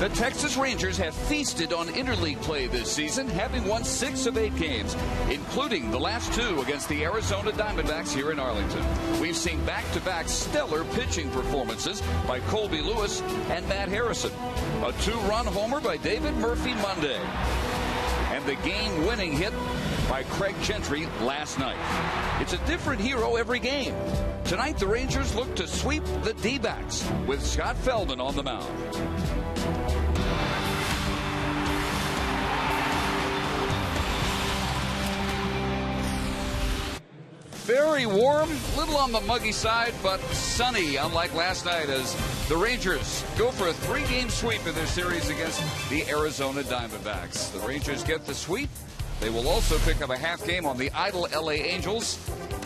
The Texas Rangers have feasted on interleague play this season, having won 6 of 8 games, including the last 2 against the Arizona Diamondbacks here in Arlington. We've seen back-to-back stellar pitching performances by Colby Lewis and Matt Harrison. A 2-run homer by David Murphy Monday. And the game-winning hit by Craig Gentry last night. It's a different hero every game. Tonight, the Rangers look to sweep the D-backs with Scott Feldman on the mound. Very warm, little on the muggy side, but sunny, unlike last night, as the Rangers go for a 3-game sweep in their series against the Arizona Diamondbacks. The Rangers get the sweep. They will also pick up a half game on the idle LA Angels.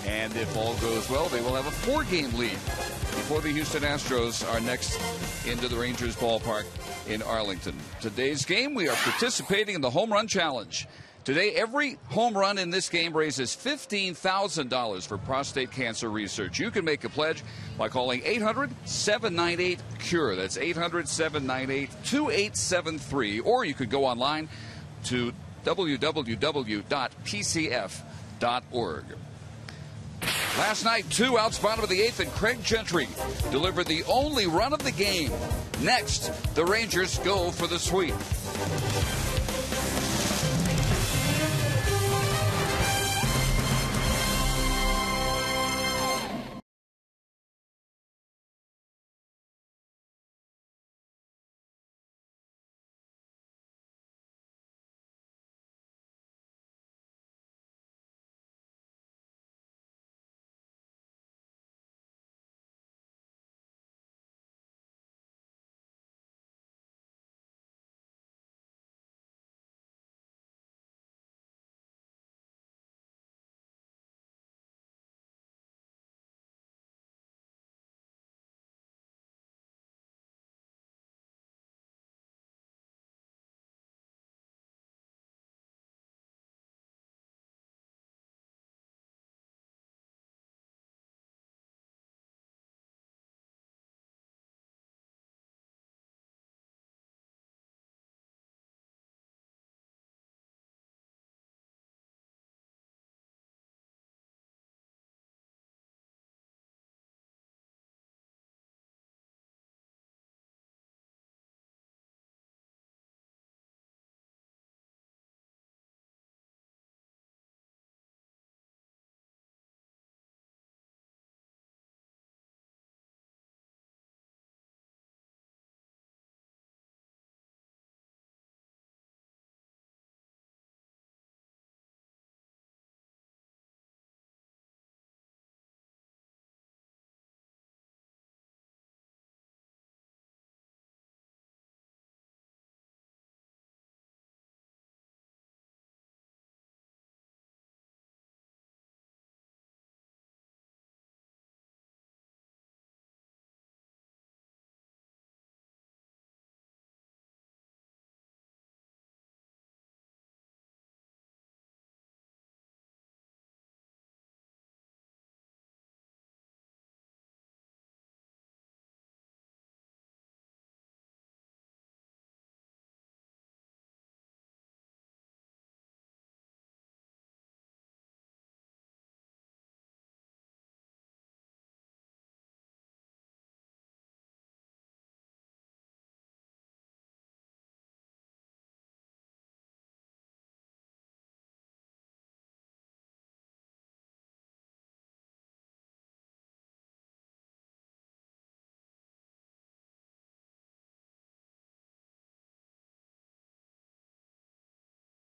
And if all goes well, they will have a 4-game lead before the Houston Astros are next into the Rangers ballpark in Arlington. Today's game, we are participating in the Home Run Challenge. Today, every home run in this game raises $15,000 for prostate cancer research. You can make a pledge by calling 800-798-CURE. That's 800-798-2873. Or you could go online to www.pcf.org. Last night, 2 outs, bottom of the 8th, and Craig Gentry delivered the only run of the game. Next, the Rangers go for the sweep.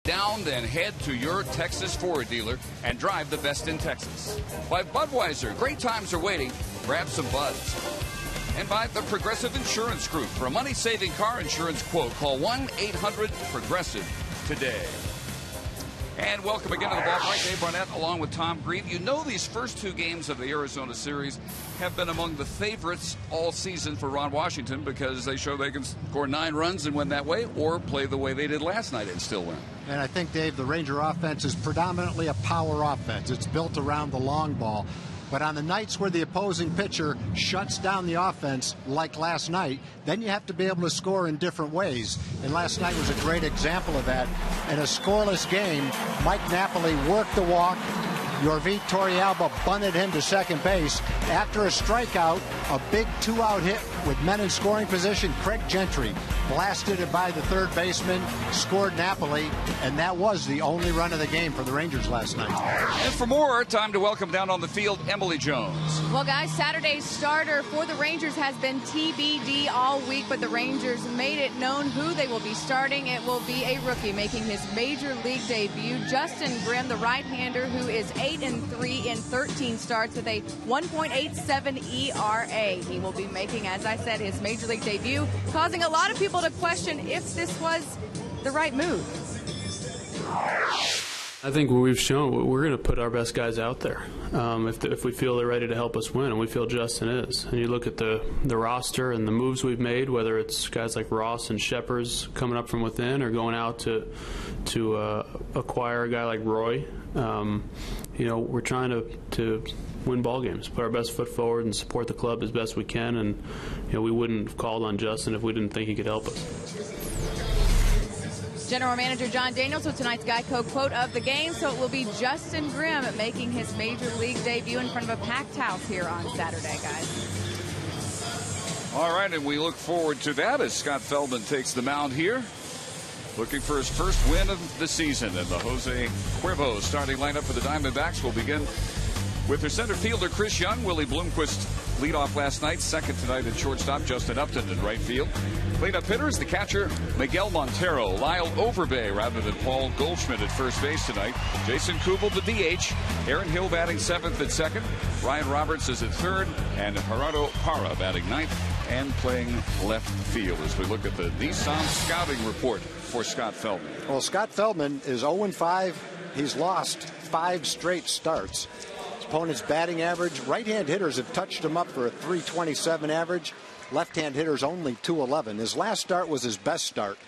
Down, then head to your Texas Ford dealer and drive the best in Texas. By Budweiser, great times are waiting. Grab some buds. And by the Progressive Insurance Group. For a money-saving car insurance quote, call 1-800-PROGRESSIVE today. And welcome again to the ballpark. Dave Barnett along with Tom Grieve. You know these first 2 games of the Arizona series have been among the favorites all season for Ron Washington because they show they can score 9 runs and win that way, or play the way they did last night and still win. And I think, Dave, the Ranger offense is predominantly a power offense. It's built around the long ball. But on the nights where the opposing pitcher shuts down the offense, like last night, then you have to be able to score in different ways. And last night was a great example of that. In a scoreless game, Mike Napoli worked the walk. Yorvit Torrealba bunted him to second base. After a strikeout, a big 2-out hit with men in scoring position, Craig Gentry blasted it by the third baseman, scored Napoli, and that was the only run of the game for the Rangers last night. And for more, time to welcome down on the field Emily Jones. Well, guys, Saturday's starter for the Rangers has been TBD all week, but the Rangers made it known who they will be starting. It will be a rookie making his major league debut, Justin Grimm, the right-hander, who is 8-3 in 13 starts with a 1.87 ERA. He will be making, as I said, his major league debut, causing a lot of people to question if this was the right move. I think what we've shown, we're going to put our best guys out there if we feel they're ready to help us win, and we feel Justin is. And you look at the roster and the moves we've made, whether it's guys like Ross and Sheppers coming up from within or going out to acquire a guy like Roy. We're trying to win ball games, put our best foot forward, and support the club as best we can. And we wouldn't have called on Justin if we didn't think he could help us. General Manager John Daniels with tonight's Geico quote of the game. So it will be Justin Grimm making his major league debut in front of a packed house here on Saturday, guys. All right, and we look forward to that as Scott Feldman takes the mound here, looking for his first win of the season. And the Jose Cuervo starting lineup for the Diamondbacks will begin with their center fielder Chris Young. Willie Bloomquist lead off last night. Second tonight at shortstop, Justin Upton in right field. Cleanup hitters, the catcher Miguel Montero, Lyle Overbay rather than Paul Goldschmidt at first base tonight. Jason Kubel, the DH. Aaron Hill batting seventh at second. Ryan Roberts is at third, and Gerardo Parra batting ninth and playing left field. As we look at the Nissan scouting report for Scott Feldman. Well, Scott Feldman is 0-5. He's lost 5 straight starts. His opponent's batting average, right-hand hitters have touched him up for a .327 average. Left-hand hitters only .211. His last start was his best start.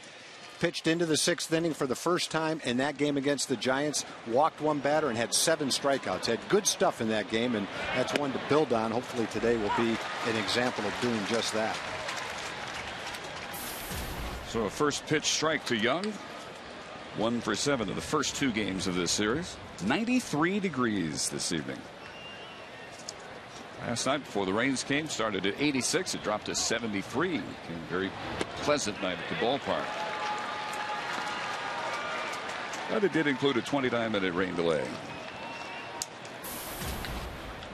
Pitched into the 6th inning for the first time in that game against the Giants. Walked one batter and had 7 strikeouts. Had good stuff in that game, and that's one to build on. Hopefully today will be an example of doing just that. So a first pitch strike to Young. 1 for 7 in the first 2 games of this series. 93 degrees this evening. Last night before the rains came, started at 86. It dropped to 73. Became a very pleasant night at the ballpark. But it did include a 29-minute rain delay.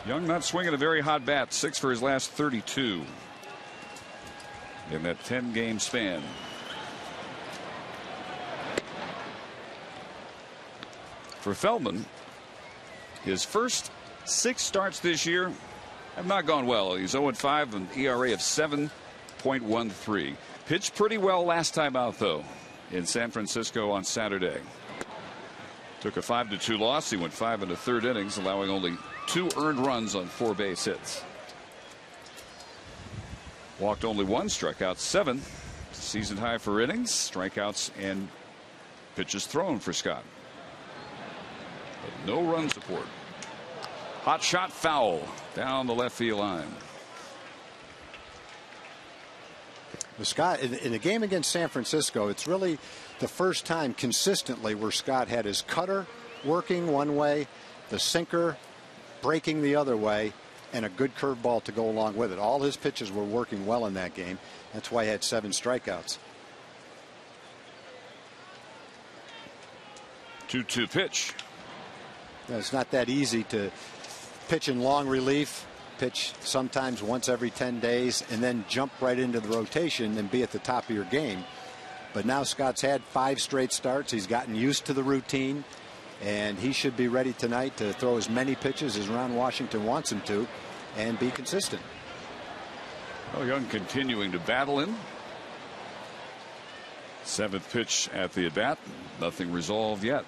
Young not swinging a very hot bat. 6 for his last 32 in that 10-game span. For Feldman, his first 6 starts this year have not gone well. He's 0-5, an ERA of 7.13. Pitched pretty well last time out, though, in San Francisco on Saturday. Took a 5-2 loss. He went 5 1/3 innings, allowing only 2 earned runs on 4 base hits. Walked only 1, struck out 7. Season high for innings, strikeouts, and pitches thrown for Scott. But no run support. Hot shot foul down the left field line. Scott, in the game against San Francisco, it's really the first time consistently where Scott had his cutter working one way, the sinker breaking the other way, and a good curveball to go along with it. All his pitches were working well in that game. That's why he had 7 strikeouts. 2-2 pitch. It's not that easy to pitch in long relief, pitch sometimes once every 10 days, and then jump right into the rotation and be at the top of your game. But now Scott's had 5 straight starts. He's gotten used to the routine, and he should be ready tonight to throw as many pitches as Ron Washington wants him to and be consistent. Well, Young continuing to battle him. 7th pitch at the at-bat. Nothing resolved yet.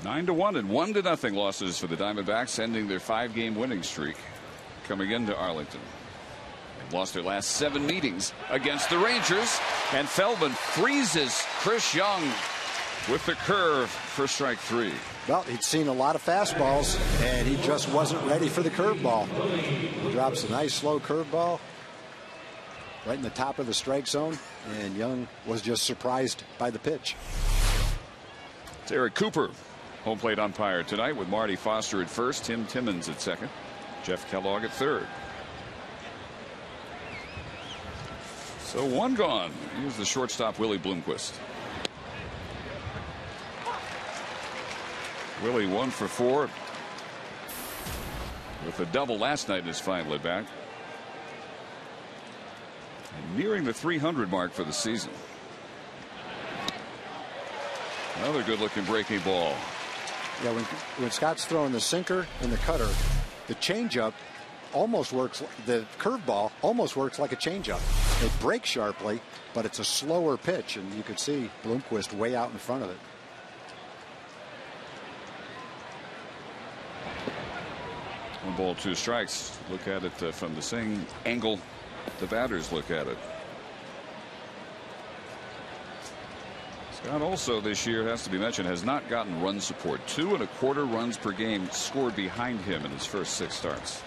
9-1 and 1-0 losses for the Diamondbacks, ending their 5-game winning streak coming into Arlington. They've lost their last 7 meetings against the Rangers, and Feldman freezes Chris Young with the curve for strike 3. Well, he'd seen a lot of fastballs, and he just wasn't ready for the curveball. He drops a nice slow curveball right in the top of the strike zone, and Young was just surprised by the pitch. It's Eric Cooper, home plate umpire tonight, with Marty Foster at first, Tim Timmons at second, Jeff Kellogg at third. So one gone. Here's the shortstop, Willie Bloomquist. Willie 1 for 4 with a double last night in his final at bat. And nearing the 300 mark for the season. Another good looking breaking ball. Yeah, when Scott's throwing the sinker and the cutter, the changeup almost works. The curveball almost works like a changeup. It breaks sharply, but it's a slower pitch, and you could see Bloomquist way out in front of it. One ball, 2 strikes. Look at it from the same angle the batters look at it. Scott also this year, has to be mentioned, has not gotten run support. 2 1/4 runs per game scored behind him in his first 6 starts.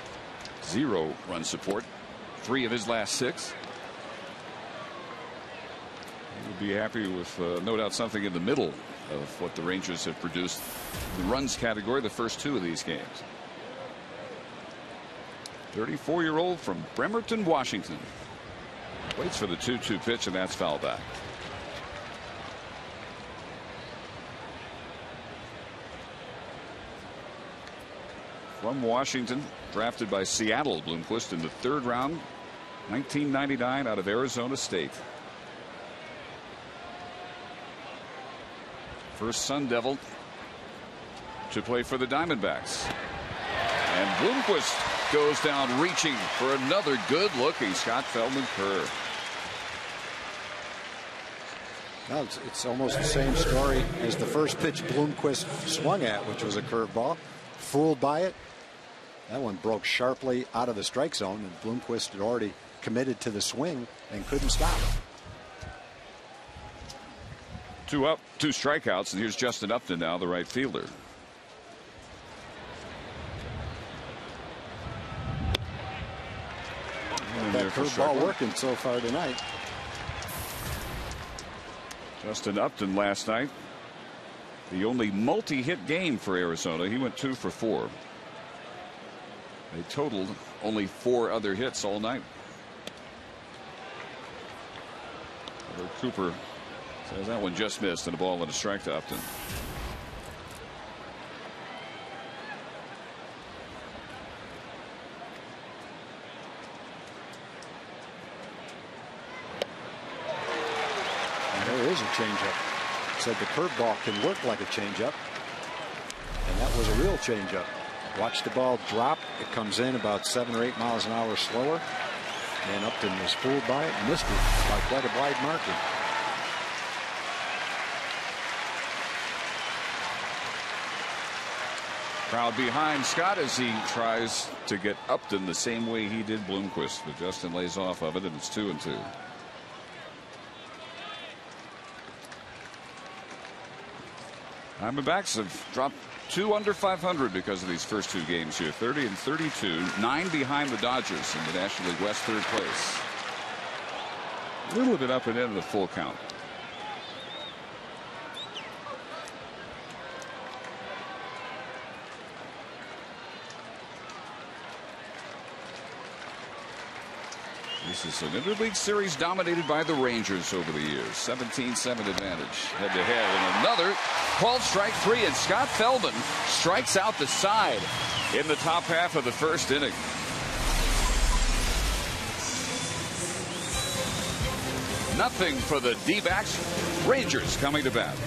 0 run support 3 of his last 6. He would be happy with no doubt something in the middle of what the Rangers have produced in the runs category the first 2 of these games. 34-year-old from Bremerton, Washington, waits for the 2-2 pitch, and that's foul back. From Washington, drafted by Seattle, Bloomquist in the 3rd round, 1999, out of Arizona State. First Sun Devil to play for the Diamondbacks. And Bloomquist goes down reaching for another good-looking Scott Feldman curve. Well, it's almost the same story as the first pitch Bloomquist swung at, which was a curveball. Fooled by it. That one broke sharply out of the strike zone, and Bloomquist had already committed to the swing and couldn't stop it. 2 up, 2 strikeouts, and here's Justin Upton now, the right fielder. That curveball working so far tonight. Justin Upton last night, the only multi-hit game for Arizona. He went 2 for 4. They totaled only 4 other hits all night. Cooper says that one just missed, and a ball and a strike to Upton. There is a changeup. Said the curveball can work like a changeup, and that was a real changeup. Watch the ball drop. It comes in about 7 or 8 miles an hour slower, and Upton was fooled by it and missed it by quite a wide margin. Crowd behind Scott as he tries to get Upton the same way he did Bloomquist, but Justin lays off of it, and it's 2-2. Diamondbacks have dropped 2 under 500 because of these first 2 games here. 30 and 32, 9 behind the Dodgers in the National League West, 3rd place. A little bit up and into the full count. This is an interleague series dominated by the Rangers over the years. 17-7 advantage head to head, and another called strike 3, and Scott Feldman strikes out the side in the top half of the 1st inning. Nothing for the D-backs. Rangers coming to bat.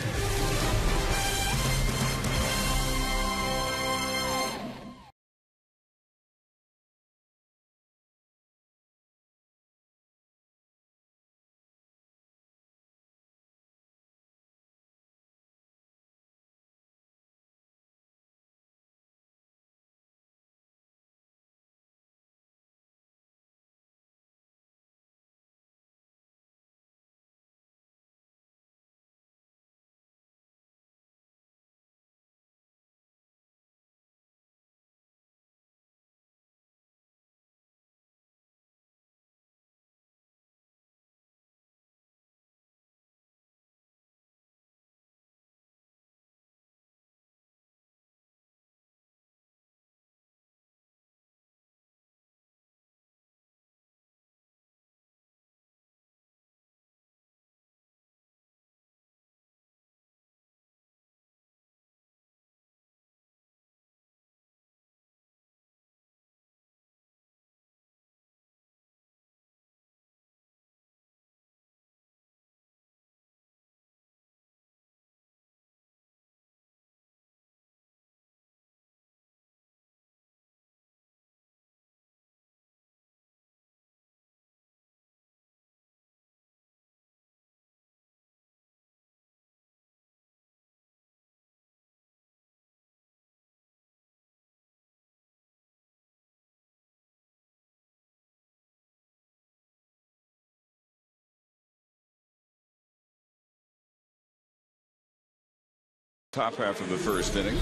top half of the first inning.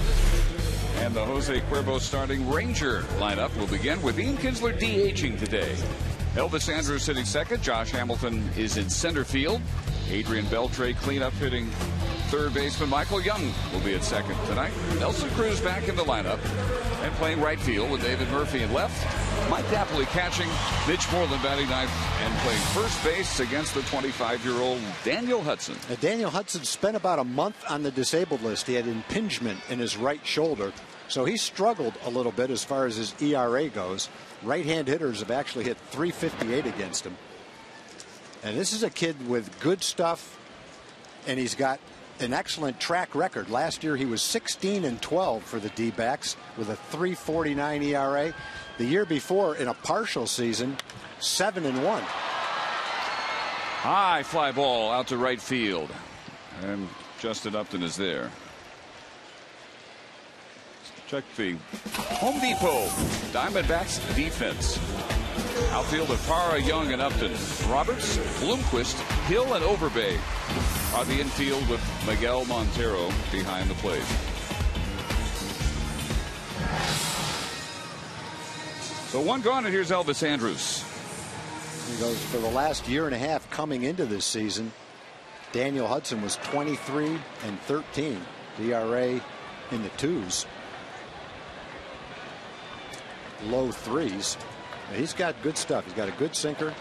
And the Jose Cuervo starting Ranger lineup will begin with Ian Kinsler DHing today. Elvis Andrus hitting second. Josh Hamilton is in center field. Adrian Beltre cleanup hitting third baseman. Michael Young will be at second tonight. Nelson Cruz back in the lineup and playing right field with David Murphy in left. Mike Napoli catching. Mitch Moreland batting ninth and playing first base against the 25-year-old Daniel Hudson. Now, Daniel Hudson spent about a month on the disabled list. He had impingement in his right shoulder, so he struggled a little bit as far as his ERA goes. Right-hand hitters have actually hit .358 against him. And this is a kid with good stuff, and he's got an excellent track record. Last year he was 16-12 for the D-backs with a .349 ERA. The year before, in a partial season, 7-1. High fly ball out to right field, and Justin Upton is there. Check the Home Depot Diamondbacks defense. Outfield of Parra, Young, and Upton. Roberts, Bloomquist, Hill, and Overbay on the infield with Miguel Montero behind the plate. So one gone, and here's Elvis Andrus. He goes for the last year and a half coming into this season. Daniel Hudson was 23-13. ERA in the twos. Low threes. He's got good stuff. He's got a good sinker,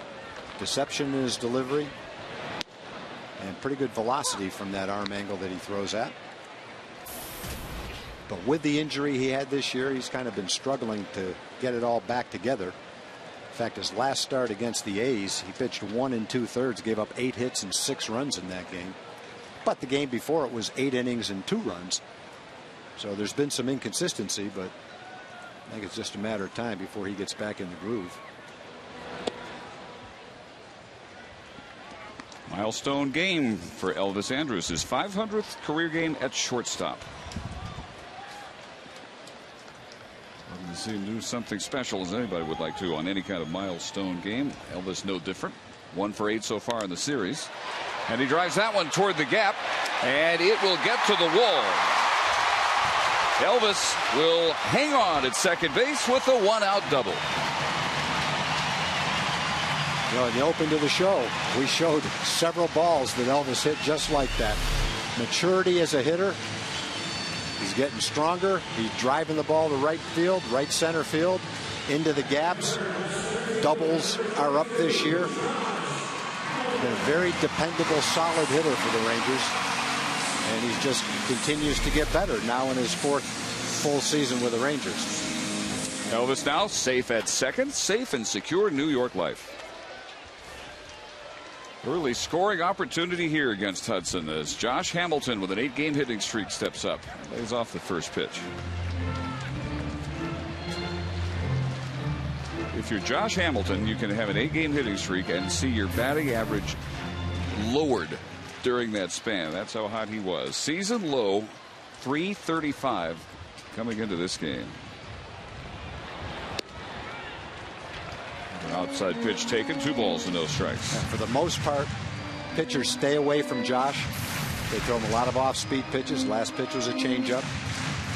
deception in his delivery, and pretty good velocity from that arm angle that he throws at. But with the injury he had this year, he's kind of been struggling to get it all back together. In fact, his last start against the A's, he pitched 1 2/3, gave up 8 hits and 6 runs in that game. But the game before it was 8 innings and 2 runs. So there's been some inconsistency, but I think it's just a matter of time before he gets back in the groove. Milestone game for Elvis Andrus, his 500th career game at shortstop. Looking to see him do something special as anybody would like to on any kind of milestone game. Elvis no different. 1 for 8 so far in the series. And he drives that one toward the gap, and it will get to the wall. Elvis will hang on at second base with a 1-out double. Well, in the open to the show, we showed several balls that Elvis hit just like that. Maturity as a hitter. He's getting stronger. He's driving the ball to right field, right center field, into the gaps. Doubles are up this year. Been a very dependable, solid hitter for the Rangers. And he just continues to get better now in his 4th full season with the Rangers. Elvis now safe at second, safe and secure New York life. Early scoring opportunity here against Hudson as Josh Hamilton with an 8-game hitting streak steps up. Lays off the first pitch. If you're Josh Hamilton, you can have an 8-game hitting streak and see your batting average lowered during that span. That's how hot he was. Season low, .335 coming into this game. An outside pitch taken, 2 balls and no strikes. And for the most part, pitchers stay away from Josh. They throw him a lot of off-speed pitches. Last pitch was a changeup.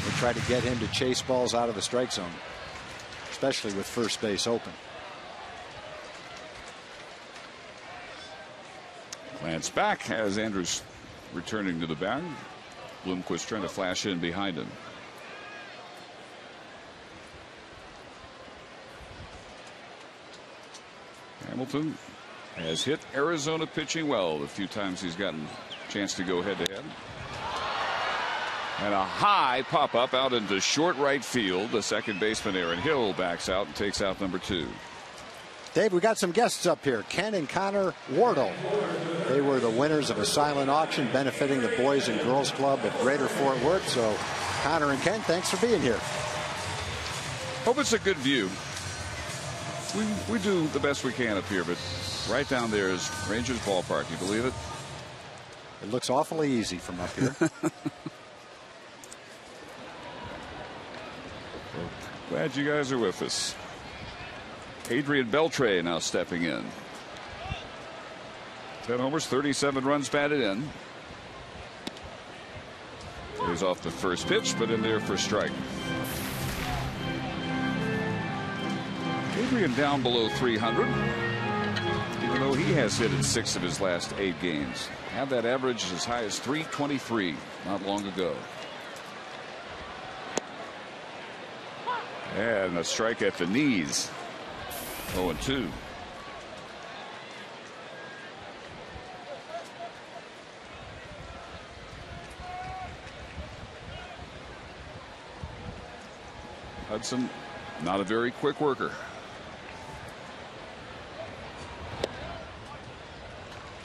They try to get him to chase balls out of the strike zone, especially with first base open. Glance back as Andrus returning to the bag. Bloomquist trying to flash in behind him. Hamilton has hit Arizona pitching well the few times he's gotten a chance to go head-to-head. And a high pop-up out into short right field. The second baseman Aaron Hill backs out and takes out number 2. Dave, we got some guests up here. Ken and Connor Wardle. They were the winners of a silent auction benefiting the Boys and Girls Club at Greater Fort Worth. So, Connor and Ken, thanks for being here. Hope it's a good view. We do the best we can up here, but right down there is Rangers Ballpark. You believe it? It looks awfully easy from up here. Glad you guys are with us. Adrian Beltre now stepping in. 10 homers, 37 runs batted in. He's off the first pitch, but in there for strike. Adrian down below 300, even though he has hit in 6 of his last 8 games. Had that average as high as 323 not long ago. And a strike at the knees. 0-2. Hudson, not a very quick worker.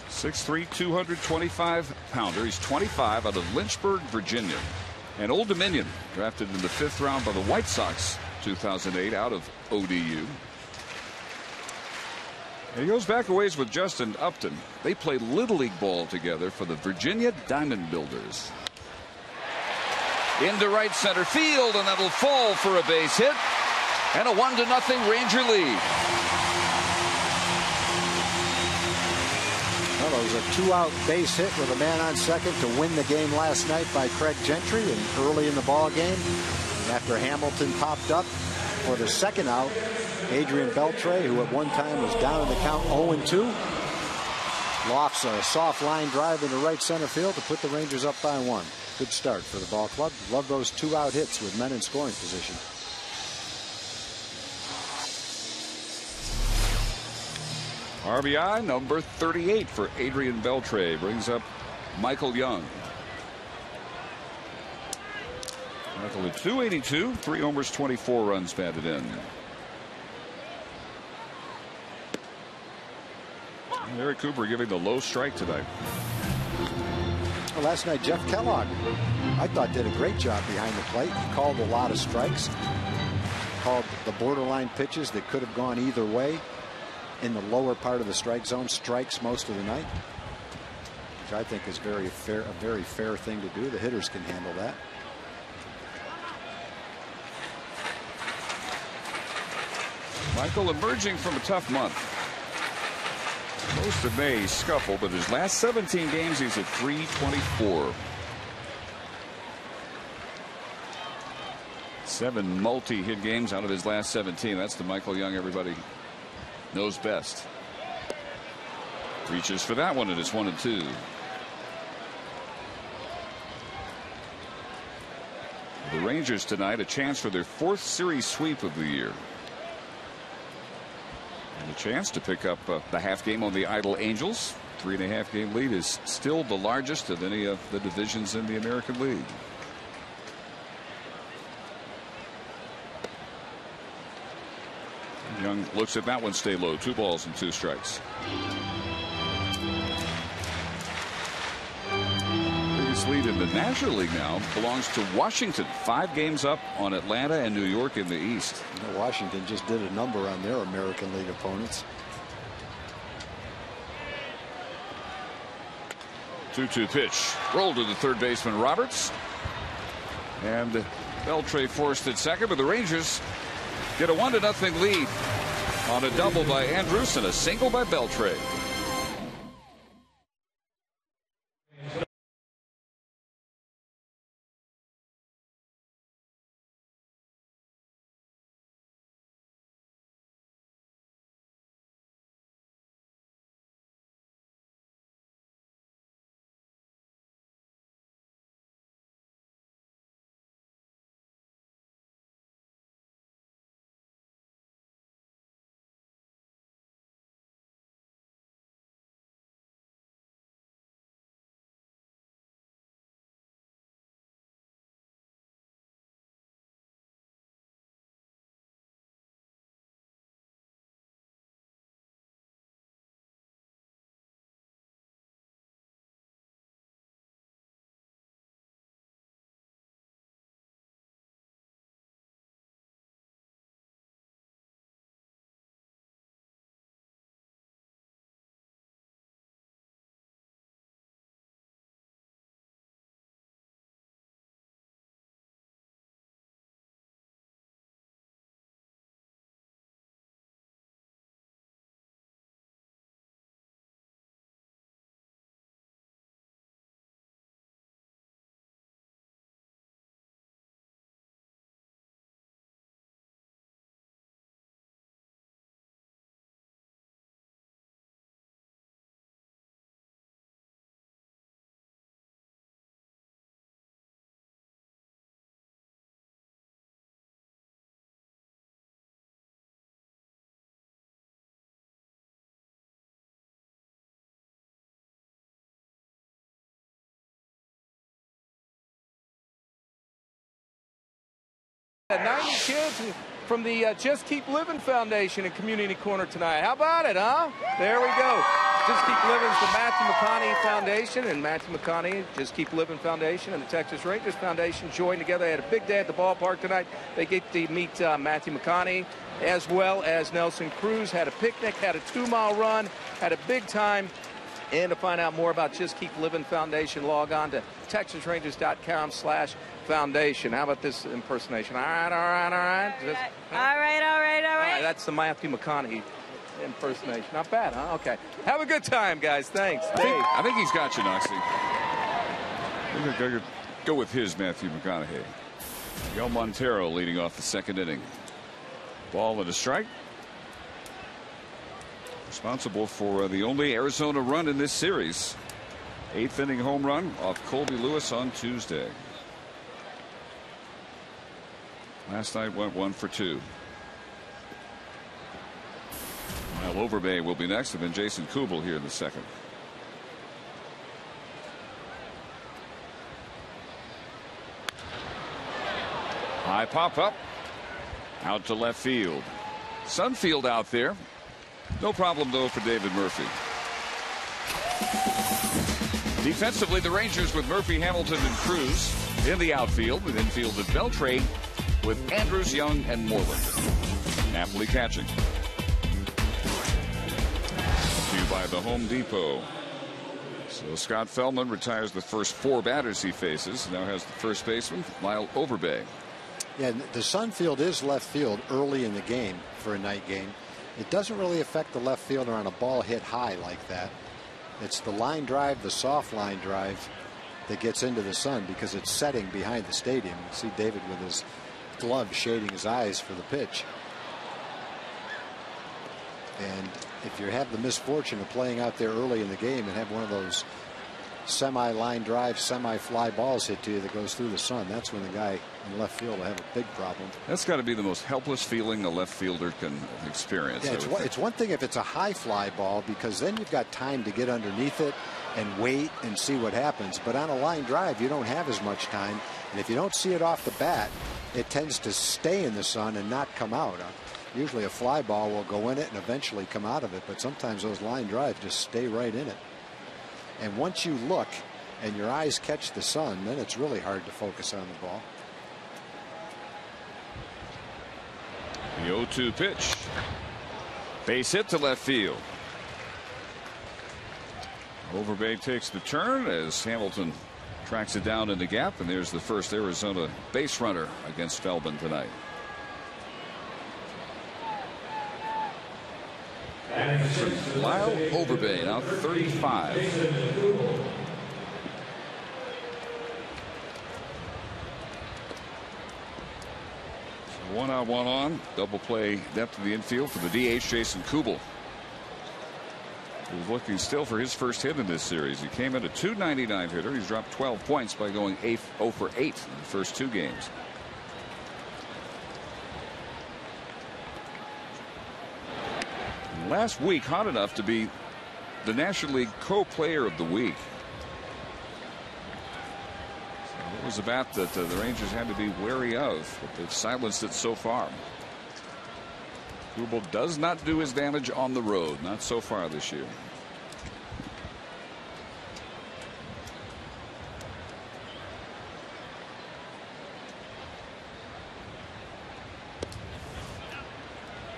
6'3", 225-pounder. He's 25 out of Lynchburg, Virginia. And Old Dominion, drafted in the 5th round by the White Sox 2008 out of ODU. And he goes back a ways with Justin Upton. They played Little League ball together for the Virginia Diamond Builders. Into right center field, and that'll fall for a base hit. And a 1-0 Ranger lead. Well, it was a 2-out base hit with a man on second to win the game last night by Craig Gentry, and early in the ball game, after Hamilton popped up for the second out, Adrian Beltre, who at one time was down in the count 0-2, lofts a soft line drive into right center field to put the Rangers up by 1. Good start for the ball club. Love those 2-out hits with men in scoring position. RBI number 38 for Adrian Beltre brings up Michael Young. Michael at 282, 3 homers, 24 runs batted in. And Eric Cooper giving the low strike tonight. Well, last night Jeff Kellogg, I thought, did a great job behind the plate. He called a lot of strikes, called the borderline pitches that could have gone either way in the lower part of the strike zone, strikes most of the night, which I think is very fair, a very fair thing to do. The hitters can handle that. Michael emerging from a tough month. Most of May he scuffled, but his last 17 games he's at 324. 7 multi-hit games out of his last 17. That's the Michael Young everybody knows best. Reaches for that one, and it's 1-2. The Rangers tonight a chance for their 4th series sweep of the year. And a chance to pick up the half game on the idle Angels. 3.5 game lead is still the largest of any of the divisions in the American League. Young looks at that one, stay low. 2 balls and 2 strikes. Biggest lead in the National League now belongs to Washington. 5 games up on Atlanta and New York in the East. You know, Washington just did a number on their American League opponents. 2-2 pitch. Rolled to the third baseman Roberts. And Beltre forced at second, but the Rangers get a 1-0 lead on a double by Andrus and a single by Beltre. 90 kids from the Just Keep Living Foundation and Community Corner tonight. How about it, huh? There we go. Just Keep Living is the Matthew McConaughey Foundation, and Matthew McConaughey, Just Keep Living Foundation, and the Texas Rangers Foundation joined together. They had a big day at the ballpark tonight. They get to meet Matthew McConaughey as well as Nelson Cruz. Had a picnic, had a 2-mile run, had a big time. And to find out more about Just Keep Living Foundation, log on to TexasRangers.com/foundation. How about this impersonation? All right. All right. That's the Matthew McConaughey impersonation. Not bad, huh? Okay. Have a good time, guys. Thanks. I think he's got you, Noxie. We're going to go with his Matthew McConaughey. Miguel Montero leading off the second inning. Ball and a strike. Responsible for the only Arizona run in this series. 8th inning home run off Colby Lewis on Tuesday. Last night went 1 for 2. Now Overbay will be next, and then Jason Kubel here in the second. High pop up. Out to left field. Sunfield out there. No problem, though, for David Murphy. Defensively, the Rangers with Murphy, Hamilton, and Cruz in the outfield. With infield at Beltrade with Andrews, Young, and Moreland. Napoli catching. To you by the Home Depot. So Scott Feldman retires the first 4 batters he faces. Now has the first baseman, Lyle Overbay. Yeah, the Sunfield is left field early in the game for a night game. It doesn't really affect the left fielder on a ball hit high like that. It's the line drive, the soft line drive, that gets into the sun because it's setting behind the stadium. You see David with his glove shading his eyes for the pitch. And if you have the misfortune of playing out there early in the game and have one of those semi-line drive, semi-fly balls hit to you that goes through the sun, that's when the guy in left field will have a big problem. That's got to be the most helpless feeling a left fielder can experience. Yeah, it's one thing if it's a high fly ball, because then you've got time to get underneath it and wait and see what happens. But on a line drive, you don't have as much time. And if you don't see it off the bat, it tends to stay in the sun and not come out. Usually a fly ball will go in it and eventually come out of it. But sometimes those line drives just stay right in it. And once you look and your eyes catch the sun, then it's really hard to focus on the ball. The 0-2 pitch. Base hit to left field. Overbay takes the turn as Hamilton tracks it down in the gap, and there's the first Arizona base runner against Feldman tonight. Lyle Overbay, now 35. So 1 out, 1 on. Double play depth of the infield for the DH Jason Kubel. He's looking still for his first hit in this series. He came in a .299 hitter. He's dropped 12 points by going 0 for 8 in the first 2 games. Last week, hot enough to be the National League co-player of the week. So it was a bat that the Rangers had to be wary of, but they've silenced it so far. Kubel does not do his damage on the road, not so far this year.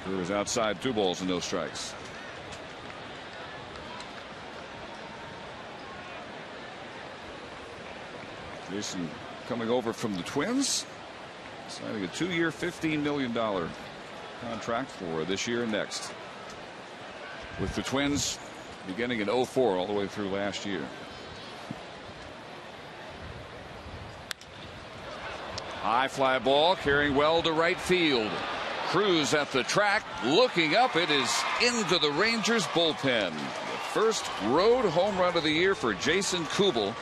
Drew is outside, 2 balls and no strikes. Jason coming over from the Twins, signing a 2-year $15 million contract for this year and next, with the Twins beginning in 04 all the way through last year. High fly ball carrying well to right field. Cruz at the track, looking up. It is into the Rangers bullpen. The first road home run of the year for Jason Kubel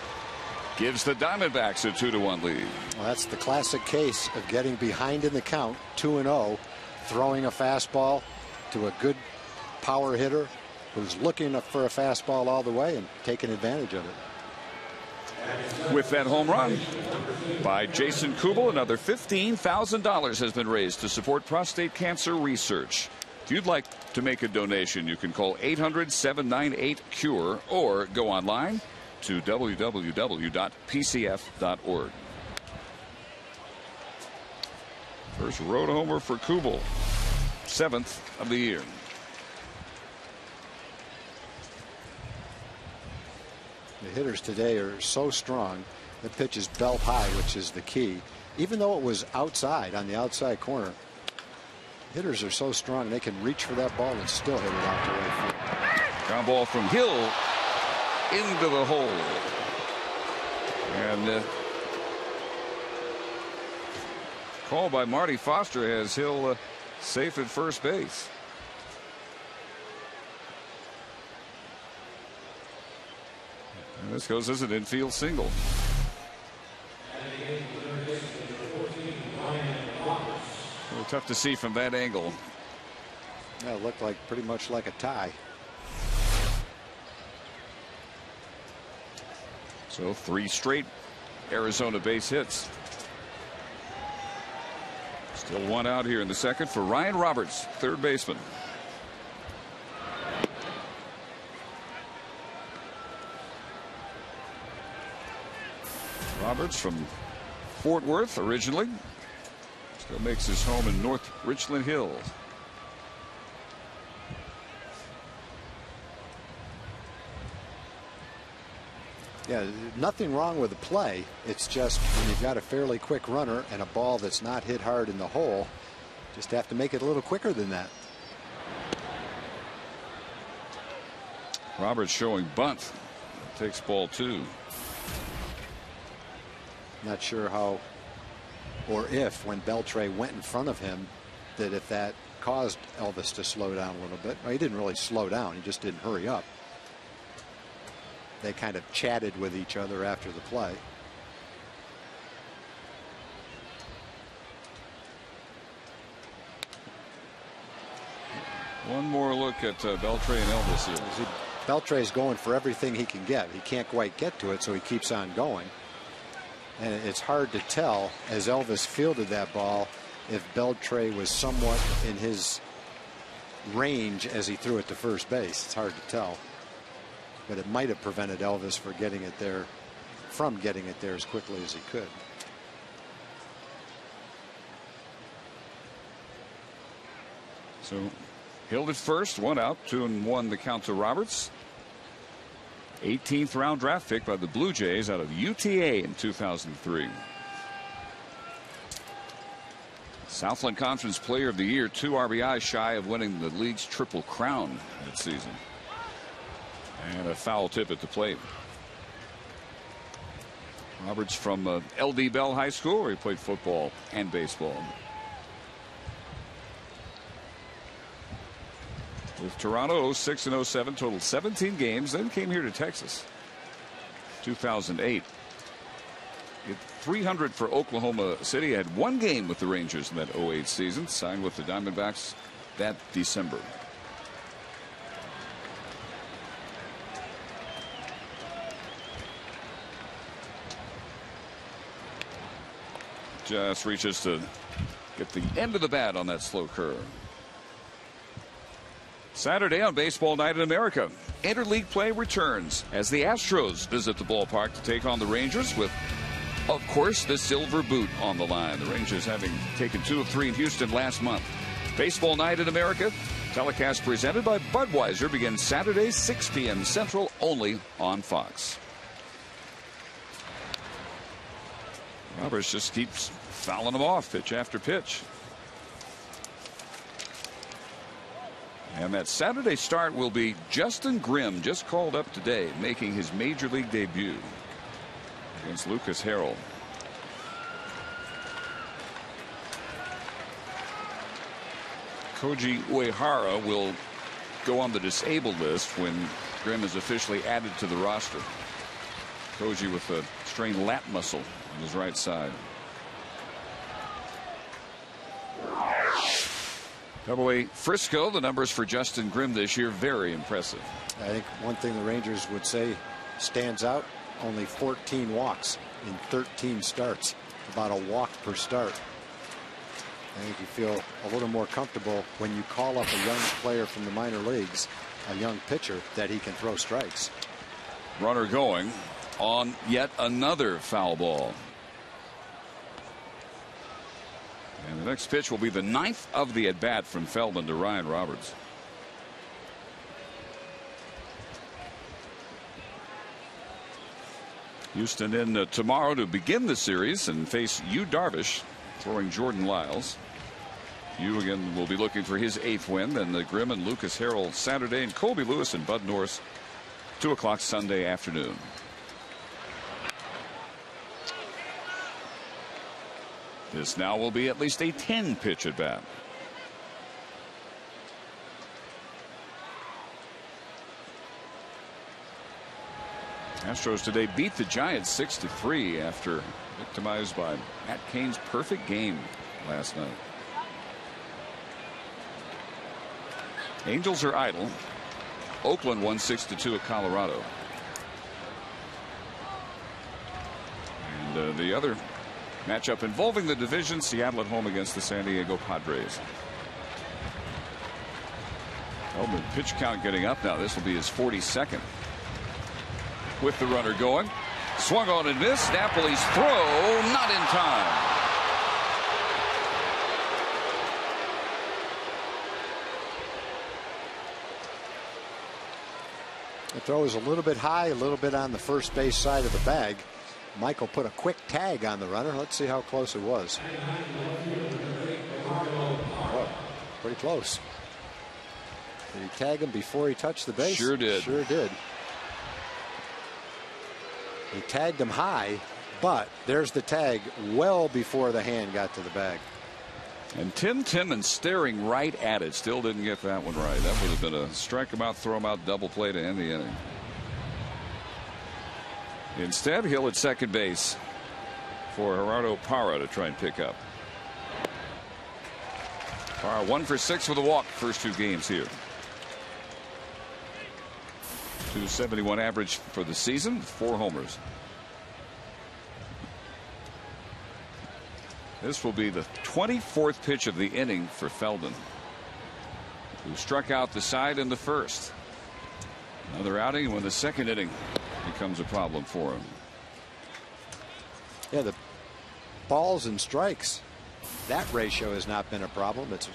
gives the Diamondbacks a 2-1 lead. Well, that's the classic case of getting behind in the count, 2-0, throwing a fastball to a good power hitter who's looking for a fastball all the way and taking advantage of it. with that home run by Jason Kubel. Another $15,000 has been raised to support prostate cancer research. If you'd like to make a donation, you can call 800-798-CURE or go online to www.pcf.org. First road homer for Kubel, 7th of the year. The hitters today are so strong. The pitch is belt high, which is the key. Even though it was outside, on the outside corner, hitters are so strong they can reach for that ball and still hit it out to right field. Ground ball from Hill into the hole. And call by Marty Foster has Hill safe at first base. And this goes as an infield single. Really tough to see from that angle. Yeah, it looked like pretty much like a tie. So 3 straight Arizona base hits. Still 1 out here in the second for Ryan Roberts, third baseman. Roberts from Fort Worth originally. Still makes his home in North Richland Hills. Yeah, nothing wrong with the play. It's just when you've got a fairly quick runner and a ball that's not hit hard in the hole, just have to make it a little quicker than that. Roberts showing bunt. Takes ball 2. Not sure how or if when Beltre went in front of him that if that caused Elvis to slow down a little bit. Well, he didn't really slow down. He just didn't hurry up. They kind of chatted with each other after the play. One more look at Beltre and Elvis here. Beltre's going for everything he can get. He can't quite get to it, so he keeps on going. And it's hard to tell as Elvis fielded that ball if Beltre was somewhat in his range as he threw it to first base. It's hard to tell. But it might have prevented Elvis from getting it there as quickly as he could. So Hill at first, 1 out, 2-1 the count to Roberts. 18th round draft pick by the Blue Jays out of UTA in 2003. Southland Conference Player of the Year, 2 RBIs shy of winning the league's Triple Crown that season. And a foul tip at the plate. Roberts from LD Bell High School, where he played football and baseball. With Toronto 06 and 07, total 17 games, then came here to Texas. 2008. Hit 300 for Oklahoma City. Had 1 game with the Rangers in that 08 season. Signed with the Diamondbacks that December. Just reaches to get the end of the bat on that slow curve. Saturday on Baseball Night in America, interleague play returns as the Astros visit the ballpark to take on the Rangers with, of course, the silver boot on the line. The Rangers having taken 2 of 3 in Houston last month. Baseball Night in America, telecast presented by Budweiser, begins Saturday 6 p.m. Central only on Fox. Roberts just keeps fouling them off pitch after pitch. And that Saturday start will be Justin Grimm, just called up today, making his major league debut against Lucas Harrell. Koji Uehara will go on the disabled list when Grimm is officially added to the roster. Koji with a strained lat muscle on his right side. Double-A Frisco, the numbers for Justin Grimm this year, very impressive. I think one thing the Rangers would say stands out, only 14 walks in 13 starts, about a walk per start. I think you feel a little more comfortable when you call up a young player from the minor leagues, a young pitcher, that he can throw strikes. Runner going on yet another foul ball. And the next pitch will be the 9th of the at bat from Feldman to Ryan Roberts. Houston in tomorrow to begin the series and face Yu Darvish, throwing Jordan Lyles. Yu again will be looking for his 8th win. Then the Grimm and Lucas Harrell Saturday, and Colby Lewis and Bud Norris 2 o'clock Sunday afternoon. This now will be at least a 10 pitch at bat. Astros today beat the Giants 6-3 after victimized by Matt Cain's perfect game last night. Angels are idle. Oakland won 6-2 at Colorado. And the other matchup involving the division, Seattle at home against the San Diego Padres. Feldman pitch count getting up now. This will be his 42nd. With the runner going, swung on and missed. Napoli's throw not in time. The throw is a little bit high, a little bit on the first base side of the bag. Michael put a quick tag on the runner. Let's see how close it was. Oh, pretty close. Did he tag him before he touched the base? Sure did. Sure did. He tagged him high, but there's the tag well before the hand got to the bag. And Tim Timmons staring right at it. Still didn't get that one right. That would have been a strike him out, throw him out double play to end the inning. Instead, Hill at second base for Gerardo Parra to try and pick up. Parra 1 for 6 with a walk first 2 games here. .271 average for the season, 4 homers. This will be the 24th pitch of the inning for Feldman, who struck out the side in the first. Another outing when the second inning becomes a problem for him. Yeah, the balls and strikes, that ratio has not been a problem. It's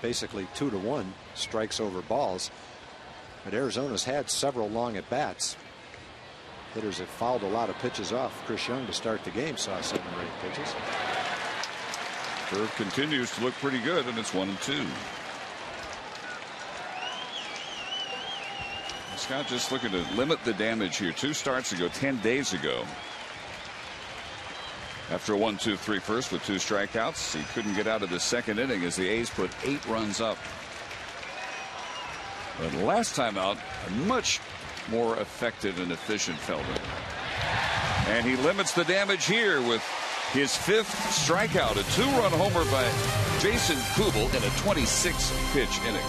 basically 2-to-1 strikes over balls. But Arizona's had several long at bats. Hitters have fouled a lot of pitches off. Chris Young to start the game saw 7 or 8 pitches. Curve continues to look pretty good, and it's 1-2. Scott just looking to limit the damage here. 2 starts ago, 10 days ago. After a 1-2-3 first with 2 strikeouts, he couldn't get out of the second inning as the A's put 8 runs up. But last time out, a much more effective and efficient Feldman. And he limits the damage here with his 5th strikeout, a 2-run homer by Jason Kubel in a 26-pitch inning.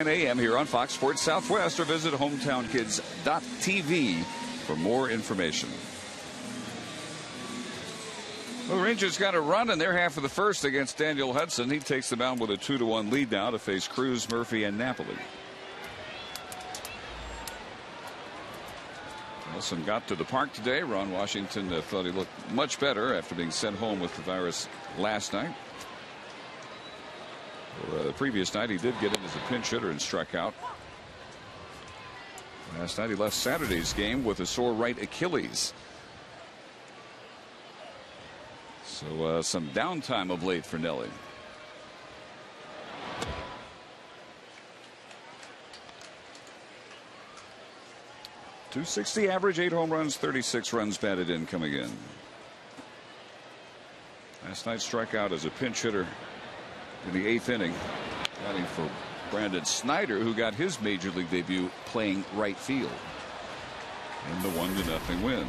a.m. here on Fox Sports Southwest, or visit hometownkids.tv for more information. Well, the Rangers got a run in their half of the first against Daniel Hudson. He takes the mound with a 2-1 lead now to face Cruz, Murphy, and Napoli. Wilson got to the park today. Ron Washington thought he looked much better after being sent home with the virus last night. The previous night he did get in as a pinch hitter and struck out. Last night he left Saturday's game with a sore right Achilles. So some downtime of late for Nelly. .260 average, 8 home runs, 36 runs batted in coming in. Last night struck out as a pinch hitter in the 8th inning, batting for Brandon Snyder, who got his major league debut playing right field in the 1-0 win.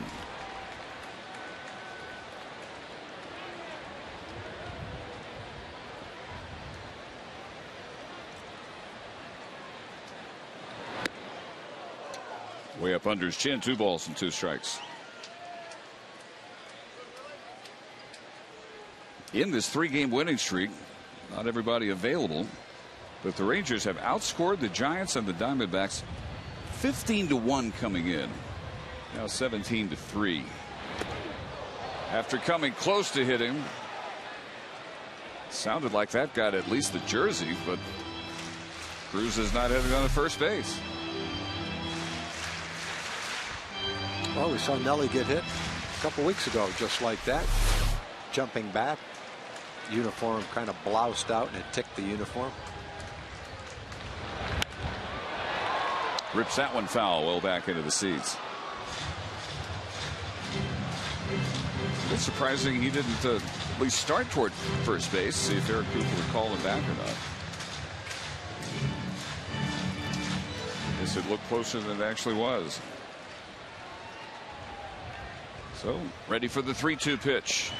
Way up under his chin, 2 balls and 2 strikes. In this 3-game winning streak, not everybody available, but the Rangers have outscored the Giants and the Diamondbacks 15-1 coming in. Now 17-3. After coming close to hitting, sounded like that got at least the jersey, but Cruz is not heading on to first base. Well, we saw Nelly get hit a couple weeks ago just like that. Jumping back. Uniform kind of bloused out and it ticked the uniform. Rips that one foul well back into the seats. It's surprising he didn't at least start toward first base. See if Eric Cooper would call him back or not. Guess it looked closer than it actually was. So ready for the 3-2 pitch.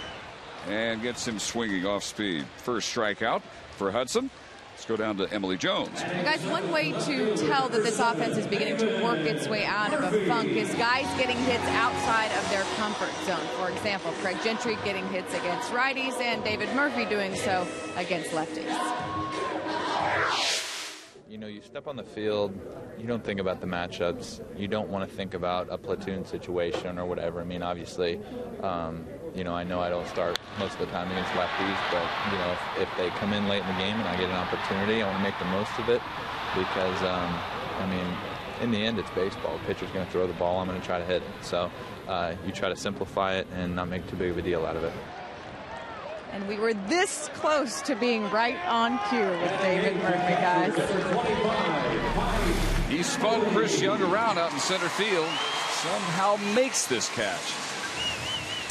And gets him swinging off speed. First strikeout for Hudson. Let's go down to Emily Jones. Guys, one way to tell that this offense is beginning to work its way out of a funk is guys getting hits outside of their comfort zone. For example, Craig Gentry getting hits against righties and David Murphy doing so against lefties. You know, you step on the field, you don't think about the matchups. You don't want to think about a platoon situation or whatever. I mean, obviously, you know I don't start most of the time against lefties, but, you know, if they come in late in the game and I get an opportunity, I want to make the most of it because, I mean, in the end, it's baseball. The pitcher's going to throw the ball. I'm going to try to hit it. So you try to simplify it and not make too big of a deal out of it. And we were this close to being right on cue with David Murphy, guys. He spun Chris Young around out in center field. Somehow makes this catch.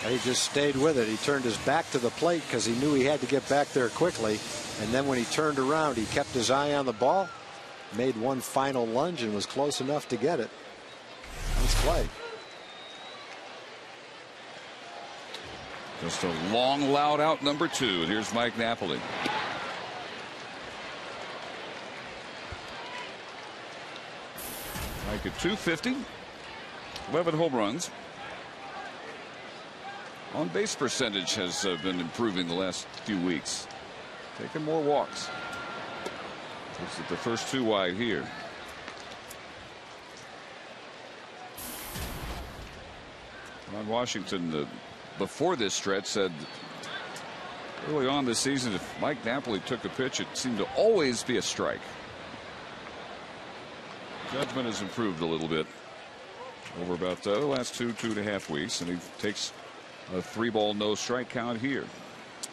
He just stayed with it. He turned his back to the plate because he knew he had to get back there quickly. And then when he turned around, he kept his eye on the ball, made one final lunge, and was close enough to get it. Nice play. Just a long, loud out number 2. And here's Mike Napoli. Mike at 250. 11 home runs. On base percentage has been improving the last few weeks. Taking more walks. Takes it the first 2 wide here. Ron Washington before this stretch said early on this season if Mike Napoli took a pitch it seemed to always be a strike. Judgment has improved a little bit over about the last 2.5 weeks, and he takes a 3-ball no strike count here.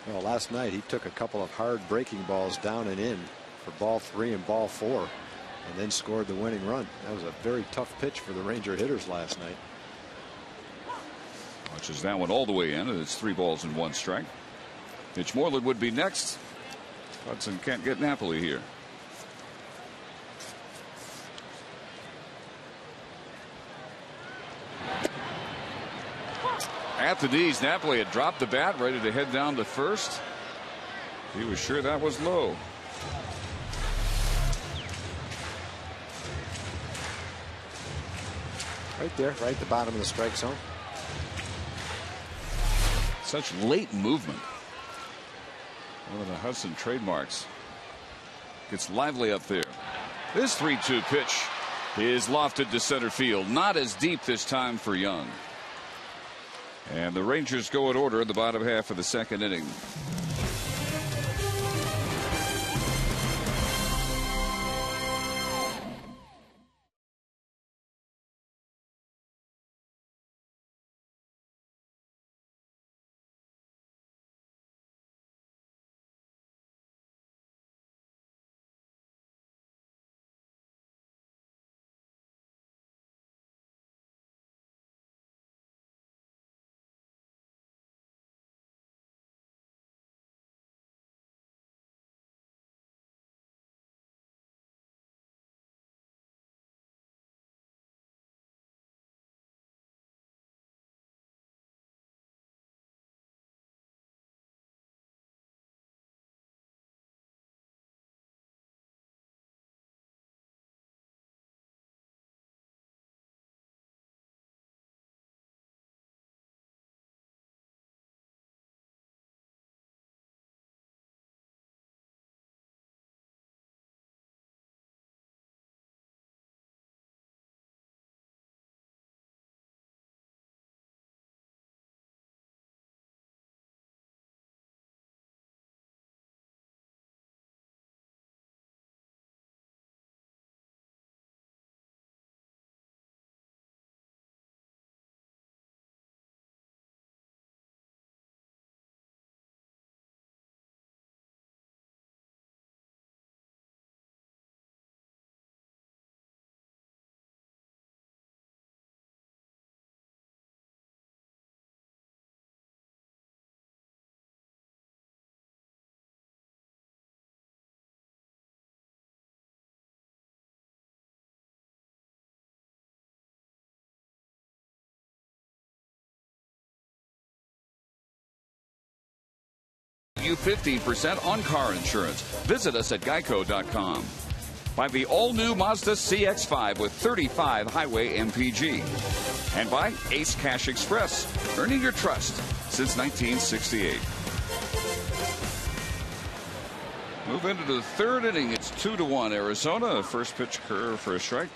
Well, last night he took a couple of hard breaking balls down and in for ball 3 and ball 4 and then scored the winning run. That was a very tough pitch for the Ranger hitters last night. Watches that one all the way in, and it's 3 balls and 1 strike. Mitch Moreland would be next. Hudson can't get Napoli here. At the knees, Napoli had dropped the bat, ready to head down to first. He was sure that was low. Right there, right at the bottom of the strike zone. Such late movement. One of the Hudson trademarks. Gets lively up there. This 3-2 pitch is lofted to center field. Not as deep this time for Young. And the Rangers go in order in the bottom half of the second inning. You 15% on car insurance. Visit us at geico.com. By the all-new Mazda CX-5 with 35 highway MPG. And by Ace Cash Express, earning your trust since 1968. Move into the third inning. It's 2-1 Arizona. First pitch curve for a strike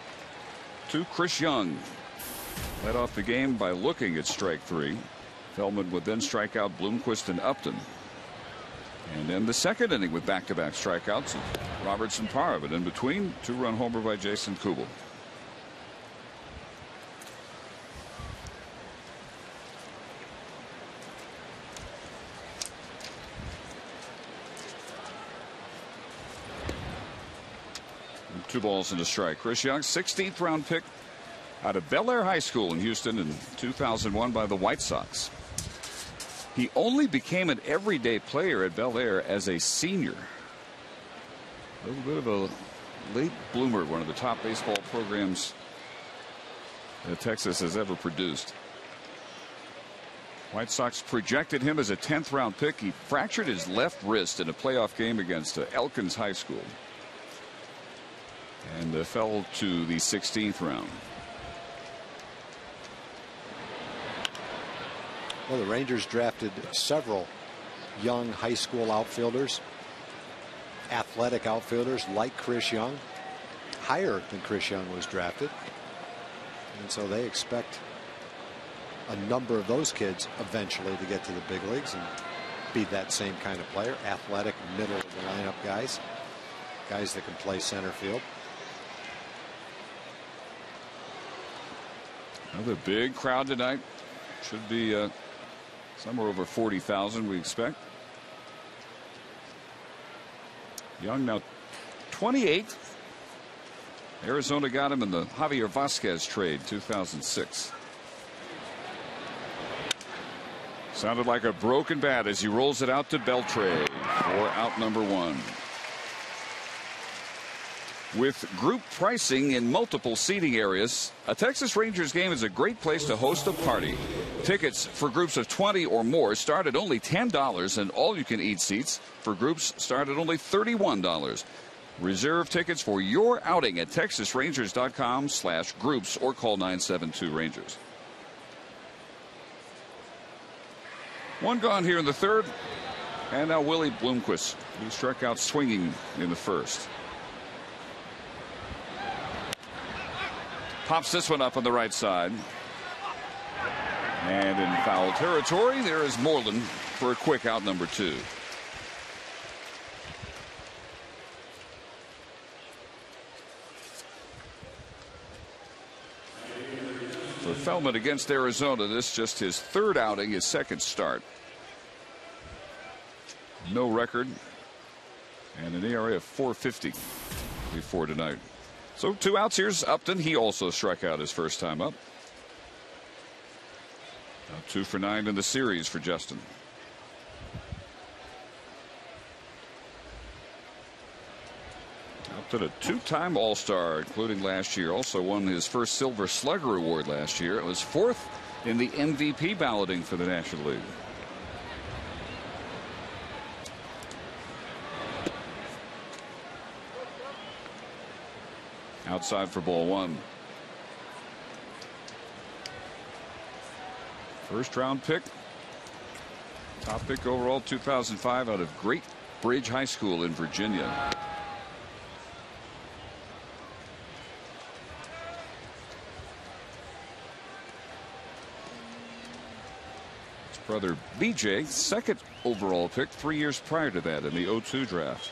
to Chris Young. Led off the game by looking at strike 3. Feldman would then strike out Bloomquist and Upton. And then the second inning with back-to-back strikeouts. Robertson Parra, but in between, 2-run homer by Jason Kubel. And 2 balls and a strike. Chris Young, 16th round pick out of Bel Air High School in Houston in 2001 by the White Sox. He only became an everyday player at Bel Air as a senior. A little bit of a late bloomer, one of the top baseball programs that Texas has ever produced. White Sox projected him as a 10th round pick. He fractured his left wrist in a playoff game against Elkins High School and fell to the 16th round. Well, the Rangers drafted several young high school outfielders, athletic outfielders like Chris Young, higher than Chris Young was drafted. And so they expect a number of those kids eventually to get to the big leagues and be that same kind of player, athletic, middle of the lineup guys, guys that can play center field. Another big crowd tonight. Should be somewhere over 40,000 we expect. Young now 28. Arizona got him in the Javier Vasquez trade 2006. Sounded like a broken bat as he rolls it out to Beltre for out number 1. With group pricing in multiple seating areas, a Texas Rangers game is a great place to host a party. Tickets for groups of 20 or more start at only $10, and all-you-can-eat seats for groups start at only $31. Reserve tickets for your outing at texasrangers.com/groups or call 972-RANGERS. One gone here in the third. And now Willie Bloomquist, who struck out swinging in the first. Pops this one up on the right side. And in foul territory, there is Moreland for a quick out, number 2. For Feldman against Arizona, this just his 3rd outing, his 2nd start. No record and an ERA of 4.50 before tonight. So 2 outs. Here's Upton. He also struck out his first time up. Now 2 for 9 in the series for Justin. Upton, a 2-time All-Star, including last year. Also won his first Silver Slugger Award last year. It was 4th in the MVP balloting for the National League. Outside for ball 1. First round pick. Top pick overall 2005 out of Great Bridge High School in Virginia. His brother BJ, 2nd overall pick 3 years prior to that in the 2002 draft.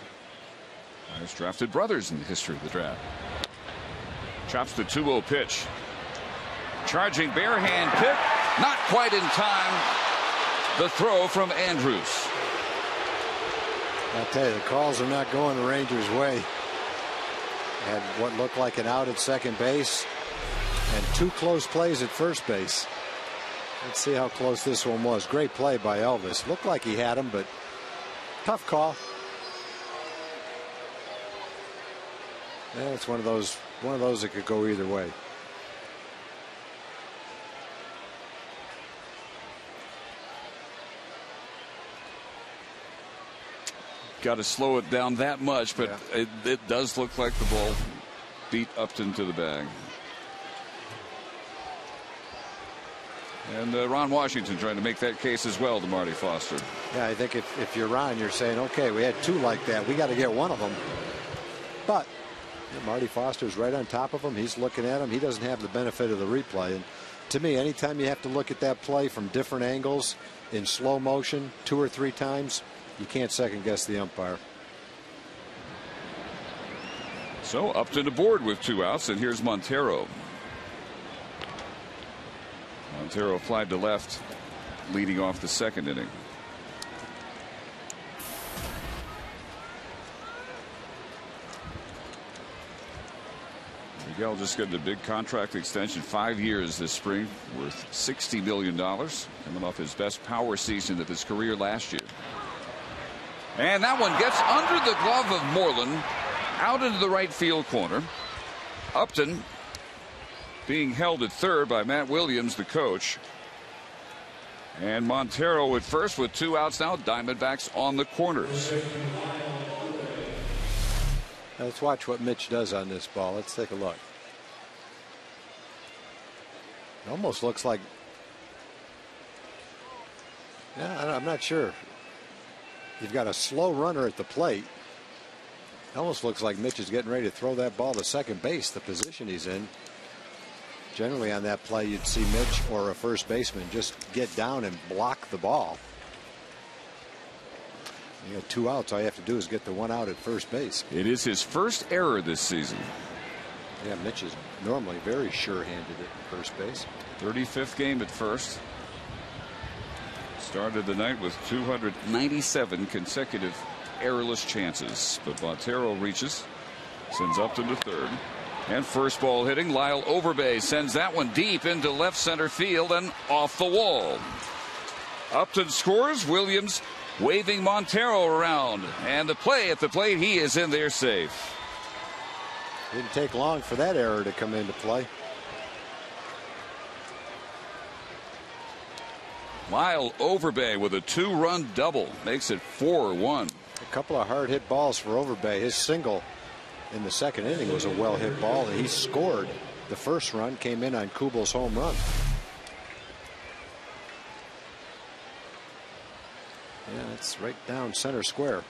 Highest drafted brothers in the history of the draft. Chops the 2-0 pitch. Charging bare hand pick. Not quite in time. The throw from Andrews. I'll tell you, the calls are not going the Rangers' way. Had what looked like an out at second base and 2 close plays at first base. Let's see how close this one was. Great play by Elvis. Looked like he had him, but tough call. Yeah, it's one of those that could go either way. Got to slow it down that much, but yeah, it does look like the ball beat Upton to the bag. And Ron Washington trying to make that case as well to Marty Foster. Yeah, I think if you're Ron, you're saying, okay, we had 2 like that. We got to get one of them. But Marty Foster's right on top of him. He's looking at him. He doesn't have the benefit of the replay. And to me, anytime you have to look at that play from different angles in slow motion 2 or 3 times, you can't second guess the umpire. So Upton aboard with 2 outs, and here's Montero. Montero flied to left, leading off the 2nd inning. Miguel just getting a big contract extension, 5 years this spring, worth $60 million, coming off his best power season of his career last year. And that one gets under the glove of Moreland, out into the right field corner. Upton being held at third by Matt Williams, the coach. And Montero at first with 2 outs now. Diamondbacks on the corners. Now let's watch what Mitch does on this ball. Let's take a look. It almost looks like, yeah, I'm not sure. You've got a slow runner at the plate. It almost looks like Mitch is getting ready to throw that ball to second base, the position he's in. Generally on that play, you'd see Mitch or a first baseman just get down and block the ball. You got 2 outs. All you have to do is get the 1 out at first base. It is his first error this season. Yeah, Mitch is normally very sure-handed at first base. 35th game at first. Started the night with 297 consecutive errorless chances. But Montero reaches, sends Upton to third. And first ball hitting, Lyle Overbay sends that one deep into left center field and off the wall. Upton scores. Williams waving Montero around. And the play at the plate, he is in there safe. Didn't take long for that error to come into play. Lyle Overbay with a 2-run double makes it 4-1. A couple of hard hit balls for Overbay. His single in the second inning was a well-hit ball, and he scored the first run, came in on Kubal's home run. Yeah, that's right down center square.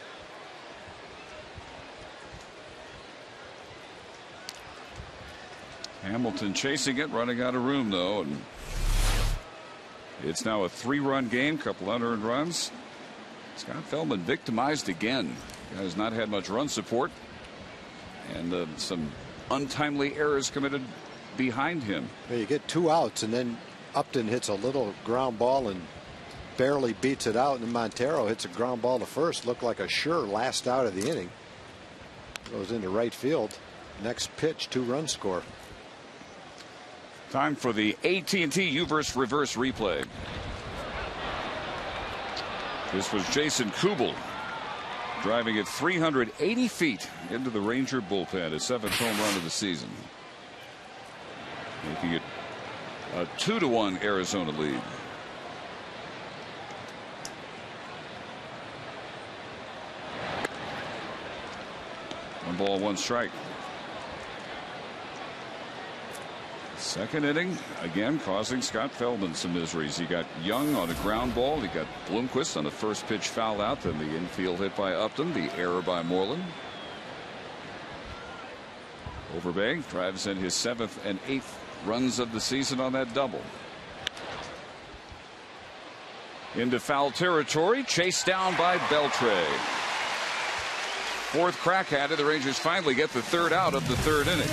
Hamilton chasing it, running out of room though, and it's now a 3-run game, couple unearned runs. Scott Feldman victimized again. Has not had much run support, and some untimely errors committed behind him. Yeah, you get 2 outs, and then Upton hits a little ground ball and barely beats it out, and Montero hits a ground ball to first. Looked like a sure last out of the inning. Goes into right field. Next pitch, 2-run score. Time for the AT&T U-verse reverse replay. This was Jason Kubel driving it 380 feet into the Ranger bullpen, his 7th home run of the season, making it a 2-1 Arizona lead. One ball, one strike. Second inning, again causing Scott Feldman some miseries. He got Young on a ground ball. He got Bloomquist on a first pitch foul out. Then the infield hit by Upton. The error by Moreland. Overbay drives in his 7th and 8th runs of the season on that double. Into foul territory. Chased down by Beltre. 4th crack at it. The Rangers finally get the 3rd out of the 3rd inning.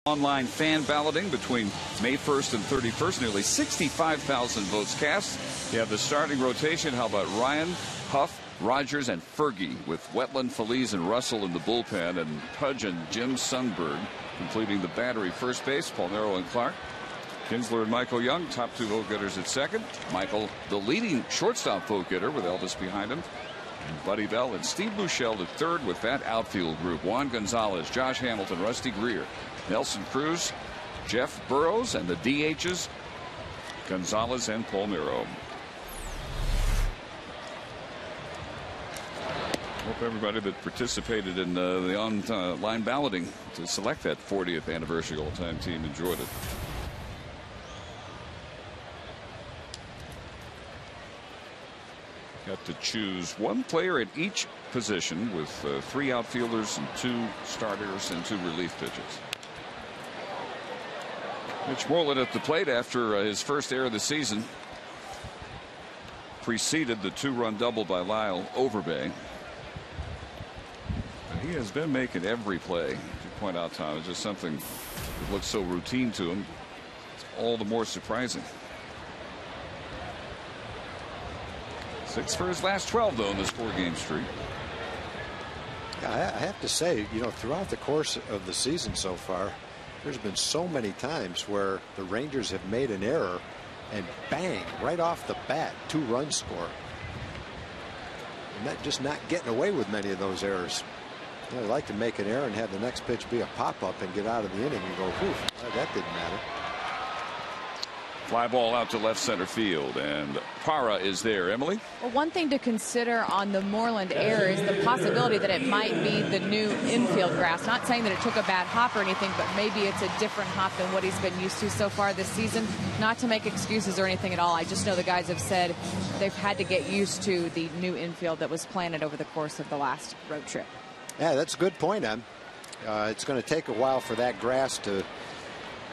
Online fan balloting between May 1st and 31st. Nearly 65,000 votes cast. You have the starting rotation. How about Ryan, Huff, Rogers, and Fergie, with Wetland, Feliz, and Russell in the bullpen, and Pudge and Jim Sundberg completing the battery. First base, Palmeiro and Clark. Kinsler and Michael Young, top 2 vote getters at second. Michael, the leading shortstop vote getter, with Elvis behind him. And Buddy Bell and Steve Buechele at third, with that outfield group. Juan Gonzalez, Josh Hamilton, Rusty Greer, Nelson Cruz, Jeff Burrows, and the DHs, Gonzalez and Palmeiro. Hope everybody that participated in the online balloting to select that 40th anniversary all-time team enjoyed it. Got to choose 1 player at each position, with 3 outfielders and 2 starters and 2 relief pitchers. Mitch Moreland at the plate after his first error of the season. Preceded the 2-run double by Lyle Overbay. And he has been making every play. As you point out, Tom, it's just something that looks so routine to him. It's all the more surprising. 6 for his last 12, though, in this 4-game streak. Yeah, I have to say, you know, throughout the course of the season so far, there's been so many times where the Rangers have made an error and bang, right off the bat, 2-run score. And that just not getting away with many of those errors. You know, they like to make an error and have the next pitch be a pop-up and get out of the inning and go, whew, that didn't matter. Fly ball out to left center field, and Parra is there. Emily? Well, one thing to consider on the Moreland error is the possibility that it might be the new infield grass. Not saying that it took a bad hop or anything, but maybe it's a different hop than what he's been used to so far this season. Not to make excuses or anything at all. I just know the guys have said they've had to get used to the new infield that was planted over the course of the last road trip. Yeah, that's a good point, Em. It's going to take a while for that grass to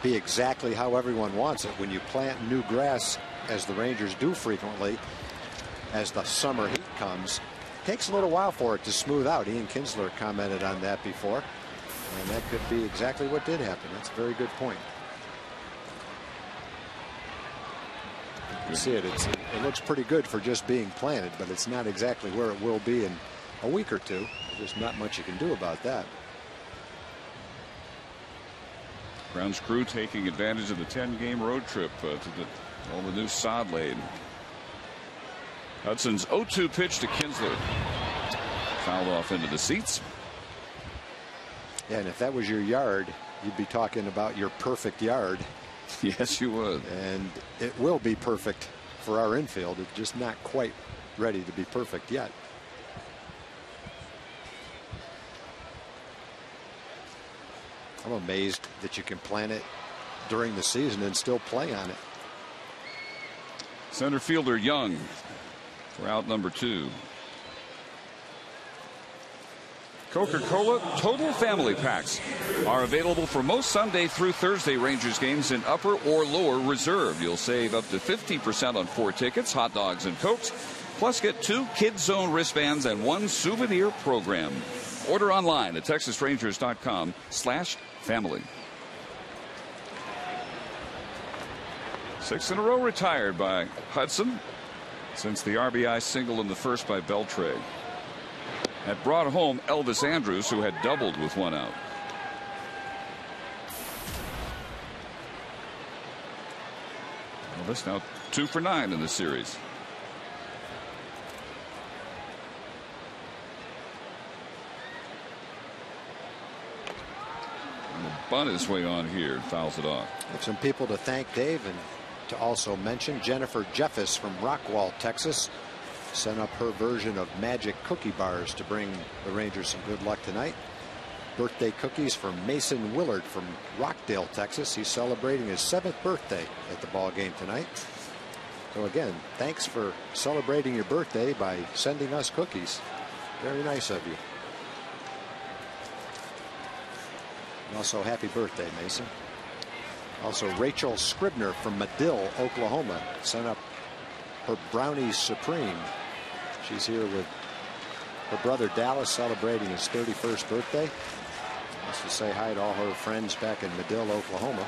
be exactly how everyone wants it. When you plant new grass, as the Rangers do frequently, as the summer heat comes, it takes a little while for it to smooth out. Ian Kinsler commented on that before, and that could be exactly what did happen. That's a very good point. You see it. It looks pretty good for just being planted, but it's not exactly where it will be in a week or two. There's not much you can do about that. Brown's crew taking advantage of the 10-game road trip to all the new sod laid. Hudson's 0-2 pitch to Kinsler. Fouled off into the seats. Yeah, and if that was your yard, you'd be talking about your perfect yard. Yes, you would. And it will be perfect for our infield. It's just not quite ready to be perfect yet. I'm amazed that you can plant it during the season and still play on it. Center fielder Young for out number 2. Coca-Cola Total Family Packs are available for most Sunday through Thursday Rangers games in upper or lower reserve. You'll save up to 50% on 4 tickets, hot dogs, and Cokes. Plus, get 2 Kids Zone wristbands and 1 souvenir program. Order online at TexasRangers.com/family. 6 in a row retired by Hudson since the RBI single in the first by Beltre. That brought home Elvis Andrus, who had doubled with 1 out. Elvis now 2 for 9 in the series. Bunt his way on here, fouls it off. Have some people to thank, Dave, and to also mention Jennifer Jeffis from Rockwall, Texas, sent up her version of magic cookie bars to bring the Rangers some good luck tonight. Birthday cookies from Mason Willard from Rockdale, Texas. He's celebrating his 7th birthday at the ball game tonight. So again, thanks for celebrating your birthday by sending us cookies. Very nice of you. Also, happy birthday, Mason. Also, Rachel Scribner from Medill, Oklahoma, sent up her Brownies Supreme. She's here with her brother Dallas, celebrating his 31st birthday. Wants to say hi to all her friends back in Medill, Oklahoma.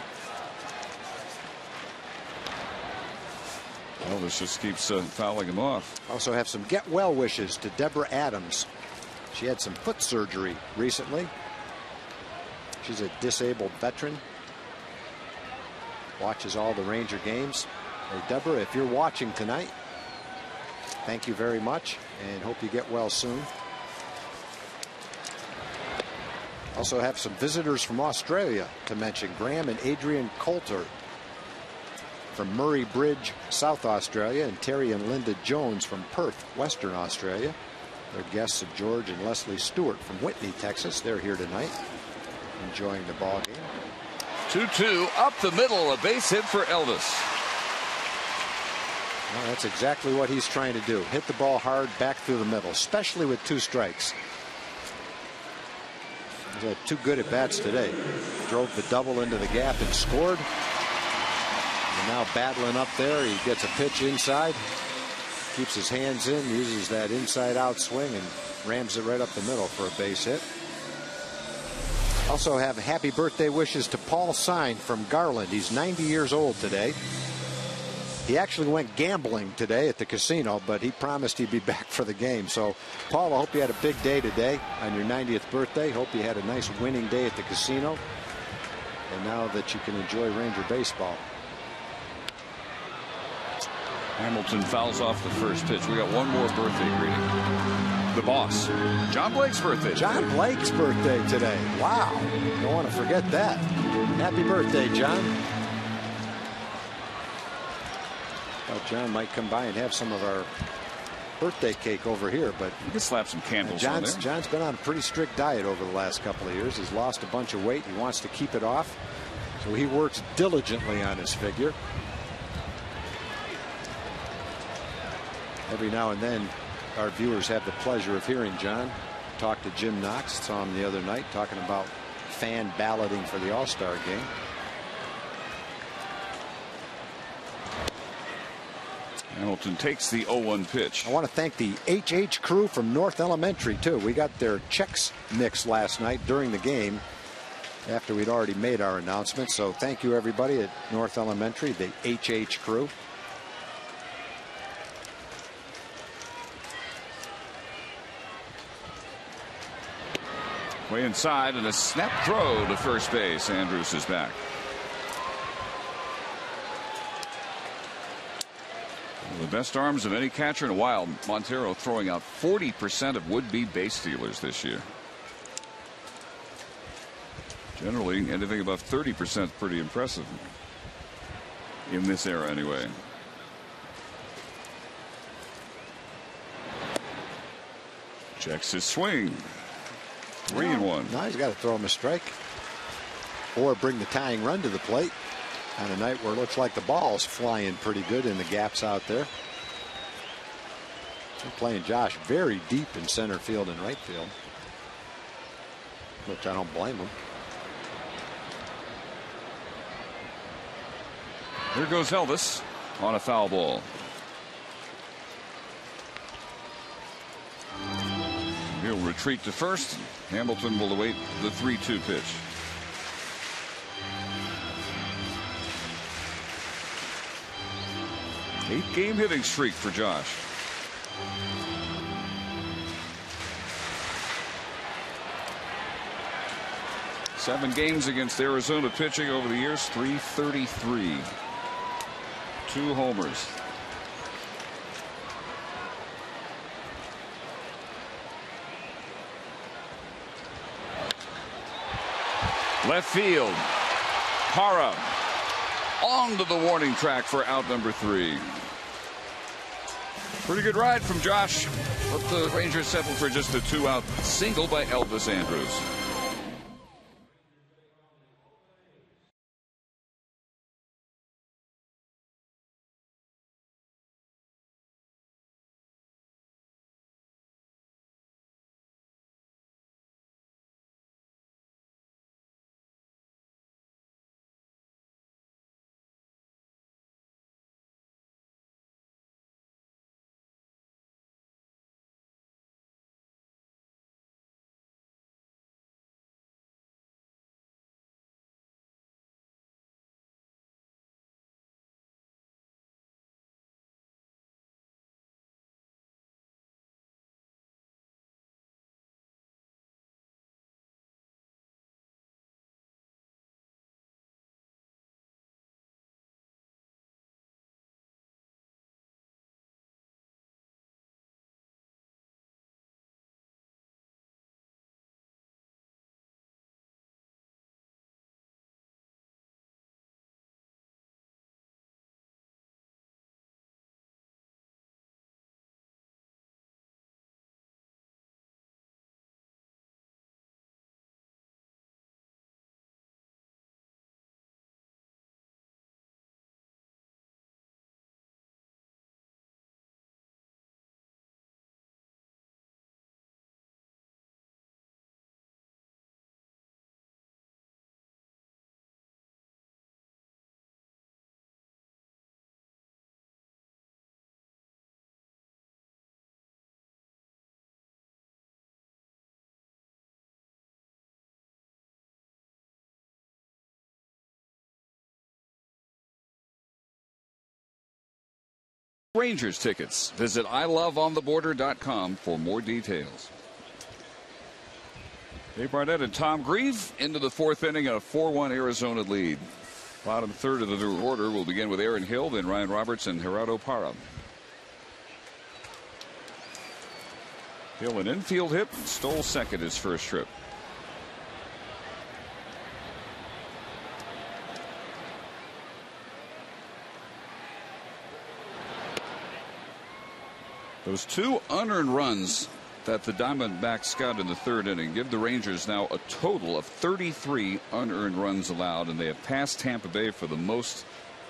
Elvis just keeps fouling him off. Also have some get well wishes to Deborah Adams. She had some foot surgery recently. She's a disabled veteran. Watches all the Ranger games. Hey, Deborah, if you're watching tonight, thank you very much and hope you get well soon. Also have some visitors from Australia to mention. Graham and Adrian Coulter from Murray Bridge, South Australia, and Terry and Linda Jones from Perth, Western Australia. They're guests of George and Leslie Stewart from Whitney, Texas. They're here tonight, enjoying the ball game. 2-2 up the middle, a base hit for Elvis. Well, that's exactly what he's trying to do. Hit the ball hard back through the middle, especially with 2 strikes. He's had 2 good at bats today. Drove the double into the gap and scored. And now battling up there, he gets a pitch inside, keeps his hands in, uses that inside out swing and rams it right up the middle for a base hit. Also have happy birthday wishes to Paul Sine from Garland. He's 90 years old today. He actually went gambling today at the casino, but he promised he'd be back for the game. So, Paul, I hope you had a big day today on your 90th birthday. Hope you had a nice winning day at the casino. And now that you can enjoy Ranger baseball. Hamilton fouls off the first pitch. We got one more birthday greeting. The boss, John Blake's birthday. John Blake's birthday today. Wow. Don't want to forget that. Happy birthday, John. Thought John might come by and have some of our birthday cake over here, but you can slap some candles on there. John's been on a pretty strict diet over the last couple of years. He's lost a bunch of weight. He wants to keep it off, so he works diligently on his figure. Every now and then our viewers have the pleasure of hearing John talk to Jim Knox. Saw him the other night talking about fan balloting for the All-Star game. Hamilton takes the 0-1 pitch. I want to thank the HH crew from North Elementary too. We got their checks mixed last night during the game after we'd already made our announcement. So thank you everybody at North Elementary, the HH crew. Way inside and a snap throw to first base. Andrews is back. One of the best arms of any catcher in a while. Montero throwing out 40% of would-be base stealers this year. Generally, anything above 30% is pretty impressive in this era anyway. Checks his swing. 3-1. Now he's got to throw him a strike or bring the tying run to the plate on a night where it looks like the ball's flying pretty good in the gaps out there. They're playing Josh very deep in center field and right field, which I don't blame him. Here goes Elvis on a foul ball. He'll retreat to first. Hamilton will await the 3-2 pitch. Eight-game hitting streak for Josh. Seven games against Arizona pitching over the years. .333. 2 homers. Left field. Hara onto the warning track for out number 3. Pretty good ride from Josh, but the Rangers settled for just a 2-out single by Elvis Andrews. Rangers tickets. Visit iloveontheborder.com for more details. Dave Barnett and Tom Grieve into the fourth inning, a 4-1 Arizona lead. Bottom third of the new order will begin with Aaron Hill, then Ryan Roberts and Gerardo Parra. Hill an infield hit, stole second his first trip. Those 2 unearned runs that the Diamondbacks got in the third inning give the Rangers now a total of 33 unearned runs allowed, and they have passed Tampa Bay for the most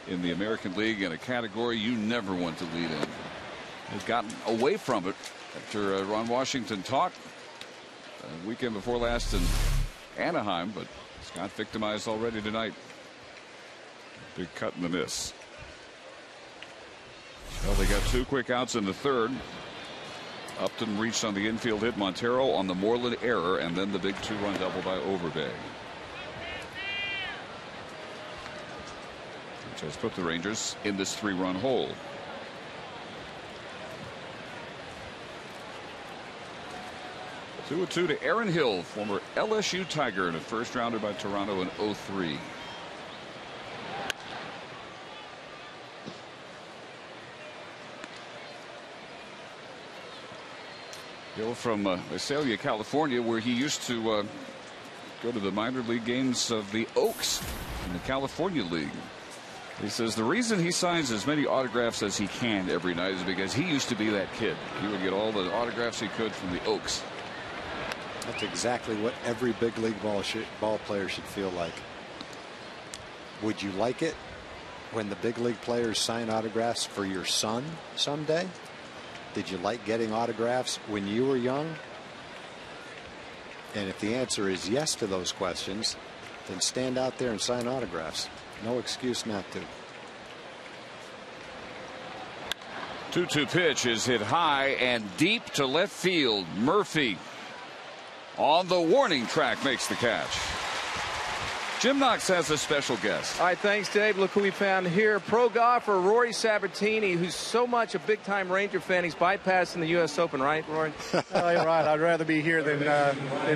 in the American League in a category you never want to lead in. They've gotten away from it after Ron Washington talked weekend before last in Anaheim, but it's got victimized already tonight. Big cut in the miss. Well, they got 2 quick outs in the third. Upton reached on the infield hit, Montero on the Moreland error, and then the big 2-run double by Overbay, which has put the Rangers in this 3-run hole. 2-2 to Aaron Hill, former LSU Tiger and a first rounder by Toronto in 2003. Hill from Visalia, California, where he used to go to the minor league games of the Oaks in the California League. He says the reason he signs as many autographs as he can every night is because he used to be that kid. He would get all the autographs he could from the Oaks. That's exactly what every big league ball player should feel like. Would you like it when the big league players sign autographs for your son someday? Did you like getting autographs when you were young? And if the answer is yes to those questions, then stand out there and sign autographs. No excuse not to. 2-2 pitch is hit high and deep to left field. Murphy on the warning track makes the catch. Jim Knox has a special guest. All right, thanks, Dave. Look who we found here. Pro golfer Rory Sabatini, who's so much a big-time Ranger fan, he's bypassing the U.S. Open, right, Rory? Oh, you're right. I'd rather be here than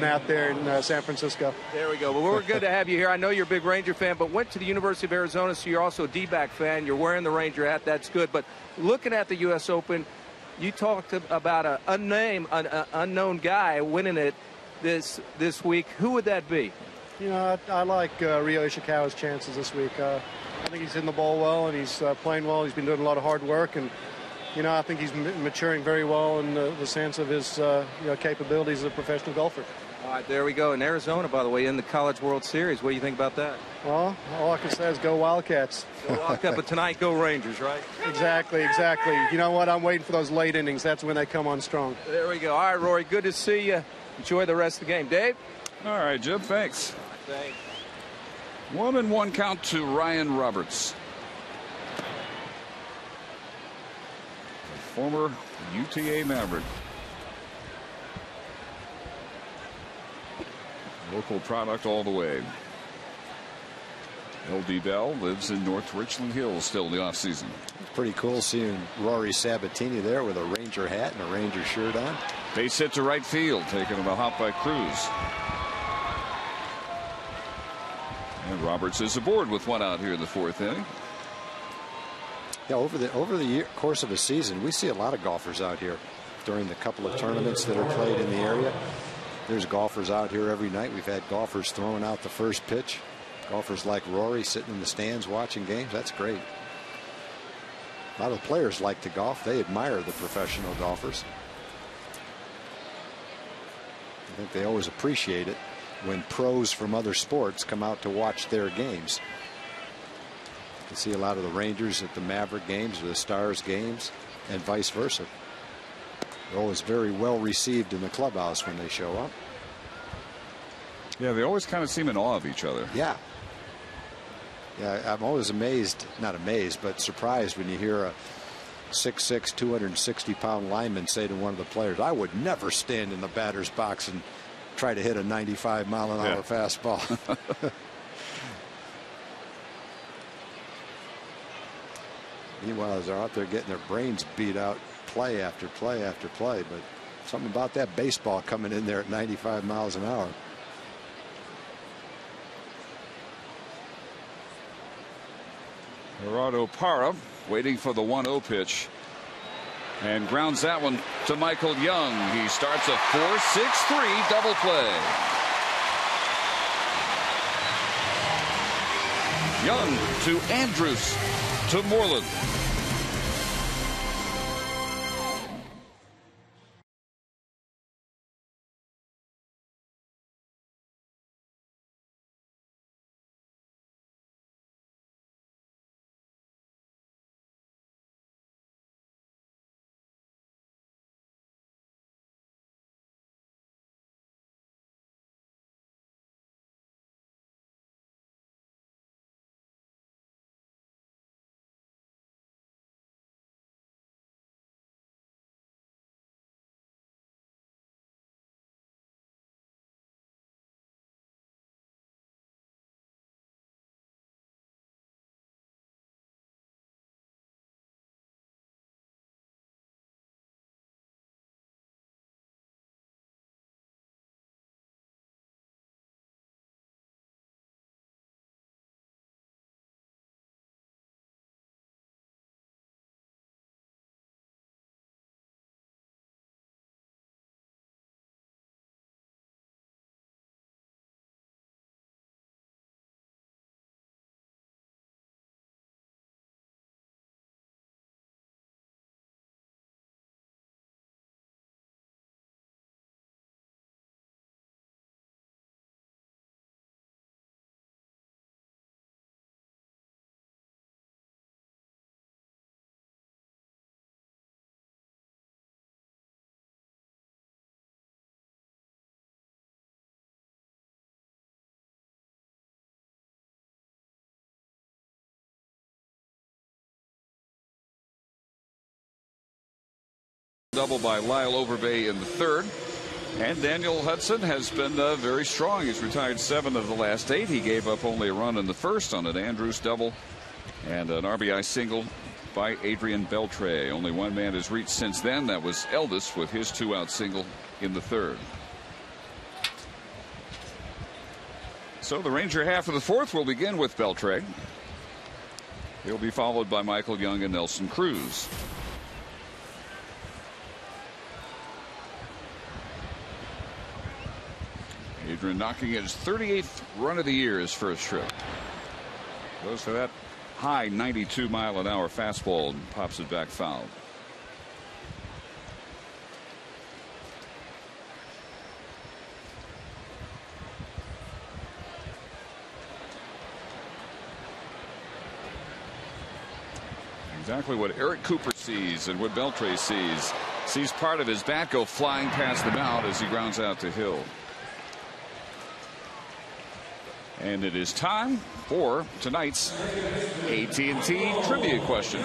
out there in San Francisco. There we go. Well, we're good to have you here. I know you're a big Ranger fan, but went to the University of Arizona, so you're also a D-back fan. You're wearing the Ranger hat. That's good. But looking at the U.S. Open, you talked about an unknown guy winning it this week. Who would that be? You know, I like Ryo Ishikawa's chances this week. I think he's hitting the ball well, and he's playing well. He's been doing a lot of hard work, and you know, I think he's maturing very well in the sense of his capabilities as a professional golfer. All right, there we go. In Arizona, by the way, in the College World Series. What do you think about that? Well, all I can say is go Wildcats. Go Wildcats, but tonight go Rangers, right? Exactly, exactly. You know what? I'm waiting for those late innings. That's when they come on strong. There we go. All right, Rory, good to see you. Enjoy the rest of the game. Dave? All right, Jim, thanks. Thanks. 1-1 count to Ryan Roberts. The former UTA Maverick. Local product all the way. LD Bell lives in North Richland Hills still in the offseason. It's pretty cool seeing Rory Sabatini there with a Ranger hat and a Ranger shirt on. Base hit to right field, taking him a hop by Cruz. And Roberts is aboard with 1 out here in the 4th inning. Yeah, over the course of a season, we see a lot of golfers out here during the couple of tournaments that are played in the area. There's golfers out here every night. We've had golfers throwing out the first pitch. Golfers like Rory sitting in the stands watching games. That's great. A lot of the players like to golf. They admire the professional golfers. I think they always appreciate it when pros from other sports come out to watch their games. You can see a lot of the Rangers at the Maverick games or the Stars games and vice versa. They're always very well received in the clubhouse when they show up. Yeah, they always kind of seem in awe of each other. Yeah. Yeah, I'm always amazed, not amazed, but surprised when you hear a 6'6", 260-pound lineman say to one of the players, I would never stand in the batter's box and try to hit a 95-mile-an-hour fastball. Meanwhile, as they're out there getting their brains beat out play after play after play. But something about that baseball coming in there at 95 miles an hour. Gerardo Parra waiting for the 1-0 pitch. And grounds that one to Michael Young. He starts a 4-6-3 double play. Young to Andrus to Moreland. Double by Lyle Overbay in the third. And Daniel Hudson has been very strong. He's retired 7 of the last 8. He gave up only a run in the first on an Andrus double and an RBI single by Adrian Beltre. Only one man has reached since then. That was Elvis with his 2-out single in the third. So the Ranger half of the fourth will begin with Beltre. He'll be followed by Michael Young and Nelson Cruz. Adrian knocking his 38th run of the year, his first trip. Goes for that high 92-mile-an-hour fastball and pops it back foul. Exactly what Eric Cooper sees and what Beltre sees. Sees part of his bat go flying past the mound as he grounds out to Hill. And it is time for tonight's AT&T trivia question.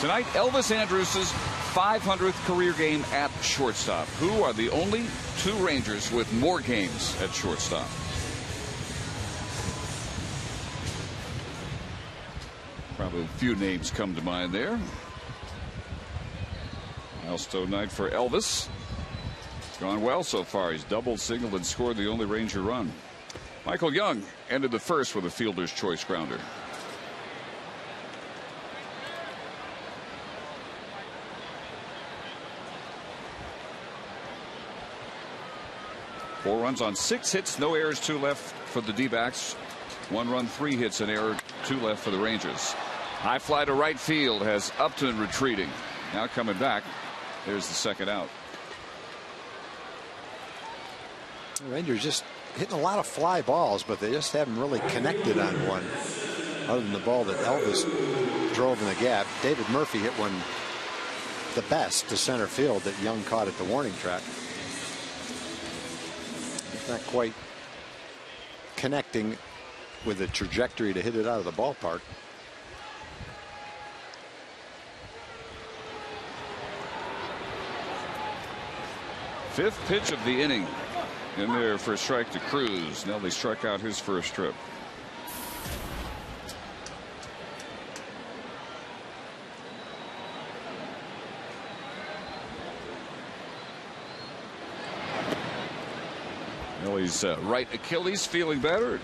Tonight, Elvis Andrus' 500th career game at shortstop. Who are the only 2 Rangers with more games at shortstop? Probably a few names come to mind there. Milestone night for Elvis. It's gone well so far. He's doubled, singled, and scored the only Ranger run. Michael Young ended the first with a fielder's choice grounder. Four runs on 6 hits, no errors, 2 left for the D-backs. 1 run, 3 hits, an error, 2 left for the Rangers. High fly to right field has Upton retreating. Now coming back. There's the second out. The Rangers just hitting a lot of fly balls, but they just haven't really connected on one other than the ball that Elvis drove in the gap. David Murphy hit one the best to center field that Young caught at the warning track. It's not quite connecting with a trajectory to hit it out of the ballpark. Fifth pitch of the inning. In there for a strike to Cruz. Nelly struck out his first trip. His right Achilles feeling better. It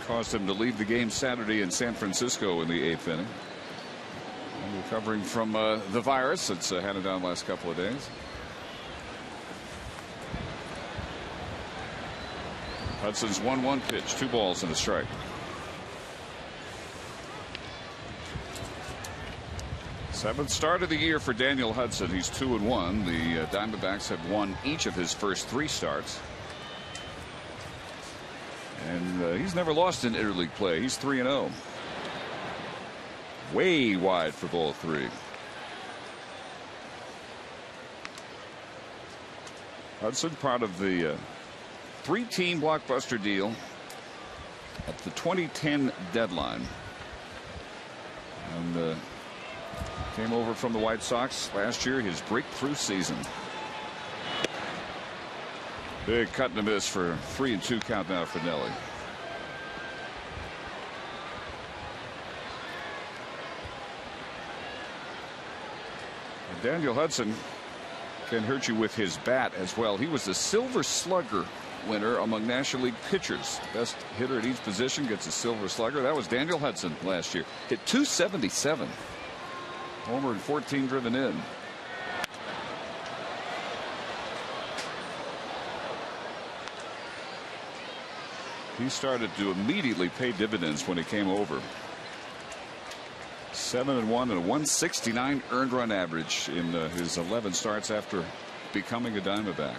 caused him to leave the game Saturday in San Francisco in the 8th inning. And recovering from the virus that's handed down the last couple of days. Hudson's 1-1 pitch, 2 balls and a strike. Seventh start of the year for Daniel Hudson. He's 2-1. The Diamondbacks have won each of his first 3 starts. And he's never lost in interleague play. He's 3-0. Way wide for ball 3. Hudson, part of the 3-team blockbuster deal at the 2010 deadline. And came over from the White Sox last year, his breakthrough season. Big cut and a miss for 3-2 count now for Nelly. And Daniel Hudson can hurt you with his bat as well. He was the Silver Slugger winner among National League pitchers. Best hitter at each position gets a Silver Slugger. That was Daniel Hudson last year. Hit .277. Homer and 14 driven in. He started to immediately pay dividends when he came over. 7-1 and a 169 earned run average in his 11 starts after becoming a Diamondback.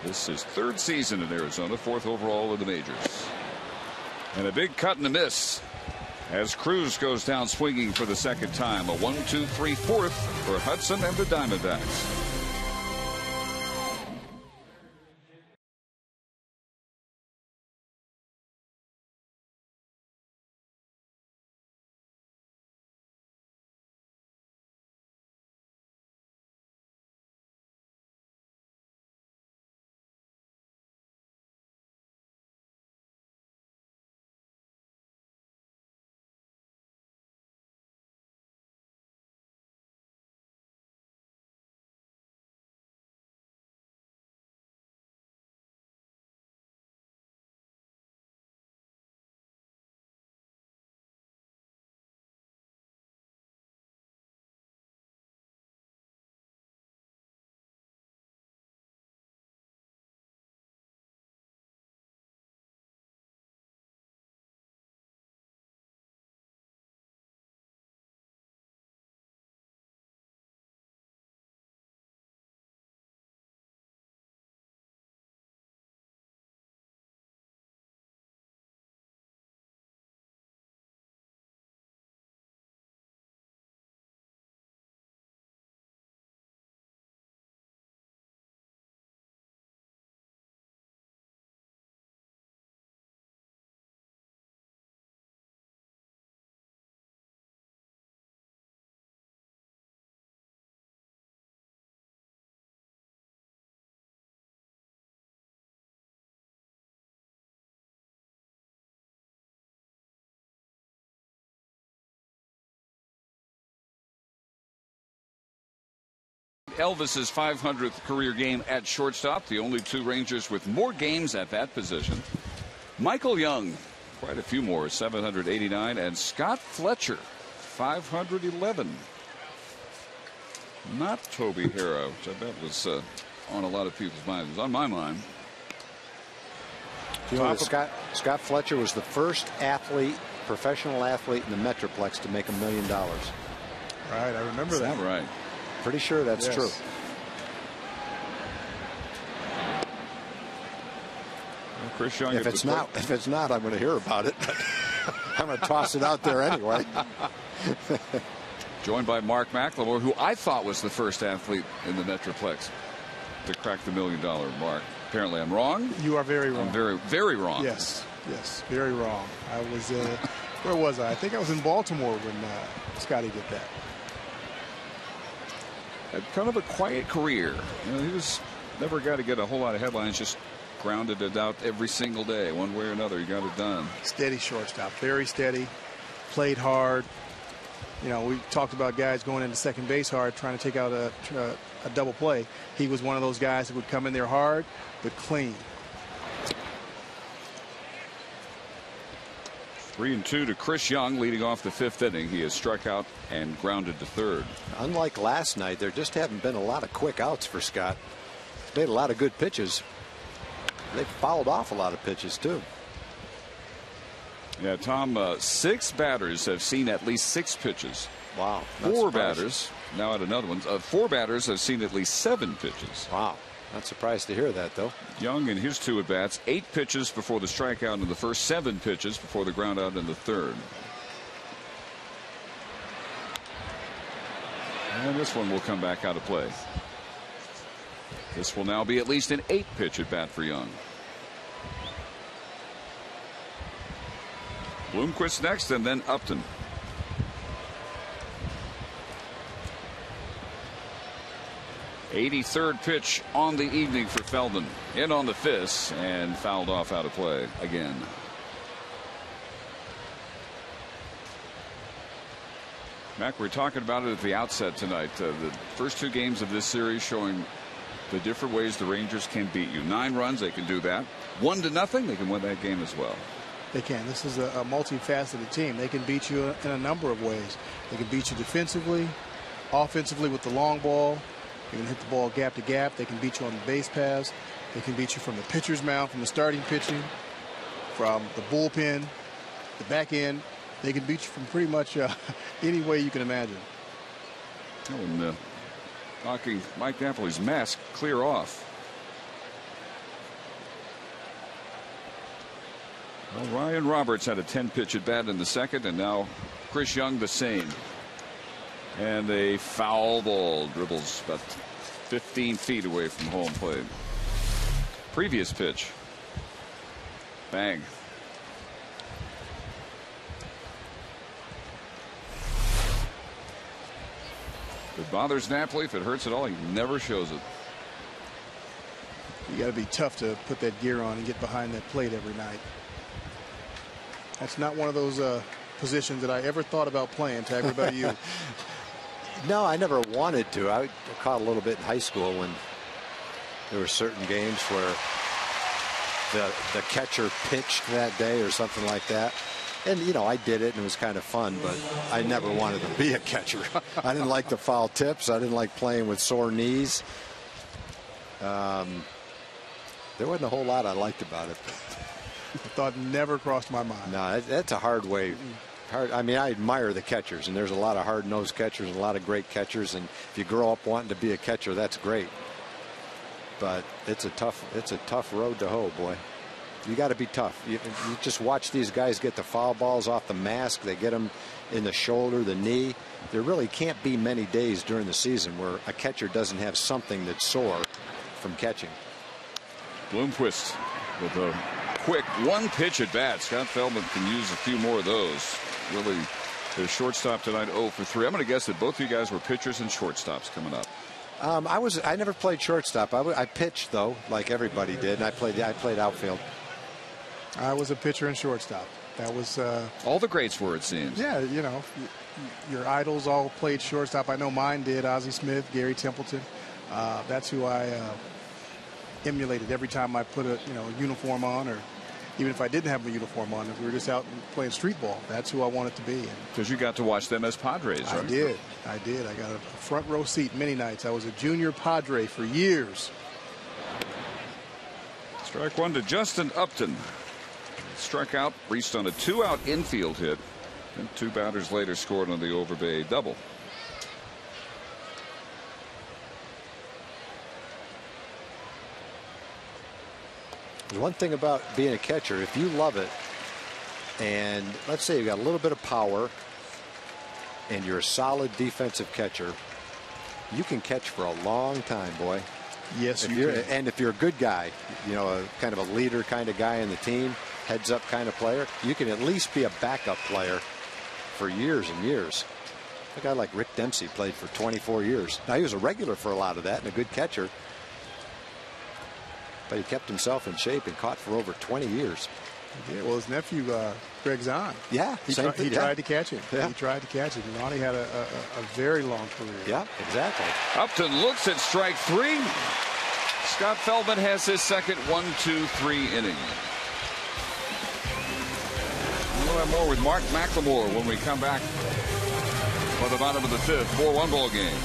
This is 3rd season in Arizona, 4th overall in the majors. And a big cut and a miss as Cruz goes down swinging for the 2nd time. A 1-2-3 4th for Hudson and the Diamondbacks. Elvis's 500th career game at shortstop. The only 2 Rangers with more games at that position. Michael Young, quite a few more, 789, and Scott Fletcher, 511. Not Toby Harrow, which I bet was on a lot of people's minds. It was on my mind. You know, Scott Fletcher was the first professional athlete in the Metroplex to make $1 million. Right, I remember that. Is that right? Pretty sure that's true. Well, Chris Young, if it's not, I'm going to hear about it. But I'm going to toss it out there anyway. Joined by Mark McLemore, who I thought was the first athlete in the Metroplex to crack the $1 million mark. Apparently, I'm wrong. You are very wrong. I'm very, very wrong. Yes, very wrong. I was where was I? I think I was in Baltimore when Scotty did that. Had kind of a quiet career. You know, he was never a guy to get a whole lot of headlines, just grounded it out every single day, one way or another. He got it done. Steady shortstop, very steady, played hard, You know, we talked about guys going into second base hard, trying to take out a double play. He was one of those guys that would come in there hard, but clean. 3-2 to Chris Young, leading off the 5th inning. He has struck out and grounded to third. Unlike last night, there just haven't been a lot of quick outs for Scott. He's made a lot of good pitches. They fouled off a lot of pitches too. Yeah, Tom, 6 batters have seen at least 6 pitches. Wow. 4 batters, now at another one. 4 batters have seen at least 7 pitches. Wow. Not surprised to hear that, though. Young in his 2 at-bats, 8 pitches before the strikeout in the first, 7 pitches before the ground out in the third. And this one will come back out of play. This will now be at least an 8-pitch at bat for Young. Bloomquist next, and then Upton. '83rd pitch on the evening for Feldman. In on the fist and fouled off out of play again. Mac, we're talking about it at the outset tonight. The first 2 games of this series showing the different ways the Rangers can beat you. 9 runs, they can do that. 1-0, they can win that game as well. They can. This is a multifaceted team. They can beat you in a number of ways. They can beat you defensively, offensively with the long ball. They can hit the ball gap to gap. They can beat you on the base paths. They can beat you from the pitcher's mound, from the starting pitching, from the bullpen, the back end. They can beat you from pretty much any way you can imagine. Oh, and knocking Mike Napoli's mask clear off. Well, Ryan Roberts had a 10-pitch at bat in the second, and now Chris Young the same. And a foul ball dribbles about 15 feet away from home plate. Previous pitch. Bang. If it bothers Napoli, if it hurts at all, he never shows it. You got to be tough to put that gear on and get behind that plate every night. That's not one of those positions that I ever thought about playing. Tag, what about you? No, I never wanted to. I caught a little bit in high school when there were certain games where the catcher pitched that day or something like that. And, you know, I did it and it was kind of fun, but I never wanted to be a catcher. I didn't like the foul tips. I didn't like playing with sore knees. There wasn't a whole lot I liked about it. I thought never crossed my mind. No, that's a hard way. I mean, I admire the catchers, and there's a lot of hard-nosed catchers and a lot of great catchers, and if you grow up wanting to be a catcher, that's great. But it's a tough road to hoe, boy. You got to be tough. You just watch these guys get the foul balls off the mask. They get them in the shoulder, the knee. There really can't be many days during the season where a catcher doesn't have something that's sore from catching. Bloomquist with a quick 1-pitch at bat. Scott Feldman can use a few more of those. Really, the shortstop tonight 0 for 3. I'm going to guess that both of you guys were pitchers and shortstops coming up. I never played shortstop. I pitched though, like everybody did, and I played outfield. I was a pitcher and shortstop. That was all the greats were, it seems. Yeah, you know, your idols all played shortstop. I know mine did. Ozzie Smith, Gary Templeton. That's who I emulated every time I put a uniform on, or even if I didn't have a uniform on, if we were just out playing street ball, that's who I wanted to be. Because you got to watch them as Padres, right? I did. I got a front row seat many nights. I was a junior Padre for years. Strike 1 to Justin Upton. Struck out, reached on a 2-out infield hit, and 2 batters later scored on the Overbay double. There's one thing about being a catcher, if you love it, and let's say you got a little bit of power and you're a solid defensive catcher, you can catch for a long time, boy. Yes, you can. And if you're a good guy, you know, a kind of a leader kind of guy in the team, heads up kind of player, you can at least be a backup player for years and years. A guy like Rick Dempsey played for 24 years. Now, he was a regular for a lot of that and a good catcher, but he kept himself in shape and caught for over 20 years. Yeah, well, his nephew, Greg Zahn. Yeah, he tried to catch him. Yeah. He tried to catch him. Ronnie had a very long career. Yeah, exactly. Upton looks at strike 3. Scott Feldman has his second 1-2-3 inning. We'll have more with Mark McLemore when we come back for the bottom of the 5th. 4-1 ball game.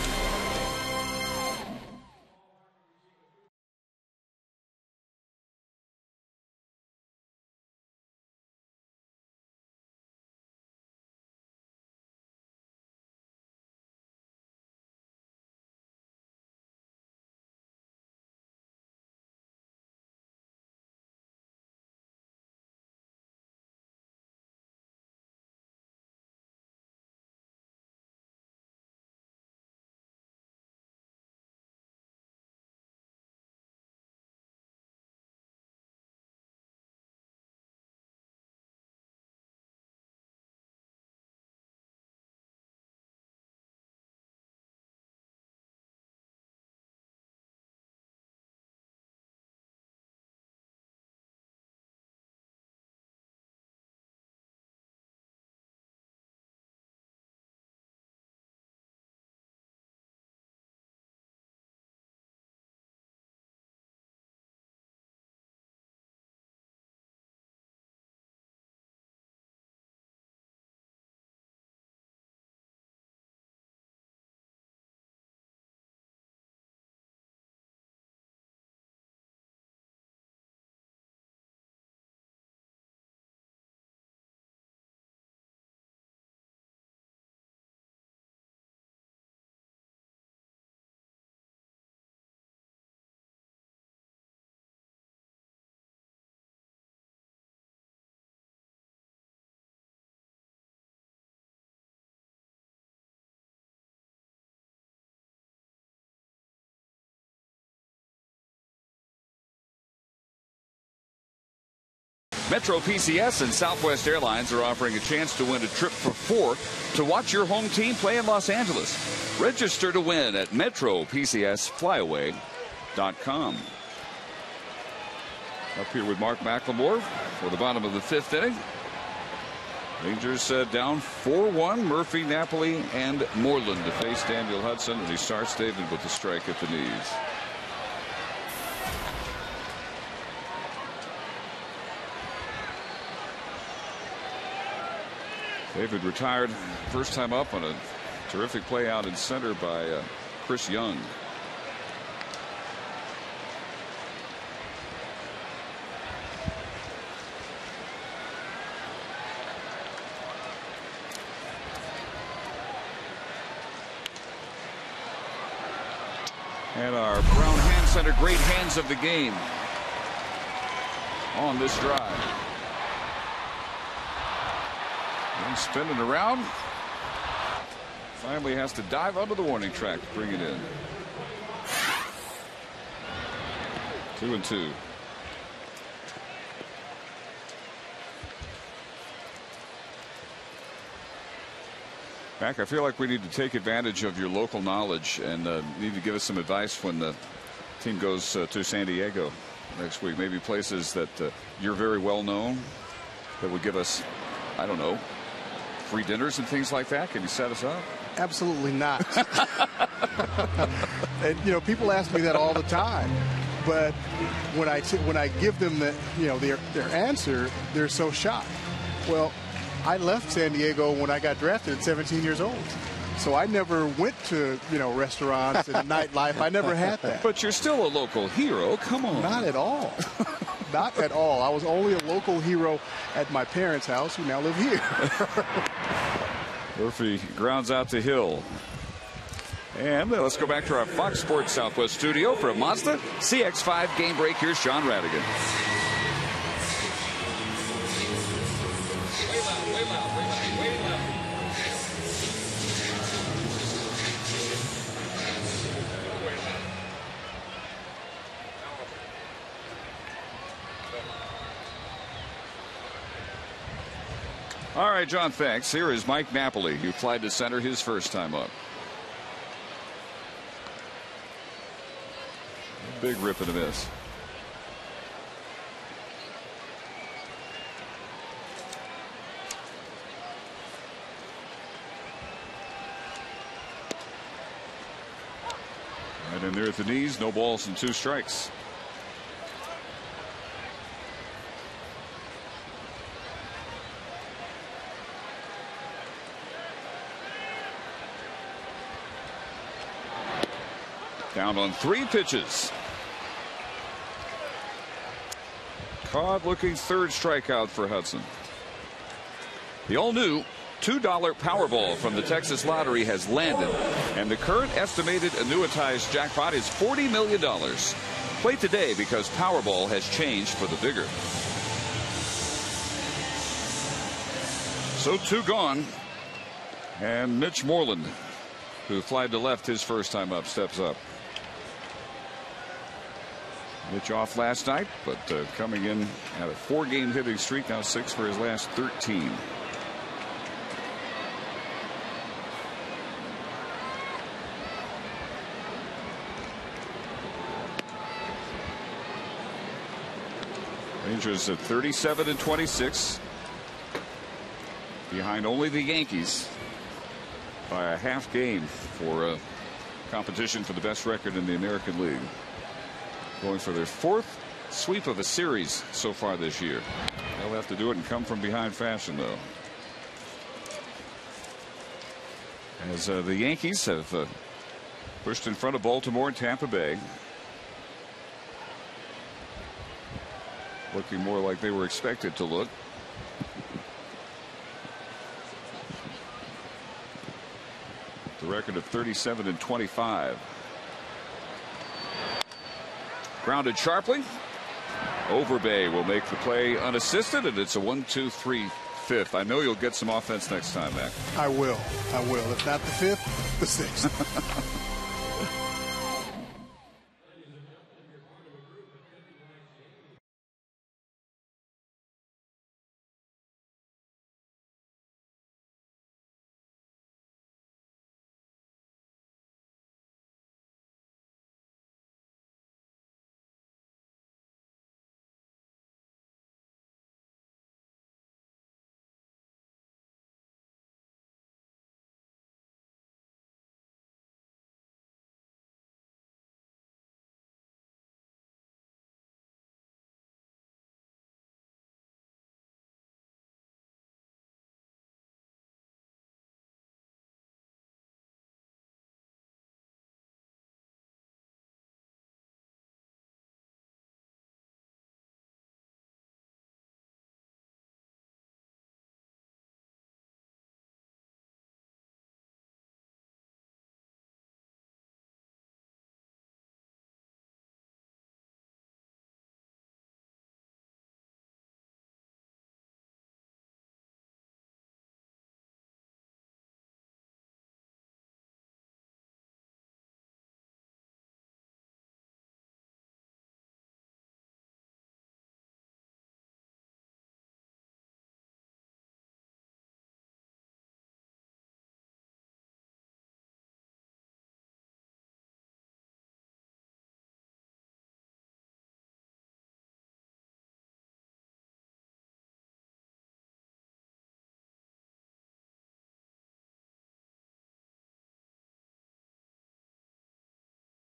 Metro PCS and Southwest Airlines are offering a chance to win a trip for 4 to watch your home team play in Los Angeles. Register to win at MetroPCSFlyaway.com. Up here with Mark McLemore for the bottom of the 5th inning. Rangers down 4-1. Murphy, Napoli, and Moreland to face Daniel Hudson. And he starts David with the strike at the knees. David retired first time up on a terrific play out in center by Chris Young. And our Brown Hand Center great hands of the game on this drive. And spinning around. Finally has to dive under the warning track to bring it in. 2-2. Mac, I feel like we need to take advantage of your local knowledge and need to give us some advice when the team goes to San Diego next week. Maybe places that you're very well known that would give us, I don't know, free dinners and things like that. Can you set us up? Absolutely not. And you know, people ask me that all the time, but when I give them their answer, they're so shocked. Well, I left San Diego when I got drafted at 17 years old. So I never went to, restaurants and nightlife. I never had that. But you're still a local hero. Come on. Not at all. Not at all. I was only a local hero at my parents' house, who now live here. Murphy grounds out to Hill. And let's go back to our Fox Sports Southwest studio for a Mazda CX-5 game break. Here's Sean Radigan. All right, John, thanks. Here is Mike Napoli, who flied to center his first time up. Big rip and a miss. And there at the knees, no balls and 2 strikes. Down on 3 pitches. Caught looking, 3rd strikeout for Hudson. The all-new $2 Powerball from the Texas Lottery has landed, and the current estimated annuitized jackpot is $40 million. Play today because Powerball has changed for the bigger. So 2 gone, and Mitch Moreland, who flied to left his first time up, steps up. Mitch off last night, but coming in at a 4-game hitting streak, now 6 for his last 13. Rangers at 37-26, behind only the Yankees by a half game for competition for the best record in the American League. Going for their 4th sweep of a series so far this year. They'll have to do it in come from behind fashion, though. As the Yankees have pushed in front of Baltimore and Tampa Bay. Looking more like they were expected to look. The record of 37-25. Grounded sharply. Overbay will make the play unassisted, and it's a 1-2-3 5th. I know you'll get some offense next time, Mac. I will. If not the 5th, the 6th.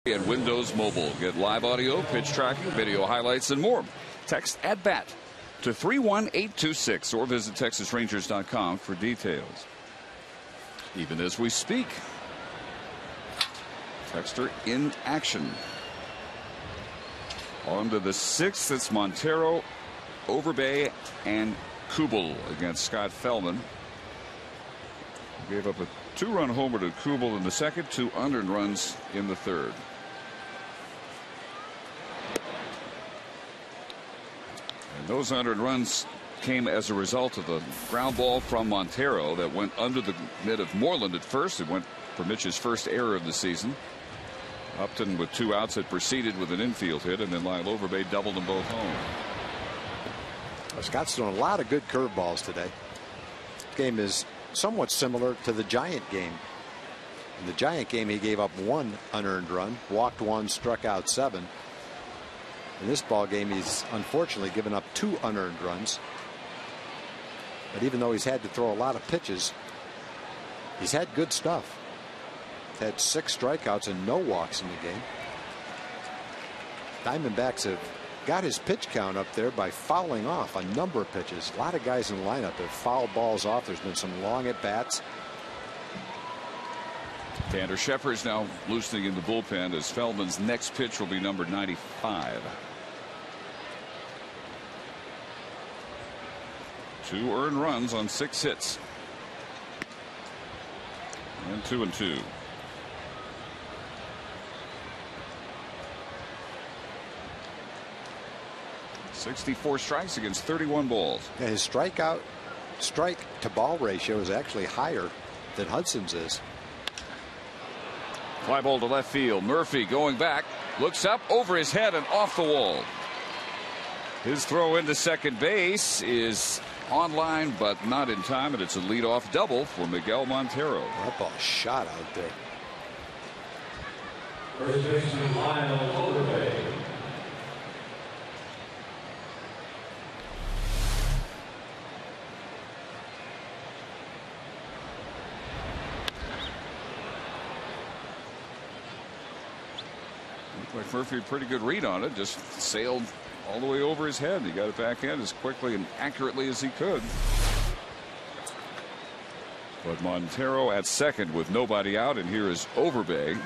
And Windows Mobile. Get live audio, pitch tracking, video highlights, and more. Text @BAT to 31826 or visit TexasRangers.com for details. Even as we speak, Texter in action. On to the 6th. It's Montero, Overbay, and Kubel against Scott Feldman. Gave up a 2-run homer to Kubel in the 2nd, 2 unearned runs in the 3rd. And those unearned runs came as a result of a ground ball from Montero that went under the mitt of Moreland at first. It went for Mitch's first error of the season. Upton with 2 outs had proceeded with an infield hit, and then Lyle Overbay doubled them both home. Scott's doing a lot of good curveballs today. This game is somewhat similar to the Giant game. In the Giant game, he gave up 1 unearned run, walked 1, struck out 7. In this ball game, he's unfortunately given up 2 unearned runs. But even though he's had to throw a lot of pitches, he's had good stuff. He's had 6 strikeouts and no walks in the game. Diamondbacks have got his pitch count up there by fouling off a number of pitches. A lot of guys in the lineup have fouled balls off. There's been some long at bats. Tanner Shepard's now loosening in the bullpen as Feldman's next pitch will be number 95. 2 earned runs on 6 hits. And 2-2. .64 strikes against 31 balls. Yeah, his strike to ball ratio is actually higher than Hudson's is. Fly ball to left field. Murphy going back, looks up over his head and off the wall. His throw into second base is on line but not in time, and it's a leadoff double for Miguel Montero. That ball shot out there. First baseman Lyle Overbay. Looked like Murphy, a pretty good read on it, just sailed all the way over his head. He got it back in as quickly and accurately as he could. But Montero at second with nobody out, and here is Overbay.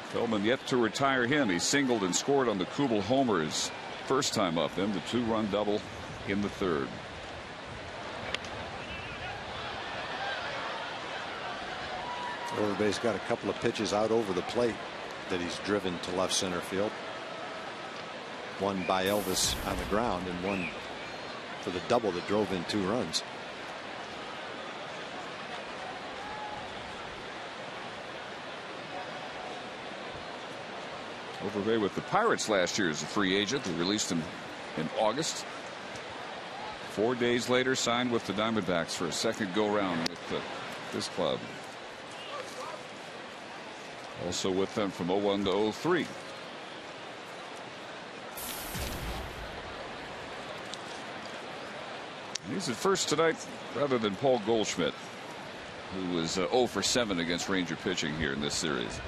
Feldman yet to retire him. He singled and scored on the Kubel homers first time up, then the 2-run double in the third. Overbay's got a couple of pitches out over the plate that he's driven to left center field. One by Elvis on the ground and one for the double that drove in 2 runs. Overbay with the Pirates last year as a free agent. They released him in August. 4 days later signed with the Diamondbacks for a second go round with this club. Also with them from 01 to 03. He's at first tonight rather than Paul Goldschmidt, who was 0 for 7 against Ranger pitching here in this series.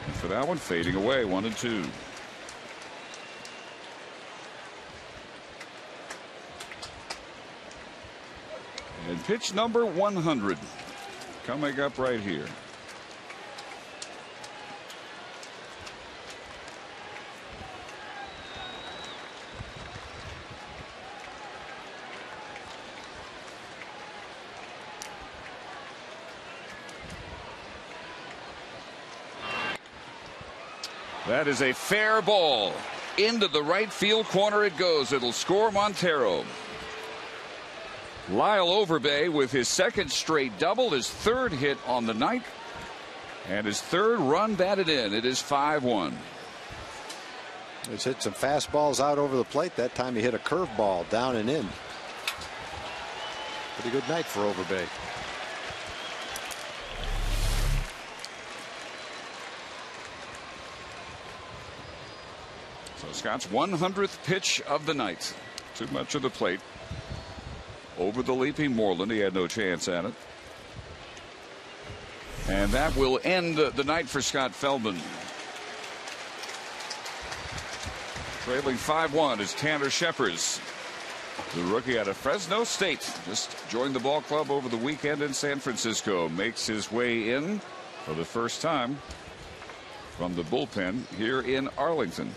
And for that one, fading away, 1-2. And pitch number 100 coming up right here. That is a fair ball. Into the right field corner it goes. It'll score Montero. Lyle Overbay with his second straight double, his third hit on the night, and his third run batted in. It is 5-1. He's hit some fastballs out over the plate. That time he hit a curveball down and in. Pretty good night for Overbay. So Scott's 100th pitch of the night. Too much of the plate. Over the leaping Moreland. He had no chance at it. And that will end the night for Scott Feldman. Trailing 5-1 is Tanner Shepard, the rookie out of Fresno State. Just joined the ball club over the weekend in San Francisco. Makes his way in for the first time from the bullpen here in Arlington.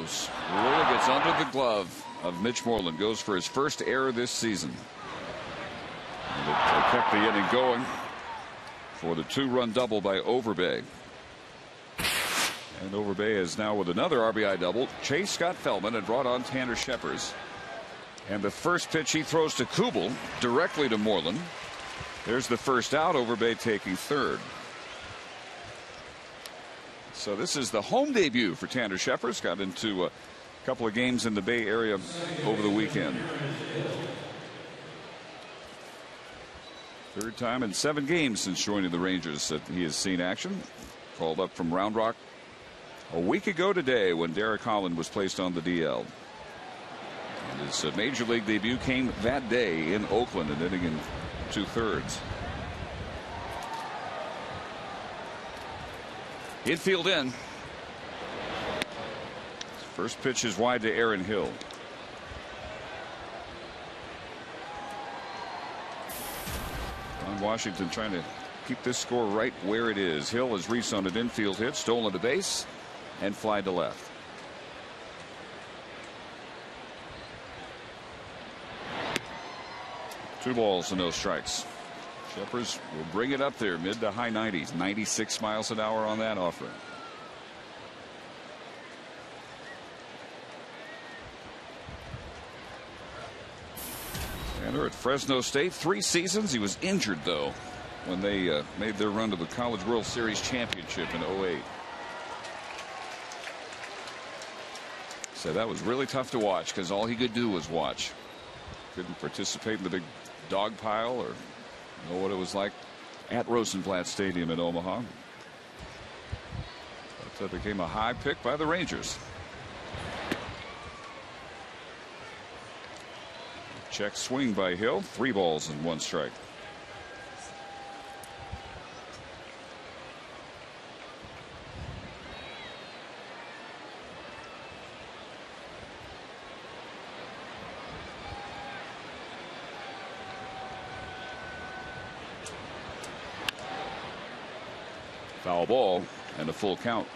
Really gets under the glove of Mitch Moreland. Goes for his first error this season. And it kept the inning going for the 2-run double by Overbay. And Overbay is now with another RBI double. Chased Scott Feldman and brought on Tanner Scheppers. And the first pitch he throws to Kubel directly to Moreland. There's the first out. Overbay taking third. So this is the home debut for Tanner Scheppers. Got into a couple of games in the Bay Area over the weekend. Third time in 7 games since joining the Rangers that he has seen action. Called up from Round Rock a week ago today when Derek Holland was placed on the DL. And his major league debut came that day in Oakland, an inning in 2/3. Infield in. First pitch is wide to Aaron Hill. Ron Washington trying to keep this score right where it is. Hill has reached on an infield hit, stolen to base, and fly to left. Two balls and no strikes. Scheppers will bring it up there, mid to high 90s, 96 miles an hour on that offering. Tanner at Fresno State, 3 seasons. He was injured though when they made their run to the College World Series championship in 2008. So that was really tough to watch because all he could do was watch. Couldn't participate in the big dog pile or know what it was like at Rosenblatt Stadium in Omaha. That became a high pick by the Rangers. Check swing by Hill. 3 balls and 1 strike. Foul ball and a full count.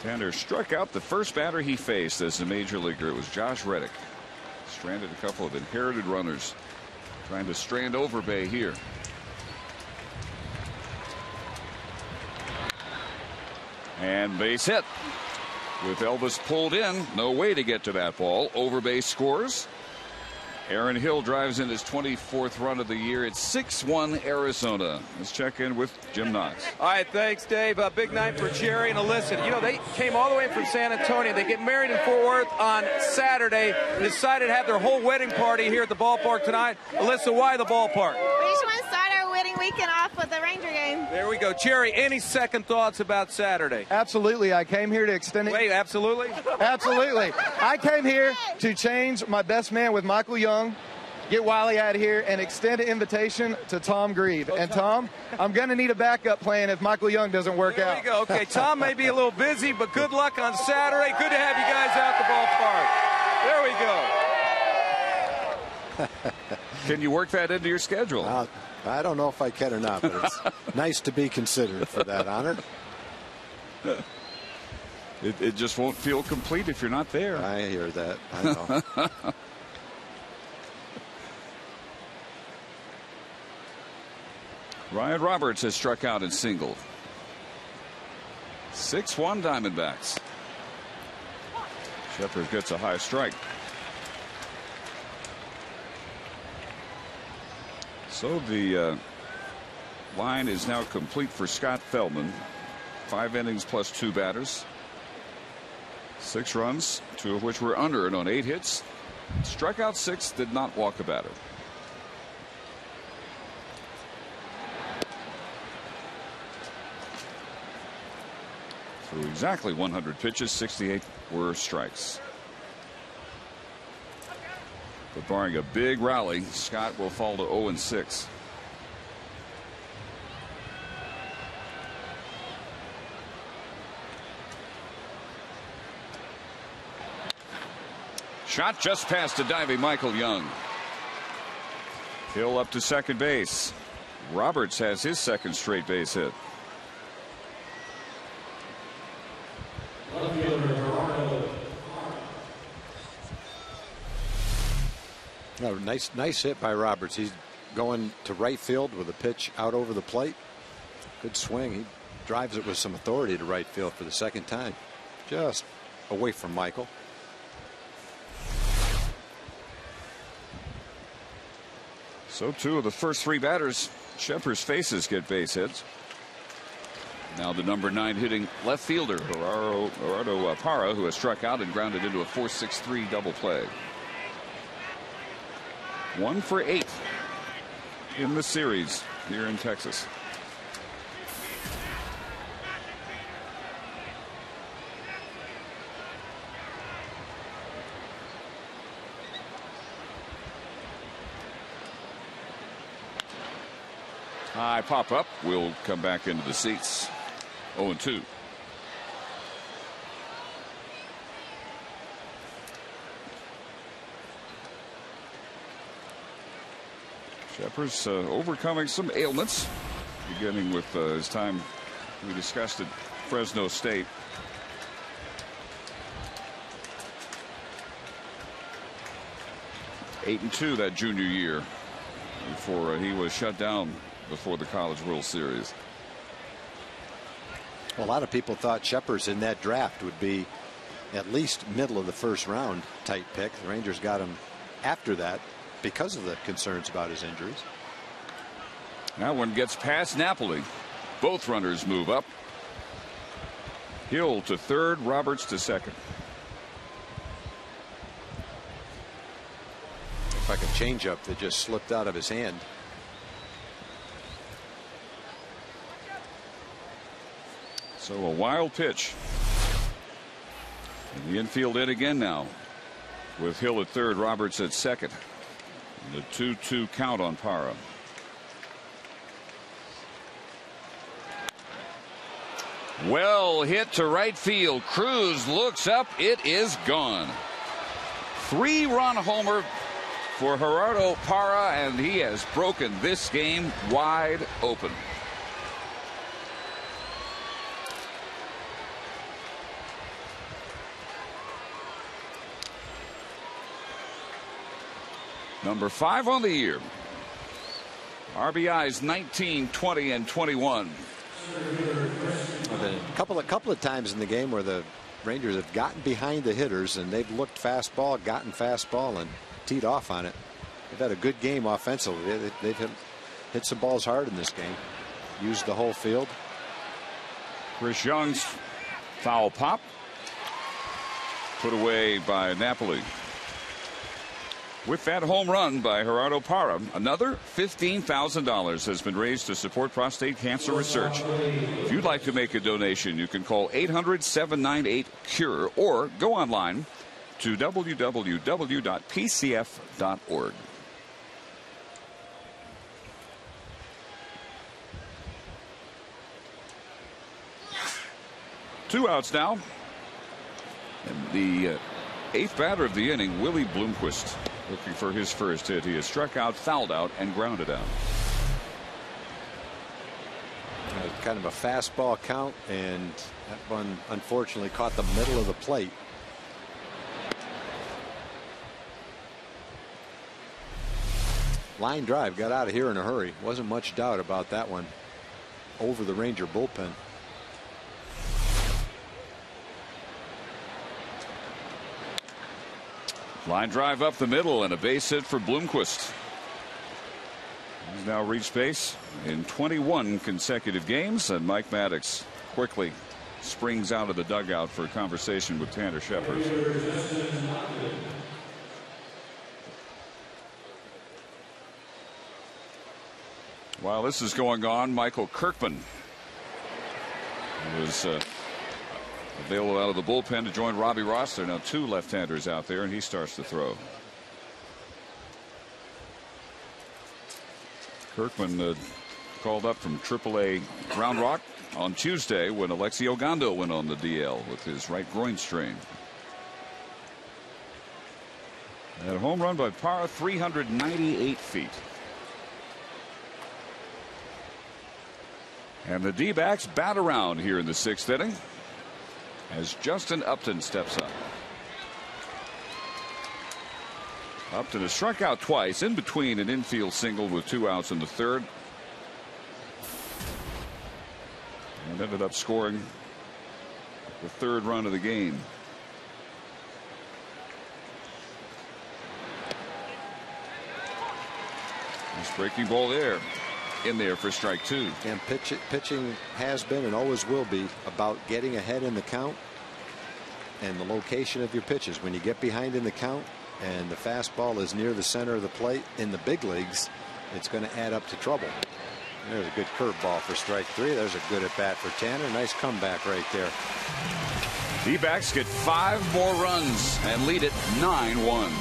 Tanner struck out the first batter he faced as a major leaguer. It was Josh Reddick. Stranded a couple of inherited runners. Trying to strand Overbay here. And base hit. With Elvis pulled in, no way to get to that ball. Overbay scores. Aaron Hill drives in his 24th run of the year. It's 6-1 Arizona. Let's check in with Jim Knox. All right, thanks, Dave. A big night for Jerry and Alyssa. You know, they came all the way from San Antonio. They get married in Fort Worth on Saturday. Decided to have their whole wedding party here at the ballpark tonight. Alyssa, why the ballpark? We just want to start our wedding weekend off with the Ranger game. There we go. Jerry, any second thoughts about Saturday? Absolutely. I came here to extend it. Wait, absolutely? Absolutely. I came here to change my best man with Michael Young, get Wiley out of here, and extend an invitation to Tom Grieve. And Tom, I'm going to need a backup plan if Michael Young doesn't work out. There you go. Okay, Tom may be a little busy, but good luck on Saturday. Good to have you guys out the ballpark. There we go. Can you work that into your schedule? I don't know if I can or not, but it's nice to be considered for that honor. It just won't feel complete if you're not there. I hear that. I know. Ryan Roberts has struck out and singled. 6-1 Diamondbacks. Scheppers gets a high strike. So the line is now complete for Scott Feldman. 5 innings plus 2 batters. 6 runs, 2 of which were unearned on 8 hits. Struck out 6, did not walk a batter. Through exactly 100 pitches, 68 were strikes. But barring a big rally, Scott will fall to 0-6. Shot just past a diving Michael Young. Hill up to second base. Roberts has his second straight base hit. Oh, nice hit by Roberts. He's going to right field with a pitch out over the plate. Good swing. He drives it with some authority to right field for the second time. Just away from Michael. So 2 of the first 3 batters, Shepard's faces, get base hits. Now the number 9 hitting left fielder, Gerardo Parra, who has struck out and grounded into a 4-6-3 double play. 1 for 8 in the series here in Texas. High pop up. We'll come back into the seats. 0-2. Shepard's overcoming some ailments, beginning with his time we discussed at Fresno State. (8-2) that junior year before he was shut down before the College World Series. Well, a lot of people thought Shepard's in that draft would be at least middle of the first round type pick. The Rangers got him after that because of the concerns about his injuries. That one gets past Napoli. Both runners move up. Hill to third, Roberts to second. Looks like a changeup that just slipped out of his hand. So a wild pitch. And the infield in again now, with Hill at third, Roberts at second. And the 2-2 count on Parra. Well hit to right field. Cruz looks up. It is gone. 3-run homer for Gerardo Parra, and he has broken this game wide open. Number 5 on the year. RBIs 19, 20, and 21. A couple of times in the game where the Rangers have gotten behind the hitters and they've looked fastball, gotten fastball, and teed off on it. They've had a good game offensively. They've hit some balls hard in this game. Used the whole field. Chris Young's foul pop. Put away by Napoli. With that home run by Gerardo Parra, another $15,000 has been raised to support prostate cancer research. If you'd like to make a donation, you can call 800-798-CURE or go online to www.pcf.org. Two outs now. And the 8th batter of the inning, Willie Bloomquist, looking for his first hit. He has struck out, fouled out, and grounded out. Kind of a fastball count, and that one unfortunately caught the middle of the plate. Line drive, got out of here in a hurry. Wasn't much doubt about that one over the Ranger bullpen. Line drive up the middle and a base hit for Bloomquist. He's now reached base in 21 consecutive games, and Mike Maddox quickly springs out of the dugout for a conversation with Tanner Shepard. While this is going on, Michael Kirkman was available out of the bullpen to join Robbie Ross. There are now 2 left-handers out there, and he starts to throw. Kirkman called up from AAA Round Rock on Tuesday when Alexi Ogando went on the DL with his right groin strain. That home run by Parra, 398 feet. And the D-backs bat around here in the 6th inning as Justin Upton steps up. Upton has struck out twice, in between an infield single with 2 outs in the 3rd. And ended up scoring the 3rd run of the game. Nice breaking ball there. In there for strike 2. And pitching has been and always will be about getting ahead in the count and the location of your pitches. When you get behind in the count and the fastball is near the center of the plate in the big leagues, it's going to add up to trouble. There's a good curveball for strike 3. There's a good at bat for Tanner. Nice comeback right there. D-backs get 5 more runs and lead it 9-1.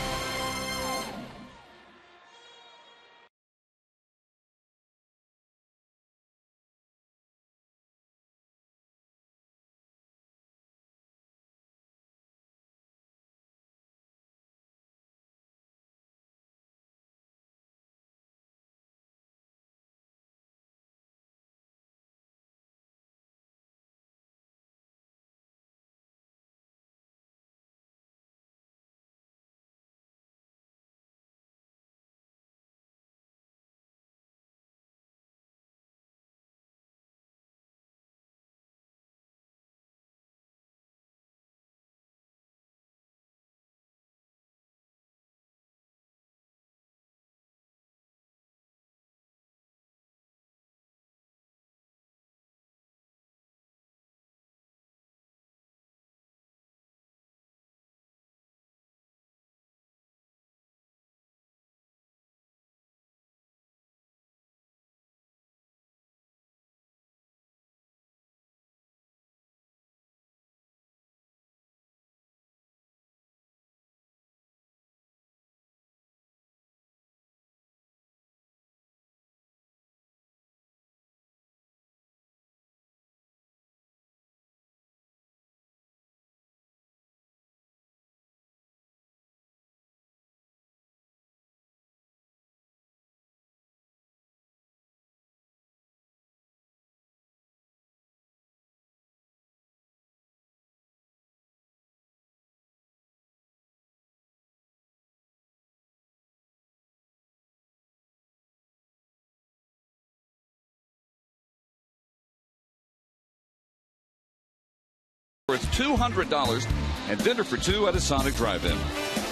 Worth $200 and dinner for 2 at a Sonic Drive-In.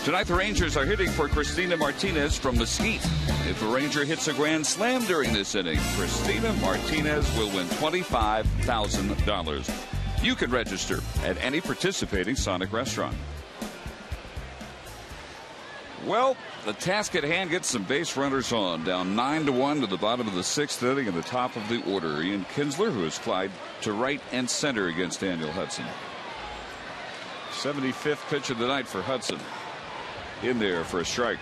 Tonight the Rangers are hitting for Cristina Martinez from Mesquite. If a Ranger hits a grand slam during this inning, Cristina Martinez will win $25,000. You can register at any participating Sonic restaurant. Well, the task at hand gets some base runners on. Down 9-1 to the bottom of the 6th inning and the top of the order. Ian Kinsler, who has flied to right and center against Daniel Hudson. 75th pitch of the night for Hudson. In there for a strike.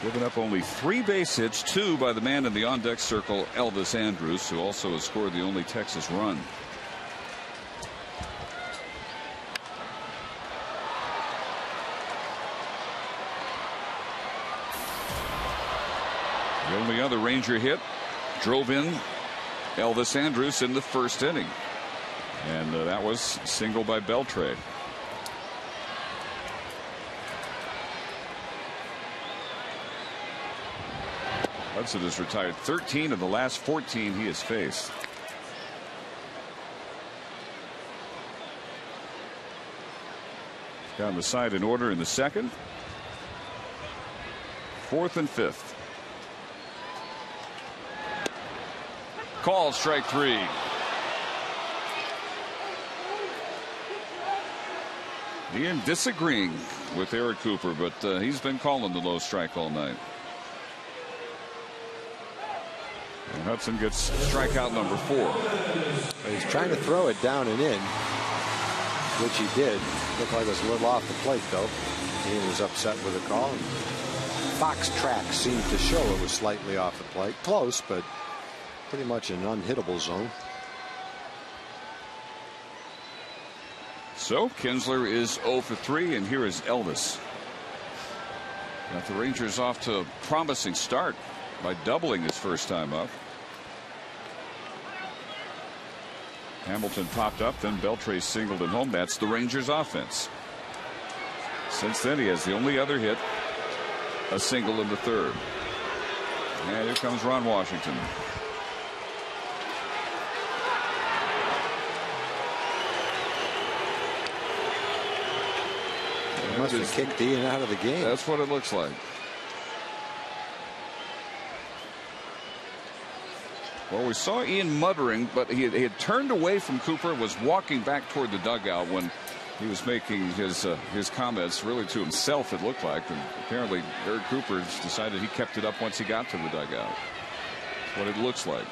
Given up only 3 base hits, 2 by the man in the on-deck circle, Elvis Andrus, who also has scored the only Texas run. The only other Ranger hit drove in Elvis Andrus in the 1st inning. And that was single by Beltre. Hudson has retired 13 of the last 14 he has faced. Down the side in order in the 2nd. 4th and 5th. Call strike 3. Ian disagreeing with Eric Cooper, but he's been calling the low strike all night. And Hudson gets strikeout number 4. He's trying to throw it down and in, which he did. Looked like it was a little off the plate, though. Ian was upset with the call. And Fox tracks seemed to show it was slightly off the plate. Close, but pretty much an unhittable zone. So Kinsler is 0 for 3, and here is Elvis. Got the Rangers off to a promising start. by doubling his first time up. Hamilton popped up, then Beltre singled at home. That's the Rangers offense. Since then, he has the only other hit, a single in the third. And here comes Ron Washington. He must have kicked Ian out of the game. That's what it looks like. Well, we saw Ian muttering, but he had turned away from Cooper and was walking back toward the dugout when he was making his comments, really to himself, it looked like. And apparently Eric Cooper decided he kept it up once he got to the dugout. That's what it looks like.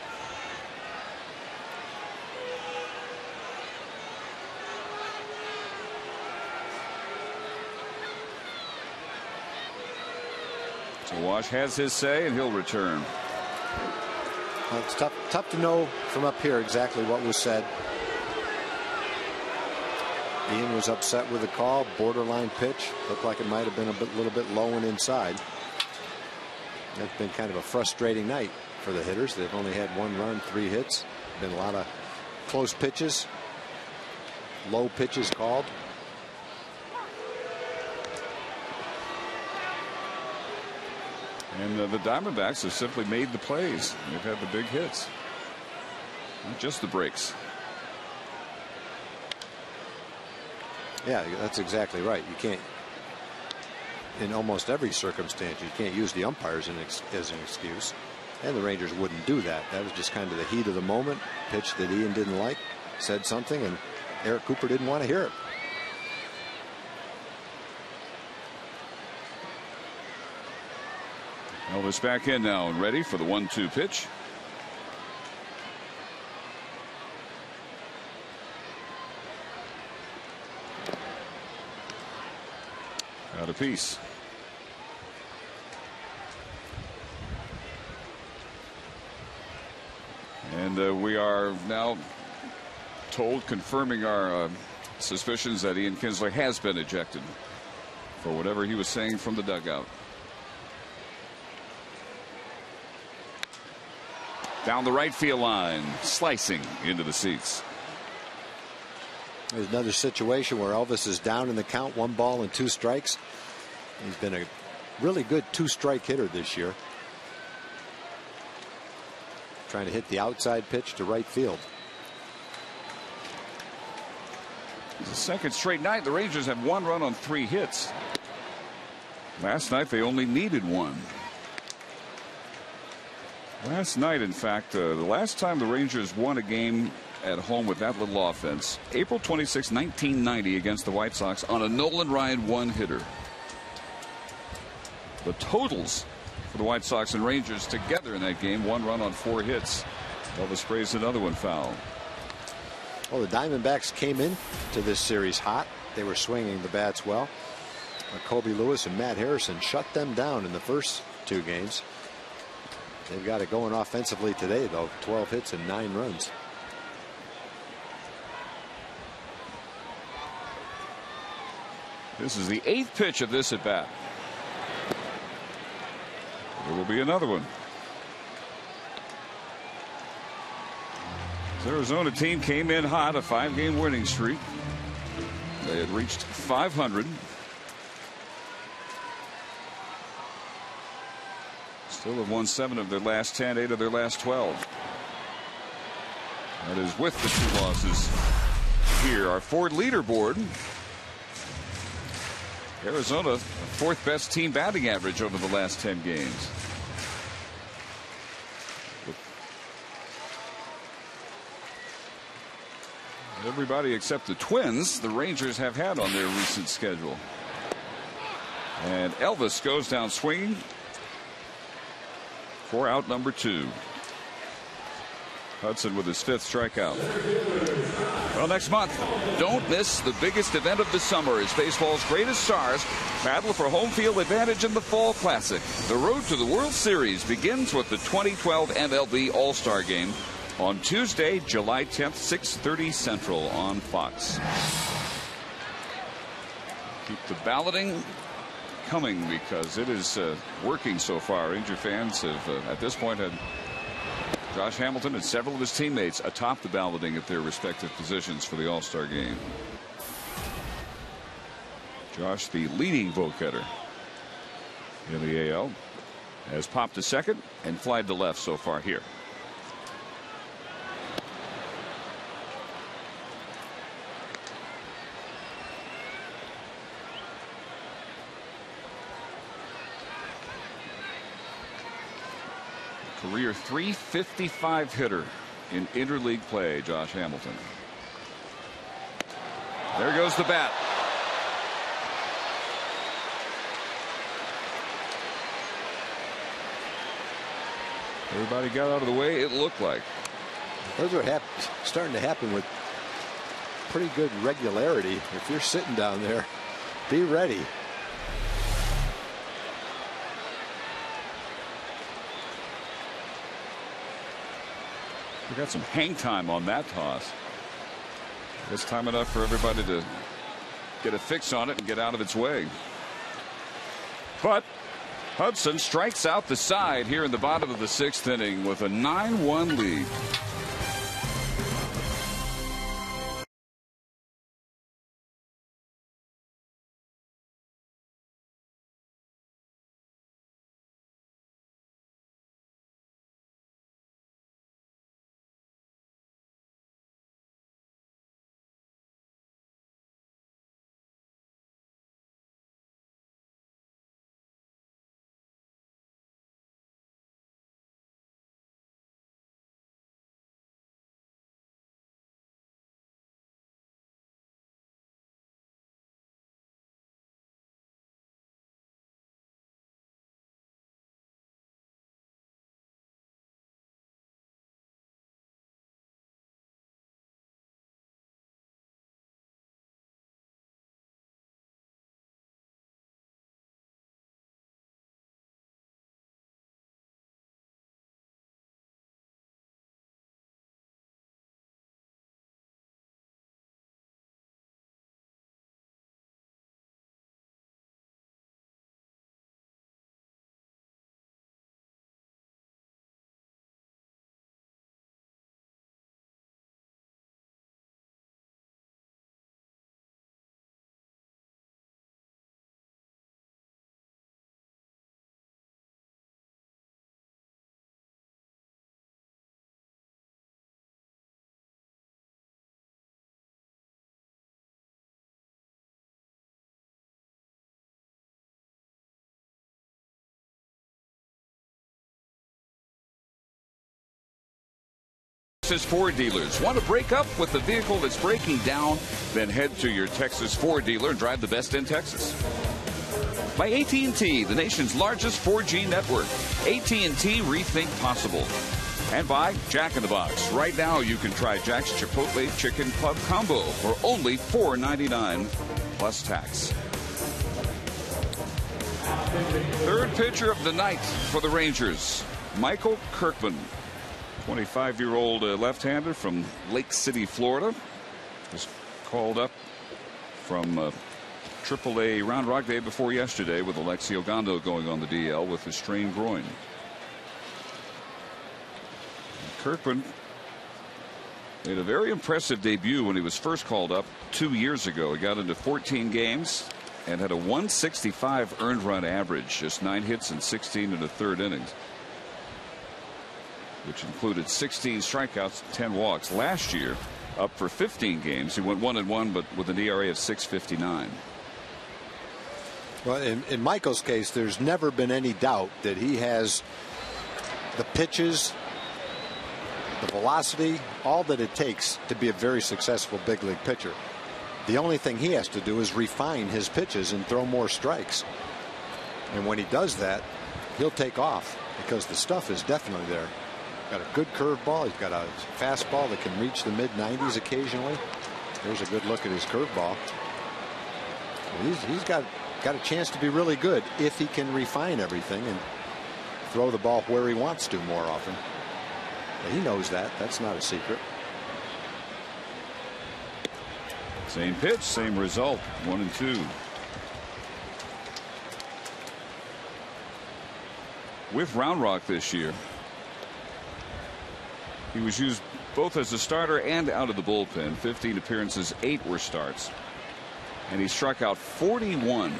So Wash has his say, and he'll return. Well, it's tough to know from up here exactly what was said. Ian was upset with the call. Borderline pitch. Looked like it might have been a little bit low and inside. It's been kind of a frustrating night for the hitters. They've only had 1 run, 3 hits. Been a lot of close pitches, low pitches called. And the Diamondbacks have simply made the plays. They've had the big hits, not just the breaks. Yeah, that's exactly right. You can't, in almost every circumstance, you can't use the umpires as an excuse. And the Rangers wouldn't do that. That was just kind of the heat of the moment. Pitch that Ian didn't like, said something, and Eric Cooper didn't want to hear it. Elvis back in now and ready for the 1-2 pitch. Out a piece. And we are now told, confirming our suspicions, that Ian Kinsler has been ejected for whatever he was saying from the dugout. Down the right field line, slicing into the seats. There's another situation where Elvis is down in the count, 1 ball and 2 strikes. He's been a really good 2-strike hitter this year. Trying to hit the outside pitch to right field. It's the second straight night the Rangers have 1 run on 3 hits. Last night they only needed 1. Last night, in fact, the last time the Rangers won a game at home with that little offense, April 26, 1990, against the White Sox on a Nolan Ryan 1-hitter. The totals for the White Sox and Rangers together in that game, 1 run on 4 hits. Elvis sprays another one foul. Well, the Diamondbacks came into this series hot. They were swinging the bats well. Kobe Lewis and Matt Harrison shut them down in the first 2 games. They've got it going offensively today, though. 12 hits and 9 runs. This is the 8th pitch of this at bat. There will be another one. The Arizona team came in hot, a 5-game winning streak. They had reached 500. Still have won 7 of their last 10, 8 of their last 12. That is with the 2 losses. Here, our Ford leaderboard. Arizona, 4th best team batting average over the last 10 games. Everybody except the Twins, the Rangers have had on their recent schedule. And Elvis goes down swinging for out number 2. Hudson with his 5th strikeout. Well, next month, don't miss the biggest event of the summer as baseball's greatest stars battle for home field advantage in the Fall Classic. The road to the World Series begins with the 2012 MLB All-Star Game on Tuesday, July 10th, 6:30 Central on Fox. Keep the balloting coming because it is working so far. Ranger fans have at this point had Josh Hamilton and several of his teammates atop the balloting at their respective positions for the All-Star game. Josh, the leading vote getter in the AL, has popped to second and flied to left so far here. Career .355 hitter in interleague play, Josh Hamilton. There goes the bat. Everybody got out of the way, it looked like. Those are starting to happen with pretty good regularity. If you're sitting down there, be ready. We got some hang time on that toss. It's time enough for everybody to get a fix on it and get out of its way. But Hudson strikes out the side here in the bottom of the 6th inning with a 9-1 lead. Texas Ford dealers. Want to break up with the vehicle that's breaking down? Then head to your Texas Ford dealer and drive the best in Texas. By AT&T, the nation's largest 4G network. AT&T Rethink Possible. And by Jack in the Box. Right now you can try Jack's Chipotle Chicken Club Combo for only $4.99 plus tax. Third pitcher of the night for the Rangers, Michael Kirkman. 25-year-old left-hander from Lake City, Florida, was called up from AAA Round Rock day before yesterday with Alexi Ogando going on the DL with a strained groin. Kirkman made a very impressive debut when he was first called up 2 years ago. He got into 14 games and had a 165 earned run average, just 9 hits and 16 in the 3rd innings, which included 16 strikeouts, 10 walks. Last year, up for 15 games, he went 1-1, but with an ERA of 6.59. Well, in Michael's case, there's never been any doubt that he has the pitches, the velocity, all that it takes to be a very successful big league pitcher. The only thing he has to do is refine his pitches and throw more strikes. And when he does that, he'll take off because the stuff is definitely there. Got a good curveball. He's got a fastball that can reach the mid-90s occasionally. There's a good look at his curveball. He's got a chance to be really good if he can refine everything and throw the ball where he wants to more often. But he knows that. That's not a secret. Same pitch, same result. 1-2. with Round Rock this year. He was used both as a starter and out of the bullpen. 15 appearances, 8 were starts. And he struck out 41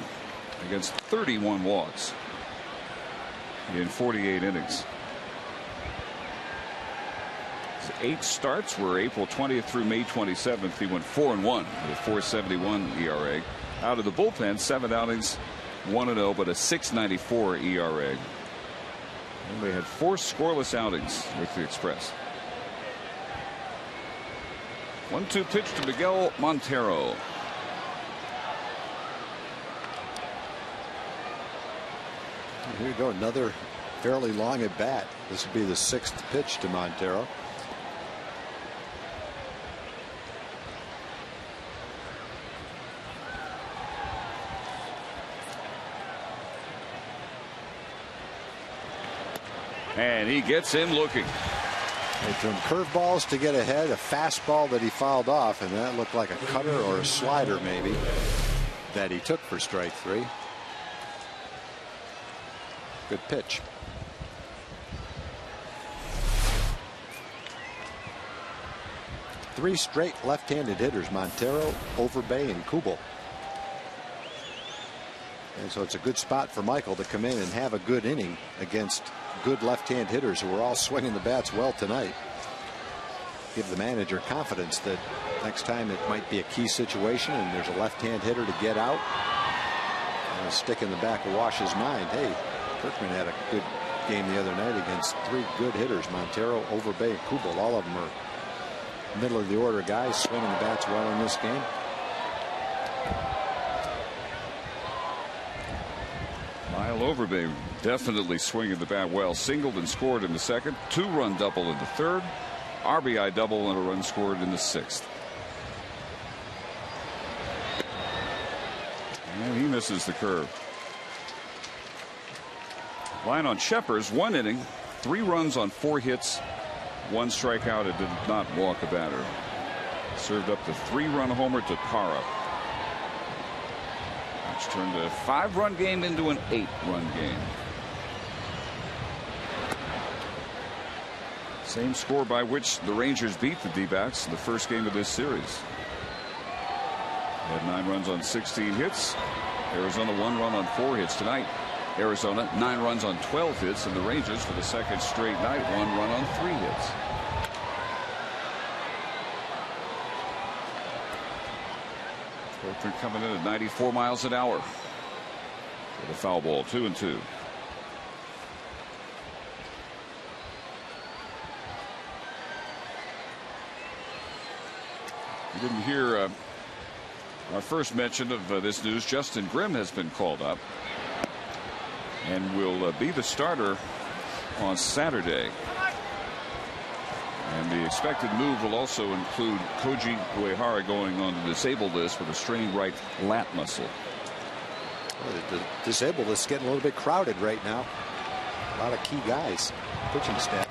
against 31 walks in 48 innings. His 8 starts were April 20th through May 27th. He went 4-1 with a 4.71 ERA. Out of the bullpen, 7 outings, 1-0, but a 6.94 ERA. And they had 4 scoreless outings with the Express. 1-2 pitch to Miguel Montero. Here you go, another fairly long at bat. This would be the 6th pitch to Montero. And he gets him looking. They threw him curveballs to get ahead, a fastball that he fouled off, and that looked like a cutter or a slider maybe that he took for strike 3. Good pitch. Three straight left-handed hitters, Montero, Overbay, and Kubel. And so it's a good spot for Michael to come in and have a good inning against good left-hand hitters who are all swinging the bats well tonight. Give the manager confidence that next time it might be a key situation and there's a left-hand hitter to get out. And a stick in the back of Wash's mind. Hey, Kirkman had a good game the other night against 3 good hitters, Montero, Overbay, and Kubel. All of them are middle of the order guys swinging the bats well in this game. Lyle Overbay definitely swinging the bat well. Singled and scored in the 2nd. 2-run double in the 3rd. RBI double and a run scored in the 6th. And he misses the curve. Line on Sheppers, 1 inning, 3 runs on 4 hits, 1 strikeout. It did not walk a batter. Served up the 3-run homer to Parra, which turned a 5-run game into an 8-run game. Same score by which the Rangers beat the D-backs in the first game of this series. They had 9 runs on 16 hits. Arizona 1 run on 4 hits tonight. Arizona 9 runs on 12 hits, and the Rangers for the 2nd straight night 1 run on 3 hits. They're coming in at 94 miles an hour with a foul ball. 2-2. You didn't hear our first mention of this news. Justin Grimm has been called up and will be the starter on Saturday. And the expected move will also include Koji Uehara going on the disabled list with a strained right lat muscle. The disabled list is getting a little bit crowded right now. A lot of key guys, pitching staff.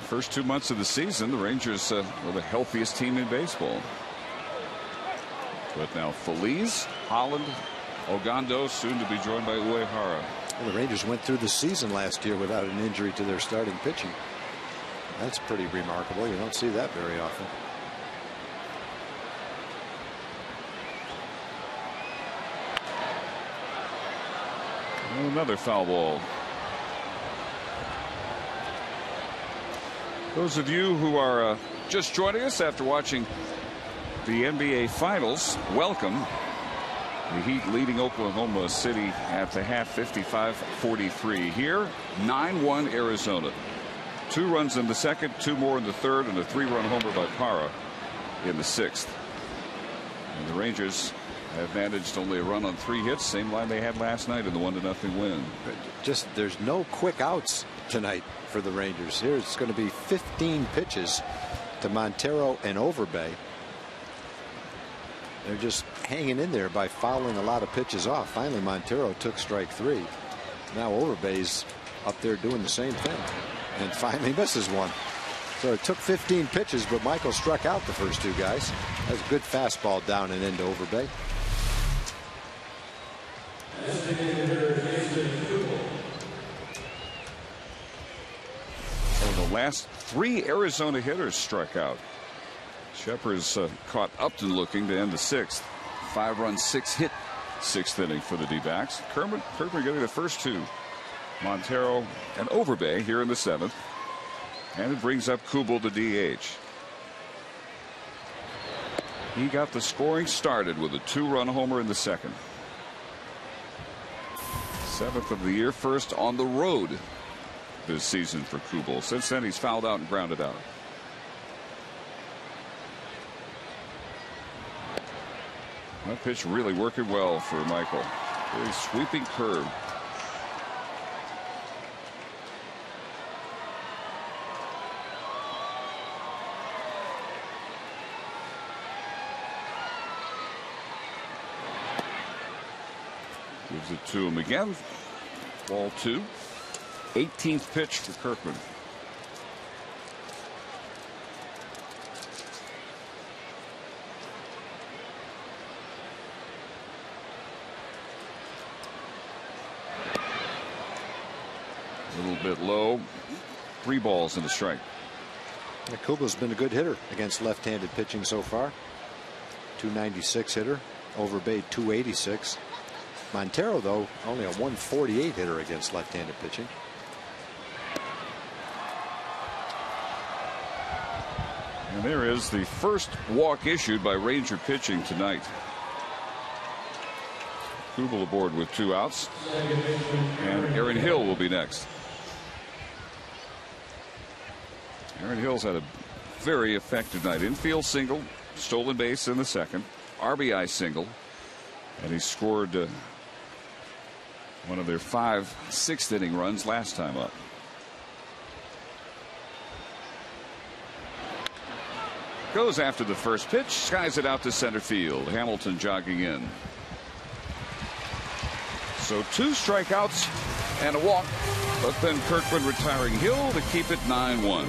First 2 months of the season, the Rangers were the healthiest team in baseball. But now Feliz, Holland, Ogando, soon to be joined by Uehara. Well, the Rangers went through the season last year without an injury to their starting pitching. That's pretty remarkable. You don't see that very often. Another foul ball. Those of you who are just joining us after watching the NBA Finals, welcome. The Heat leading Oklahoma City at the half, 55-43. Here, 9-1 Arizona. 2 runs in the 2nd, 2 more in the 3rd, and a 3-run homer by Parra in the 6th. And the Rangers have managed only a run on 3 hits, same line they had last night in the 1-0 win. Just there's no quick outs tonight for the Rangers. Here it's going to be 15 pitches to Montero and Overbay. They're just hanging in there by fouling a lot of pitches off. Finally, Montero took strike 3. Now Overbay's up there doing the same thing and finally misses one. So it took 15 pitches, but Michael struck out the first 2 guys. That's a good fastball down and into Overbay. The last 3 Arizona hitters struck out. Shepard's caught Upton looking to end the 6th. 5-run, 6-hit 6th inning for the D-backs. Kirkman getting the first 2. Montero and Overbay here in the 7th. And it brings up Kubel, the DH. He got the scoring started with a 2-run homer in the 2nd. 7th of the year, first on the road this season for Kubel. Since then, he's fouled out and grounded out. That pitch really working well for Michael. Very sweeping curve. Gives it to him again. Ball 2. 18th pitch for Kirkman. A little bit low. 3 balls and a strike. Kubel's been a good hitter against left-handed pitching so far. 296 hitter. Overbay 286. Montero, though, only a 148 hitter against left-handed pitching. And there is the first walk issued by Ranger pitching tonight. Kubel aboard with 2 outs. And Aaron Hill will be next. Aaron Hill's had a very effective night. Infield single, stolen base in the 2nd, RBI single, and he scored one of their 5 6th inning runs last time up. Goes after the first pitch, skies it out to center field. Hamilton jogging in. So 2 strikeouts and a walk, but then Kirkman retiring Hill to keep it 9-1.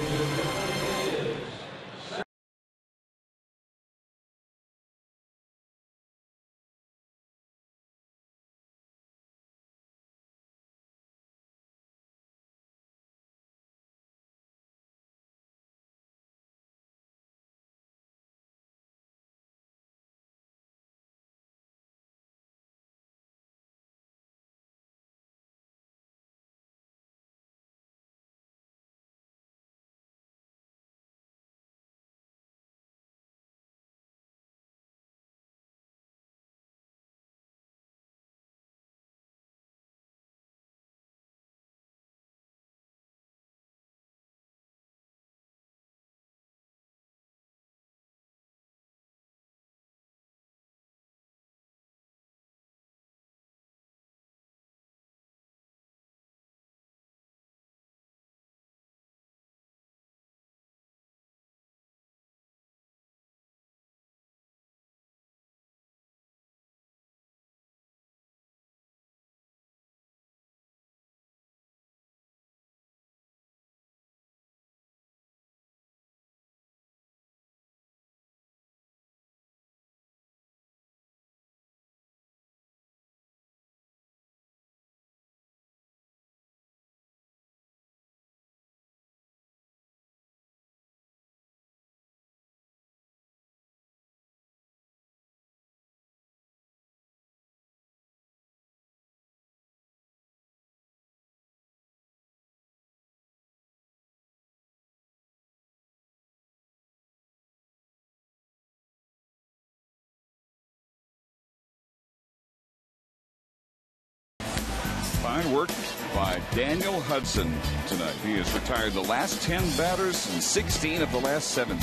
Fine work by Daniel Hudson tonight. He has retired the last 10 batters and 16 of the last 17.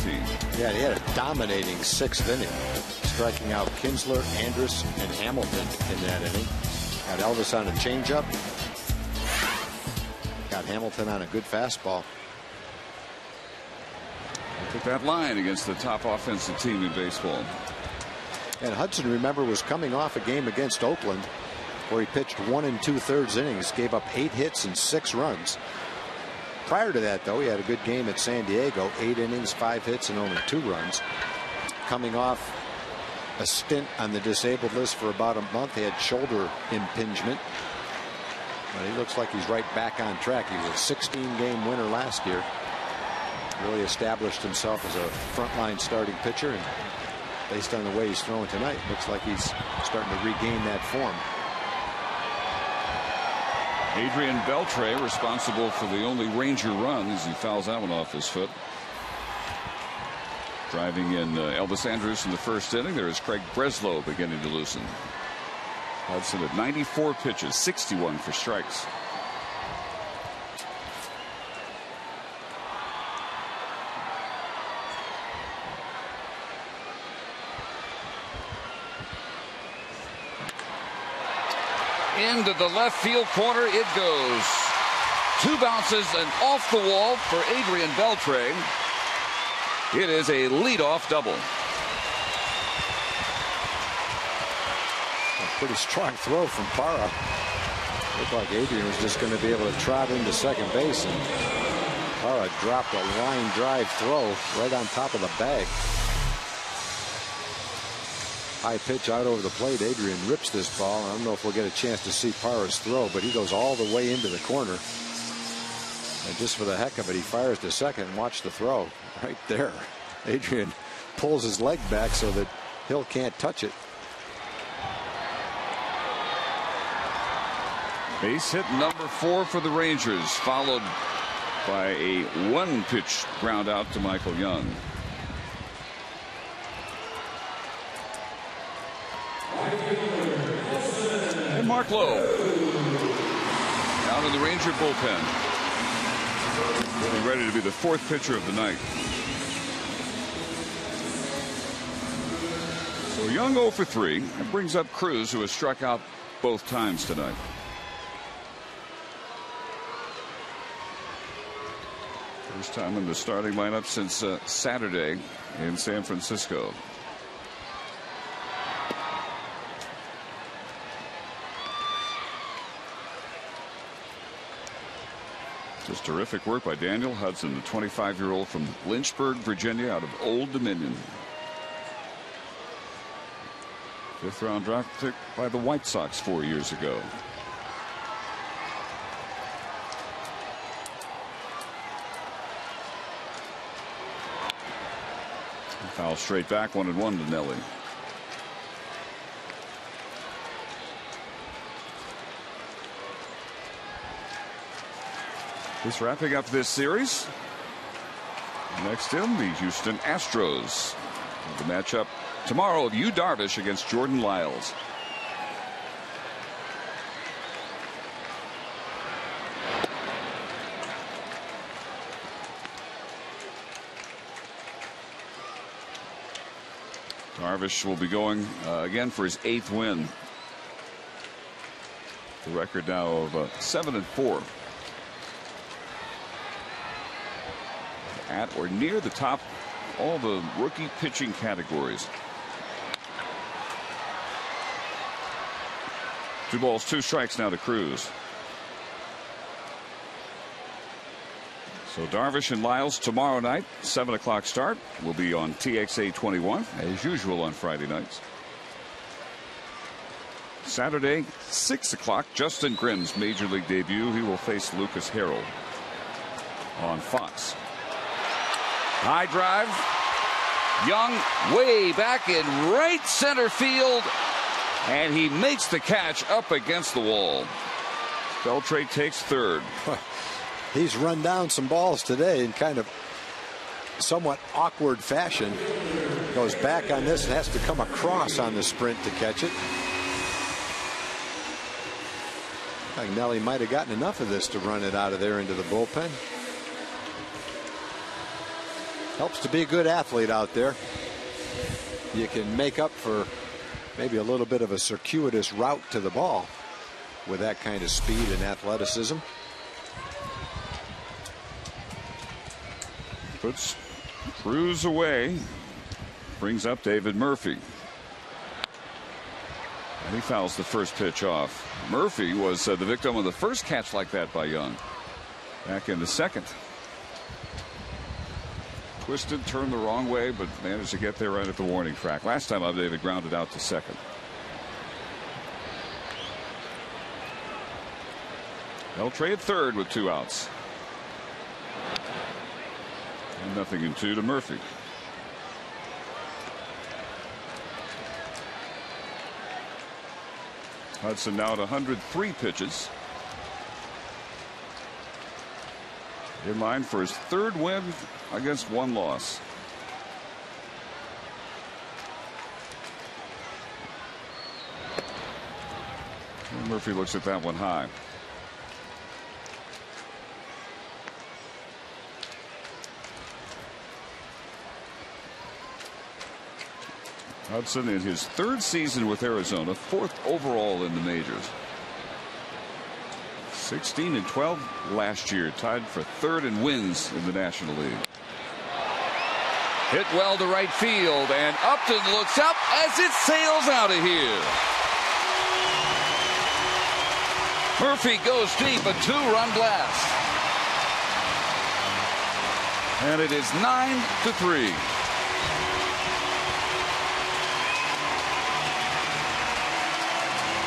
Yeah, he had a dominating 6th inning, striking out Kinsler, Andrus, and Hamilton in that inning. Got Elvis on a changeup. Got Hamilton on a good fastball. Took that line against the top offensive team in baseball. And Hudson, remember, was coming off a game against Oakland where he pitched 1 2/3 innings, gave up 8 hits and 6 runs. Prior to that, though, he had a good game at San Diego, 8 innings, 5 hits, and only 2 runs. Coming off a stint on the disabled list for about a month. He had shoulder impingement. But he looks like he's right back on track. He was a 16-game winner last year. Really established himself as a frontline starting pitcher. And based on the way he's throwing tonight, looks like he's starting to regain that form. Adrian Beltre responsible for the only Ranger run as he fouls that one off his foot. Driving in Elvis Andrus in the first inning. There is Craig Breslow beginning to loosen. Hudson at 94 pitches, 61 for strikes. Into the left field corner it goes. 2 bounces and off the wall for Adrian Beltre. It is a leadoff double. A pretty strong throw from Parra. Looked like Adrian was just going to be able to trot into second base, and Parra dropped a line drive throw right on top of the bag. High pitch out over the plate. Adrian rips this ball. I don't know if we'll get a chance to see Parra's throw, but he goes all the way into the corner. And just for the heck of it, he fires to second. Watch the throw right there. Adrian pulls his leg back so that Hill can't touch it. Base hit number 4 for the Rangers, followed by a 1-pitch ground out to Michael Young. And Mark Lowe out in the Ranger bullpen, getting ready to be the 4th pitcher of the night. So Young 0 for 3. That brings up Cruz, who has struck out both times tonight. First time in the starting lineup since Saturday in San Francisco. Just terrific work by Daniel Hudson, the 25-year-old from Lynchburg, Virginia, out of Old Dominion. 5th round draft pick by the White Sox 4 years ago. Foul straight back, 1-1 to Nelly. Just wrapping up this series. Next in, the Houston Astros. The matchup tomorrow of Yu Darvish against Jordan Lyles. Darvish will be going again for his 8th win. The record now of 7-4. At or near the top all the rookie pitching categories. 2 balls, 2 strikes now to Cruz. So Darvish and Lyles tomorrow night, 7 o'clock start. Will be on TXA 21 as usual on Friday nights. Saturday, 6 o'clock, Justin Grimm's major league debut. He will face Lucas Harrell on Fox. High drive. Young way back in right center field, and he makes the catch up against the wall. Beltre takes 3rd. He's run down some balls today in kind of somewhat awkward fashion. Goes back on this and has to come across on the sprint to catch it. I think Nelly might have gotten enough of this to run it out of there into the bullpen. Helps to be a good athlete out there. You can make up for maybe a little bit of a circuitous route to the ball with that kind of speed and athleticism. Puts Cruz away. Brings up David Murphy. And he fouls the first pitch off. Murphy was the victim of the first catch like that by Young back in the 2nd. Twisted, turned the wrong way, but managed to get there right at the warning track. Last time up, David grounded out to second. They'll trade third with 2 outs. And 0-2 to Murphy. Hudson now at 103 pitches. In line for his 3rd win against 1 loss. And Murphy looks at that one high. Hudson in his 3rd season with Arizona, 4th overall in the majors. 16-12 last year, tied for 3rd in wins in the National League. Hit well to right field, and Upton looks up as it sails out of here. Murphy goes deep, a 2-run blast. And it is 9-3.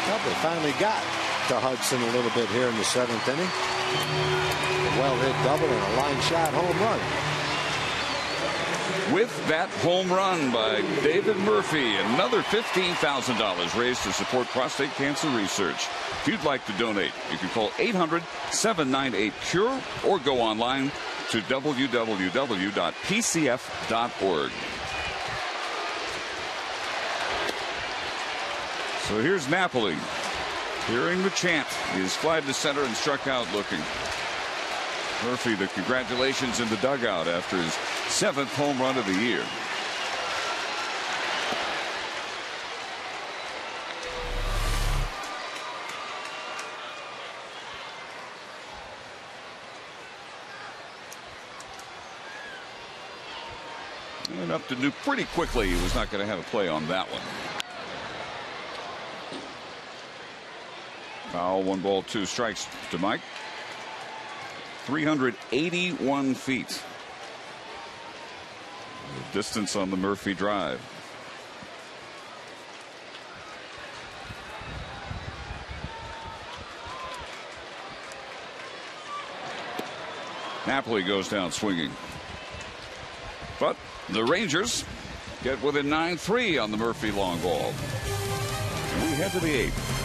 Well, they finally got to Hudson a little bit here in the 7th inning. A well-hit double and a line shot home run. With that home run by David Murphy, another $15,000 raised to support prostate cancer research. If you'd like to donate, you can call 800-798-CURE or go online to www.pcf.org. So here's Napoli. Hearing the chant, he is flied to center and struck out looking. Murphy, the congratulations in the dugout after his 7th home run of the year. And Upton knew pretty quickly he was not going to have a play on that one. Foul, 1 ball, 2 strikes to Mike. 381 feet. The distance on the Murphy drive. Napoli goes down swinging. But the Rangers get within 9-3 on the Murphy long ball. And we head to the 8th.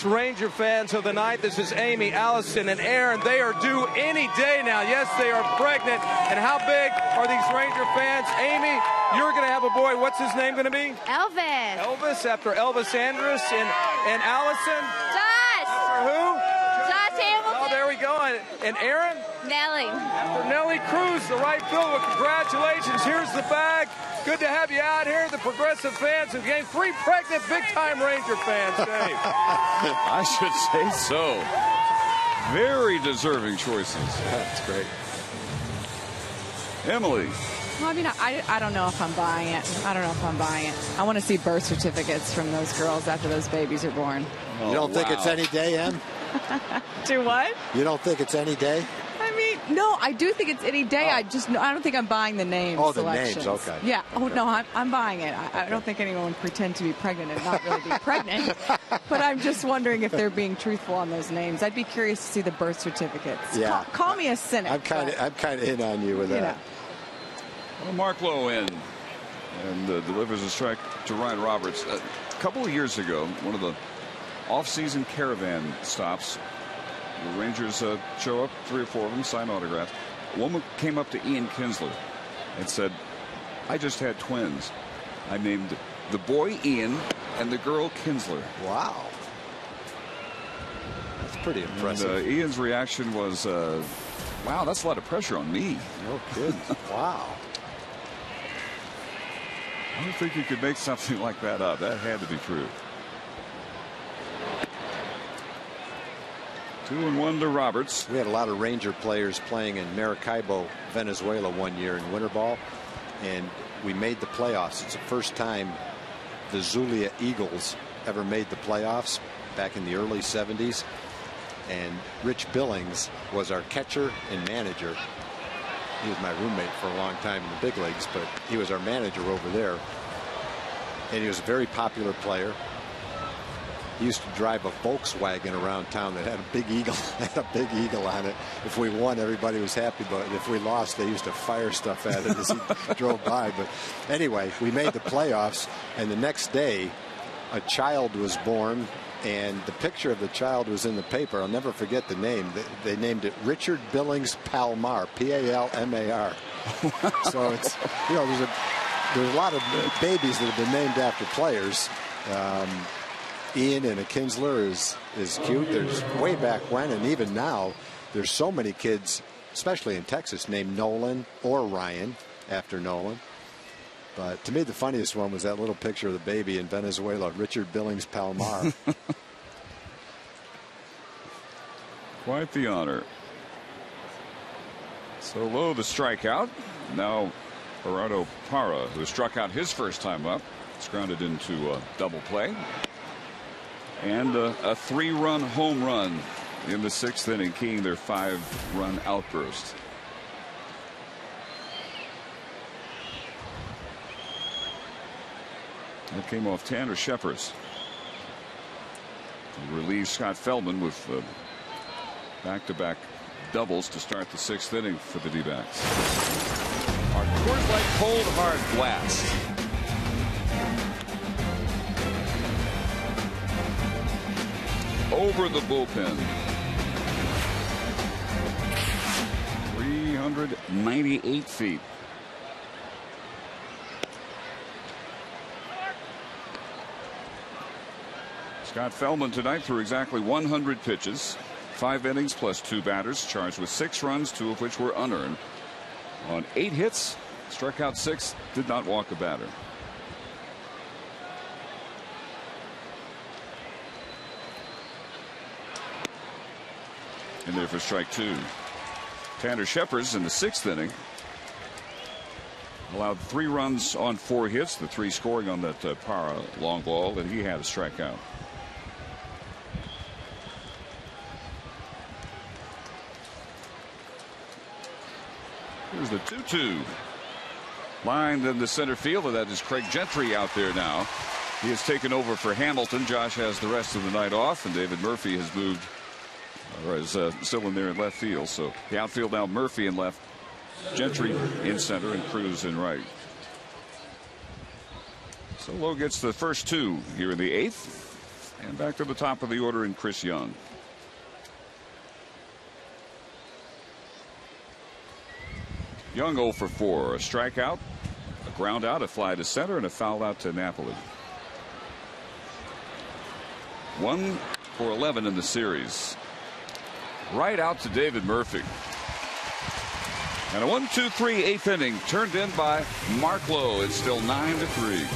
Ranger fans of the night. This is Amy, Allison, and Aaron. They are due any day now. Yes, they are pregnant. And how big are these Ranger fans? Amy, you're going to have a boy. What's his name going to be? Elvis. Elvis, after Elvis Andrus. And Allison? Josh. After who? Josh Hamilton. Oh, there we go. And Aaron? Nelly. After Nelly Cruz, the right fielder. Congratulations. Here's the bag. Good to have you out here, the Progressive fans of the game. 3 pregnant big-time Ranger fans, Dave. I should say so. Very deserving choices. That's great. Emily. Well, I mean, I don't know if I'm buying it. I don't know if I'm buying it. I want to see birth certificates from those girls after those babies are born. Oh, you don't think it's any day, Em? Do what? You don't think it's any day? I mean, no, I do think it's any day. I don't think I'm buying the names. Oh, the selections. names, okay. Yeah. Oh, okay. no, I'm buying it. I don't think anyone would pretend to be pregnant and not really be pregnant. But I'm just wondering if they're being truthful on those names. I'd be curious to see the birth certificates. Yeah. Call me a cynic. I'm kind of in on you with that. Know. Well, Mark Lowe in and delivers a strike to Ryan Roberts. A couple of years ago, one of the off-season caravan stops, the Rangers show up, 3 or 4 of them, sign autographs. A woman came up to Ian Kinsler and said, I just had twins. I named the boy Ian and the girl Kinsler. Wow. That's pretty impressive. And, Ian's reaction was, wow, that's a lot of pressure on me. No kidding. Wow. I don't think you could make something like that up. That had to be true. 2-1 to Roberts. We had a lot of Ranger players playing in Maracaibo, Venezuela one year in winter ball, and we made the playoffs. It's the first time the Zulia Eagles ever made the playoffs back in the early 70s. And Rich Billings was our catcher and manager. He was my roommate for a long time in the big leagues, but he was our manager over there. And he was a very popular player. He used to drive a Volkswagen around town that had a big eagle, on it. If we won, everybody was happy, but if we lost, they used to fire stuff at it as he drove by. But anyway, we made the playoffs, and the next day, a child was born, and the picture of the child was in the paper. I'll never forget the name. They named it Richard Billings Palmar, P-A-L-M-A-R. So it's, you know, there's a lot of babies that have been named after players. Ian and a Kinsler is cute. There's way back when, and even now, there's so many kids, especially in Texas, named Nolan or Ryan after Nolan. But to me, the funniest one was that little picture of the baby in Venezuela, Richard Billings Palmar. Quite the honor. So Lowe the strikeout. Now Gerardo Parra, who struck out his first time up, is grounded into double play. And a 3-run home run in the 6th inning, keying their 5-run outburst. That came off Tanner Scheppers. Relieved Scott Feldman with back-to-back doubles to start the 6th inning for the D-backs. Our Coors Light Cold Hard Blast. Over the bullpen. 398 feet. Scott Feldman tonight threw exactly 100 pitches, 5 innings plus 2 batters, charged with 6 runs, 2 of which were unearned. On 8 hits, struck out 6, did not walk a batter. And there for strike 2. Tanner Scheppers in the 6th inning allowed 3 runs on 4 hits, the 3 scoring on that Parra long ball that he had a strikeout. Here's the 2-2. Lined in the center field, and that is Craig Gentry out there now. He has taken over for Hamilton. Josh has the rest of the night off, and David Murphy has moved, or is still in there in left field. So the outfield now, Murphy in left, Gentry in center, and Cruz in right. So Lowe gets the first 2 here in the 8th, and back to the top of the order in Chris Young. Young 0 for 4, a strikeout, a ground out, a fly to center, and a foul out to Napoli. 1 for 11 in the series. Right out to David Murphy. And a 1-2-3 8th inning turned in by Mark Lowe. It's still 9-3.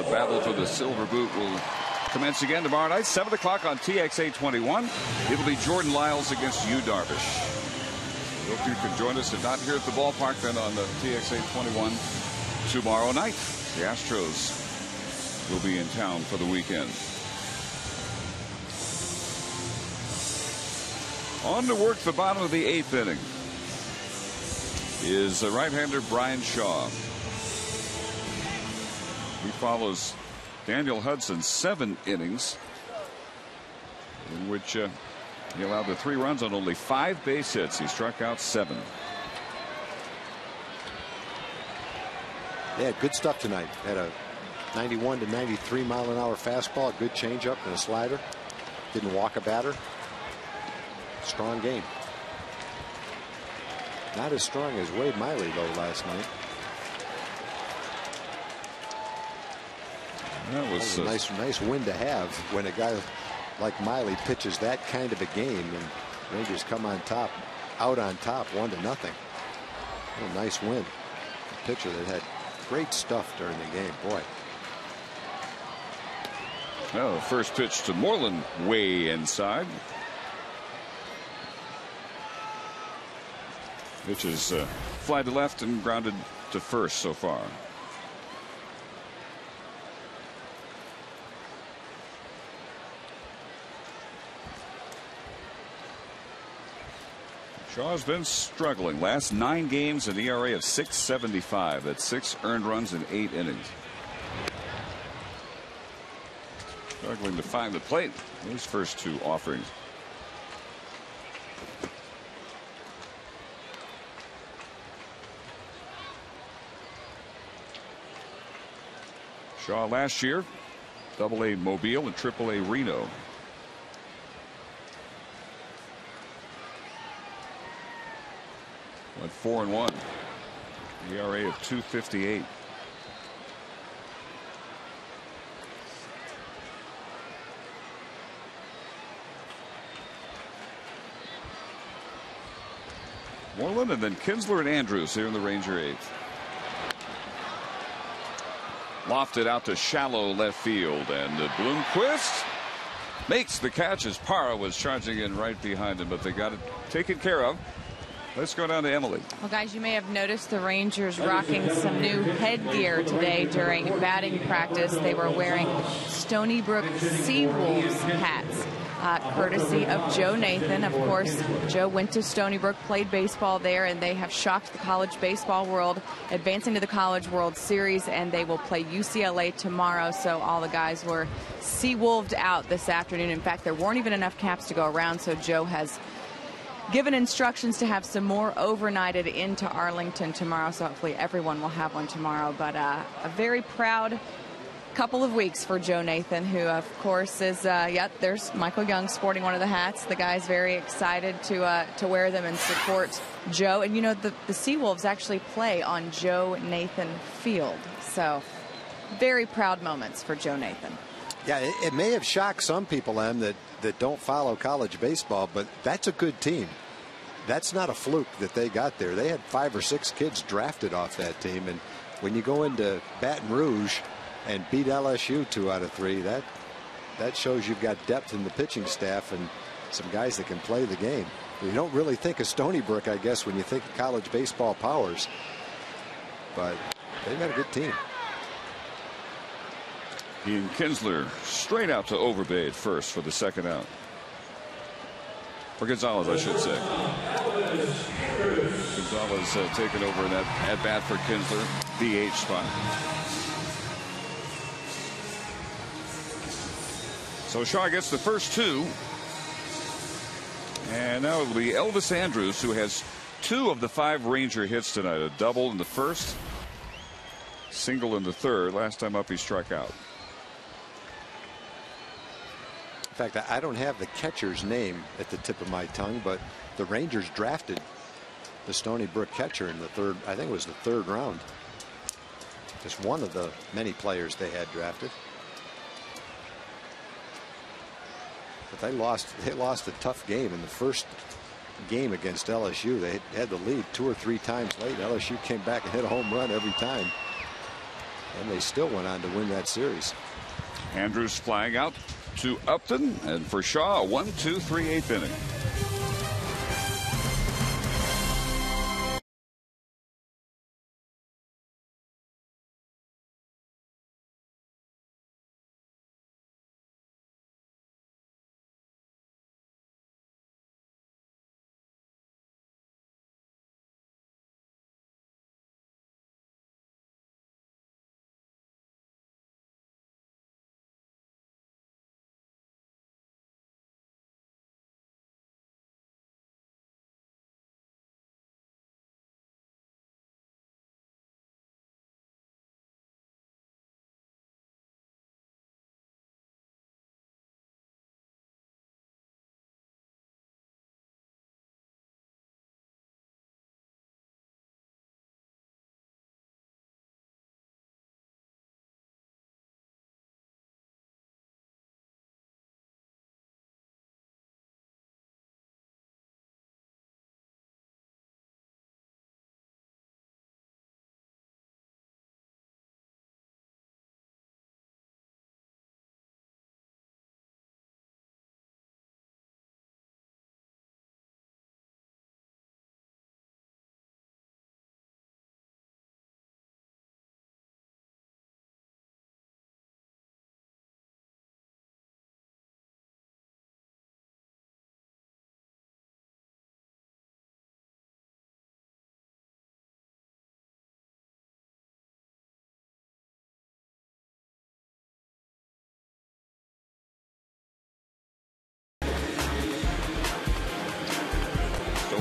The battle for the silver boot will commence again tomorrow night, 7 o'clock on TXA 21. It'll be Jordan Lyles against Yu Darvish. Hope you can join us, if not here at the ballpark, then on the TXA 21 tomorrow night. The Astros will be in town for the weekend. On to work the bottom of the 8th inning is the right-hander Brian Shaw. He follows Daniel Hudson's 7 innings, in which he allowed the 3 runs on only 5 base hits. He struck out 7. They had good stuff tonight. Had a 91 to 93 mile an hour fastball, a good changeup, and a slider. Didn't walk a batter. Strong game. Not as strong as Wade Miley though last night. That was a nice win to have when a guy like Miley pitches that kind of a game and Rangers come on top, out on top, 1-0. A nice win. A pitcher that had great stuff during the game. Boy. Well, first pitch to Moreland way inside. Pitch is fly to left and grounded to first so far. Shaw's been struggling. Last 9 games, an ERA of .675. That's 6 earned runs in 8 innings. Struggling to find the plate. Those first 2 offerings. Shaw last year, AA Mobile and AAA Reno. Went 4-1. ERA of .258. Moreland and then Kinsler and Andrews here in the Ranger 8th. Lofted out to shallow left field, and Bloomquist makes the catch as Parra was charging in right behind him, but they got it taken care of. Let's go down to Emily. Well, guys, you may have noticed the Rangers rocking some new headgear today during batting practice. They were wearing Stony Brook Seawolves hats, courtesy of Joe Nathan. Of course, Joe went to Stony Brook, played baseball there, and they have shocked the college baseball world, advancing to the College World Series, and they will play UCLA tomorrow. So all the guys were Seawolved out this afternoon. In fact, there weren't even enough caps to go around, so Joe has given instructions to have some more overnighted into Arlington tomorrow, so hopefully everyone will have one tomorrow. But a very proud couple of weeks for Joe Nathan, who of course is there's Michael Young sporting one of the hats. The guy's very excited to wear them and support Joe. And you know, the Seawolves actually play on Joe Nathan Field, so very proud moments for Joe Nathan. Yeah, it may have shocked some people, Em, that don't follow college baseball, but that's a good team. That's not a fluke that they got there. They had 5 or 6 kids drafted off that team, and when you go into Baton Rouge and beat LSU 2 out of 3, that shows you've got depth in the pitching staff and some guys that can play the game. You don't really think of Stony Brook, I guess, when you think of college baseball powers, but they've got a good team. Ian Kinsler straight out to Overbay at first for the second out. For Gonzalez, I should say. Gonzalez taking over in that at bat for Kinsler, DH spot. So Shaw gets the first 2. And now it'll be Elvis Andrews, who has 2 of the 5 Ranger hits tonight. A double in the first, single in the third. Last time up he struck out. In fact, I don't have the catcher's name at the tip of my tongue, but the Rangers drafted the Stony Brook catcher in the 3rd, I think it was the 3rd round. Just one of the many players they had drafted. But they lost a tough game in the first game against LSU. They had the lead 2 or 3 times late. LSU came back and hit a home run every time. And they still went on to win that series. Andrews flying out to Upton, and for Shaw, a 1-2-3 8th inning.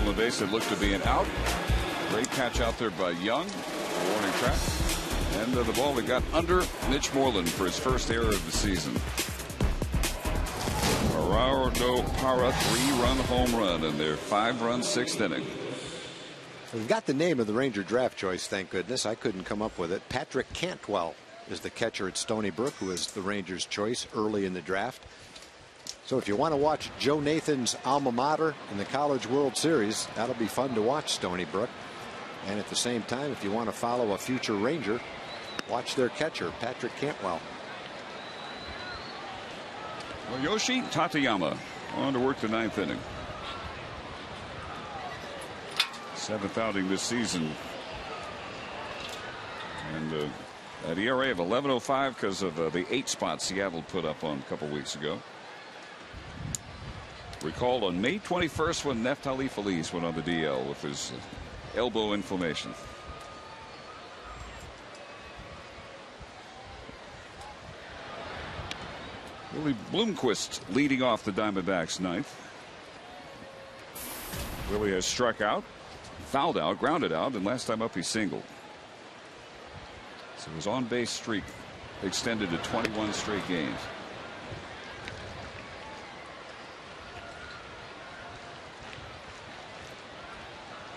The base that looked to be an out. Great catch out there by Young. Warning track. And the ball that got under Mitch Moreland for his first error of the season. Gerardo Parra, 3-run home run in their 5-run 6th inning. We've got the name of the Ranger draft choice, thank goodness. I couldn't come up with it. Patrick Cantwell is the catcher at Stony Brook, who is the Rangers' choice early in the draft. So if you want to watch Joe Nathan's alma mater in the College World Series, that'll be fun to watch, Stony Brook. And at the same time, if you want to follow a future Ranger, watch their catcher, Patrick Cantwell. Well, Yoshi Tateyama on to work the 9th inning. 7th outing this season. And an ERA of 11.05 because of the 8 spots Seattle put up on a couple weeks ago. Recalled on May 21st when Neftali Feliz went on the DL with his elbow inflammation. Willie Bloomquist leading off the Diamondbacks 9th. Willie has struck out, fouled out, grounded out, and last time up he singled. So his on-base streak extended to 21 straight games.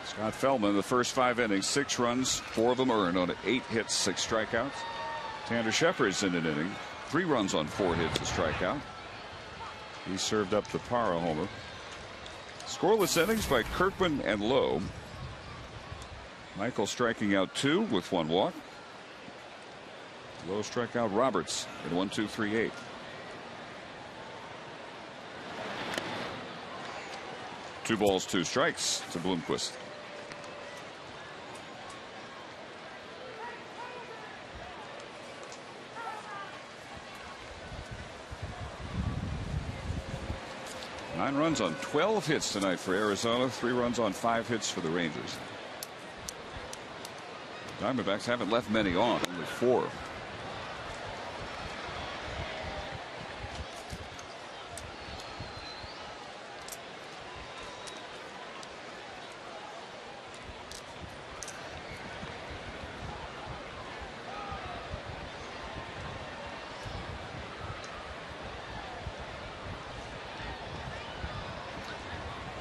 Scott Feldman, the first 5 innings, 6 runs, 4 of them earned on 8 hits, 6 strikeouts. Tanner Shepard's in an inning, 3 runs on 4 hits, a strikeout. He served up the Parra homer. Scoreless innings by Kirkman and Lowe. Michael striking out 2 with 1 walk. Lowe struck out Roberts in 1-2-3-8. Two balls, 2 strikes to Bloomquist. Nine runs on 12 hits tonight for Arizona. 3 runs on 5 hits for the Rangers. Diamondbacks haven't left many on, only 4.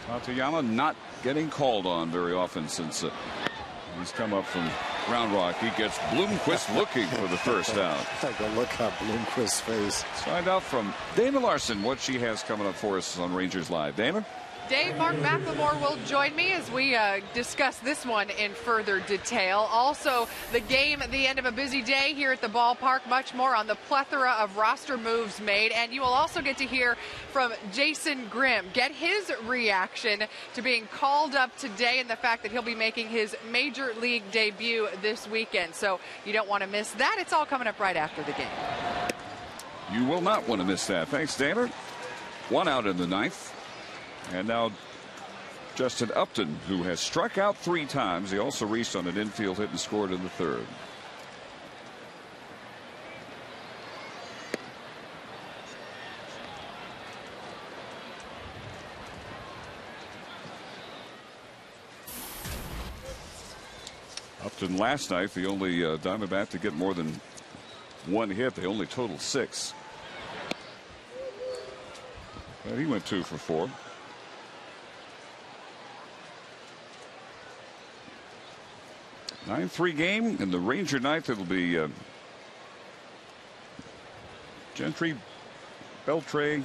Tateyama not getting called on very often since he's come up from Round Rock. He gets Bloomquist looking for the first out. Take a look at Bloomquist's face. Let's find out from Dana Larson what she has coming up for us on Rangers Live. Dana? Dave, Mark McLemore will join me as we discuss this one in further detail. Also, the game at the end of a busy day here at the ballpark, much more on the plethora of roster moves made. And you will also get to hear from Jason Grimm, get his reaction to being called up today and the fact that he'll be making his major league debut this weekend. So you don't want to miss that. It's all coming up right after the game. You will not want to miss that. Thanks, Dana. 1 out in the 9th. And now Justin Upton, who has struck out 3 times. He also reached on an infield hit and scored in the 3rd. Upton last night, the only Diamondback to get more than 1 hit. They only totaled 6. But he went 2 for 4. Nine-3 game in the Ranger ninth. It'll be Gentry, Beltre,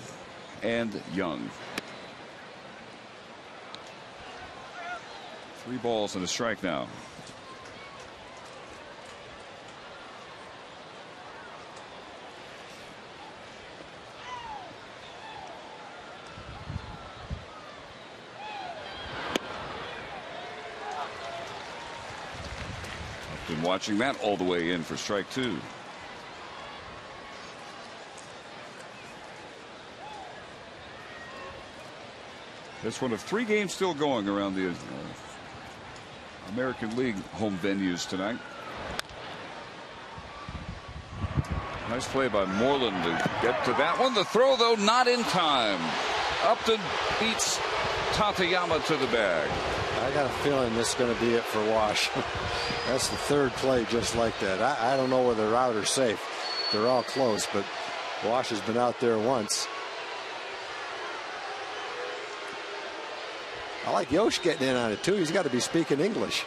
and Young. 3 balls and a strike now. Been watching that all the way in for strike 2. This one of 3 games still going around the American League home venues tonight. Nice play by Moreland to get to that one. The throw, though, not in time. Upton beats Tateyama to the bag. I got a feeling this is going to be it for Wash. That's the 3rd play just like that. I don't know whether they're out or safe. They're all close, but Wash has been out there once. I like Yosh getting in on it, too. He's got to be speaking English.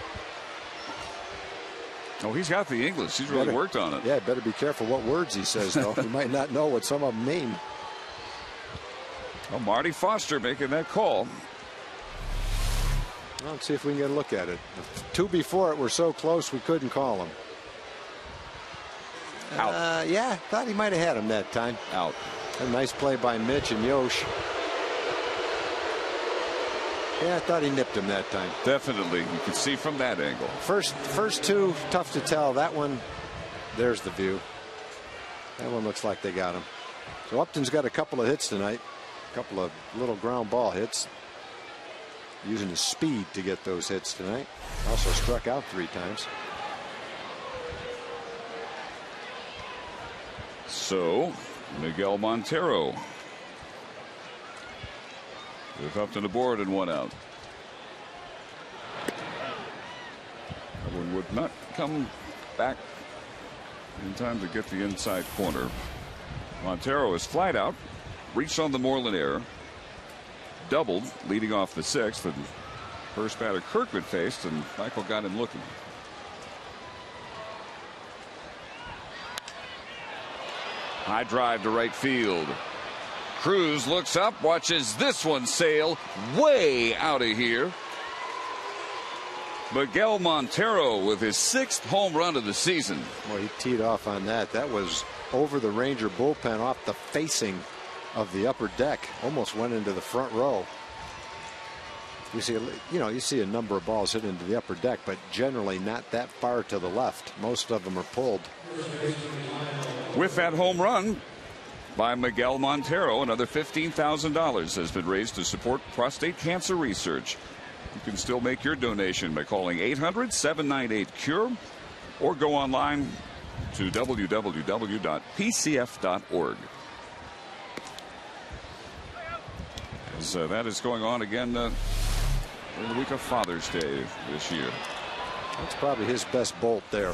Oh, he's got the English. He's really worked on it. Yeah, better be careful what words he says, though. He might not know what some of them mean. Well, Marty Foster making that call. Well, let's see if we can get a look at it. The 2 before it were so close we couldn't call him. Out. Yeah, thought he might have had him that time. Out. A nice play by Mitch and Yosh. Yeah, I thought he nipped him that time. Definitely. You can see from that angle. First 2, tough to tell. That one, there's the view. That one looks like they got him. So Upton's got a couple of hits tonight. A couple of little ground ball hits. Using his speed to get those hits tonight. Also struck out 3 times. So Miguel Montero with Upton aboard and 1 out. That one would not come back in time to get the inside corner. Montero is flied out, reached on the Moreland error. Doubled, leading off the 6th, and first batter Kirkman faced, and Michael got him looking. High drive to right field. Cruz looks up, watches this one sail way out of here. Miguel Montero with his 6th home run of the season. Well, he teed off on that. That was over the Ranger bullpen off the facing of the upper deck. Almost went into the front row. You see a number of balls hit into the upper deck, but generally not that far to the left. Most of them are pulled. With that home run by Miguel Montero, another $15,000 has been raised to support prostate cancer research. You can still make your donation by calling 800-798-CURE or go online to www.pcf.org. As that is going on again in the week of Father's Day this year. That's probably his best bolt there.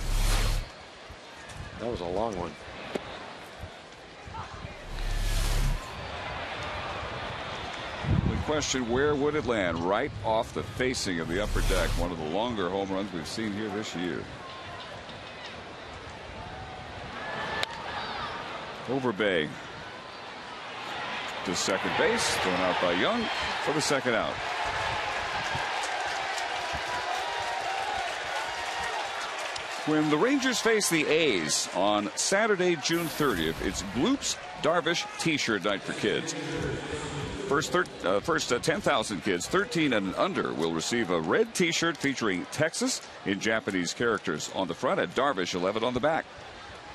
That was a long one. The question, where would it land? Right off the facing of the upper deck. One of the longer home runs we've seen here this year. Overbay. to second base, thrown out by Young for the second out. When the Rangers face the A's on Saturday, June 30th, it's Gloop's Darvish T-shirt night for kids. First 10,000 kids 13 and under will receive a red T-shirt featuring Texas in Japanese characters on the front and Darvish 11 on the back.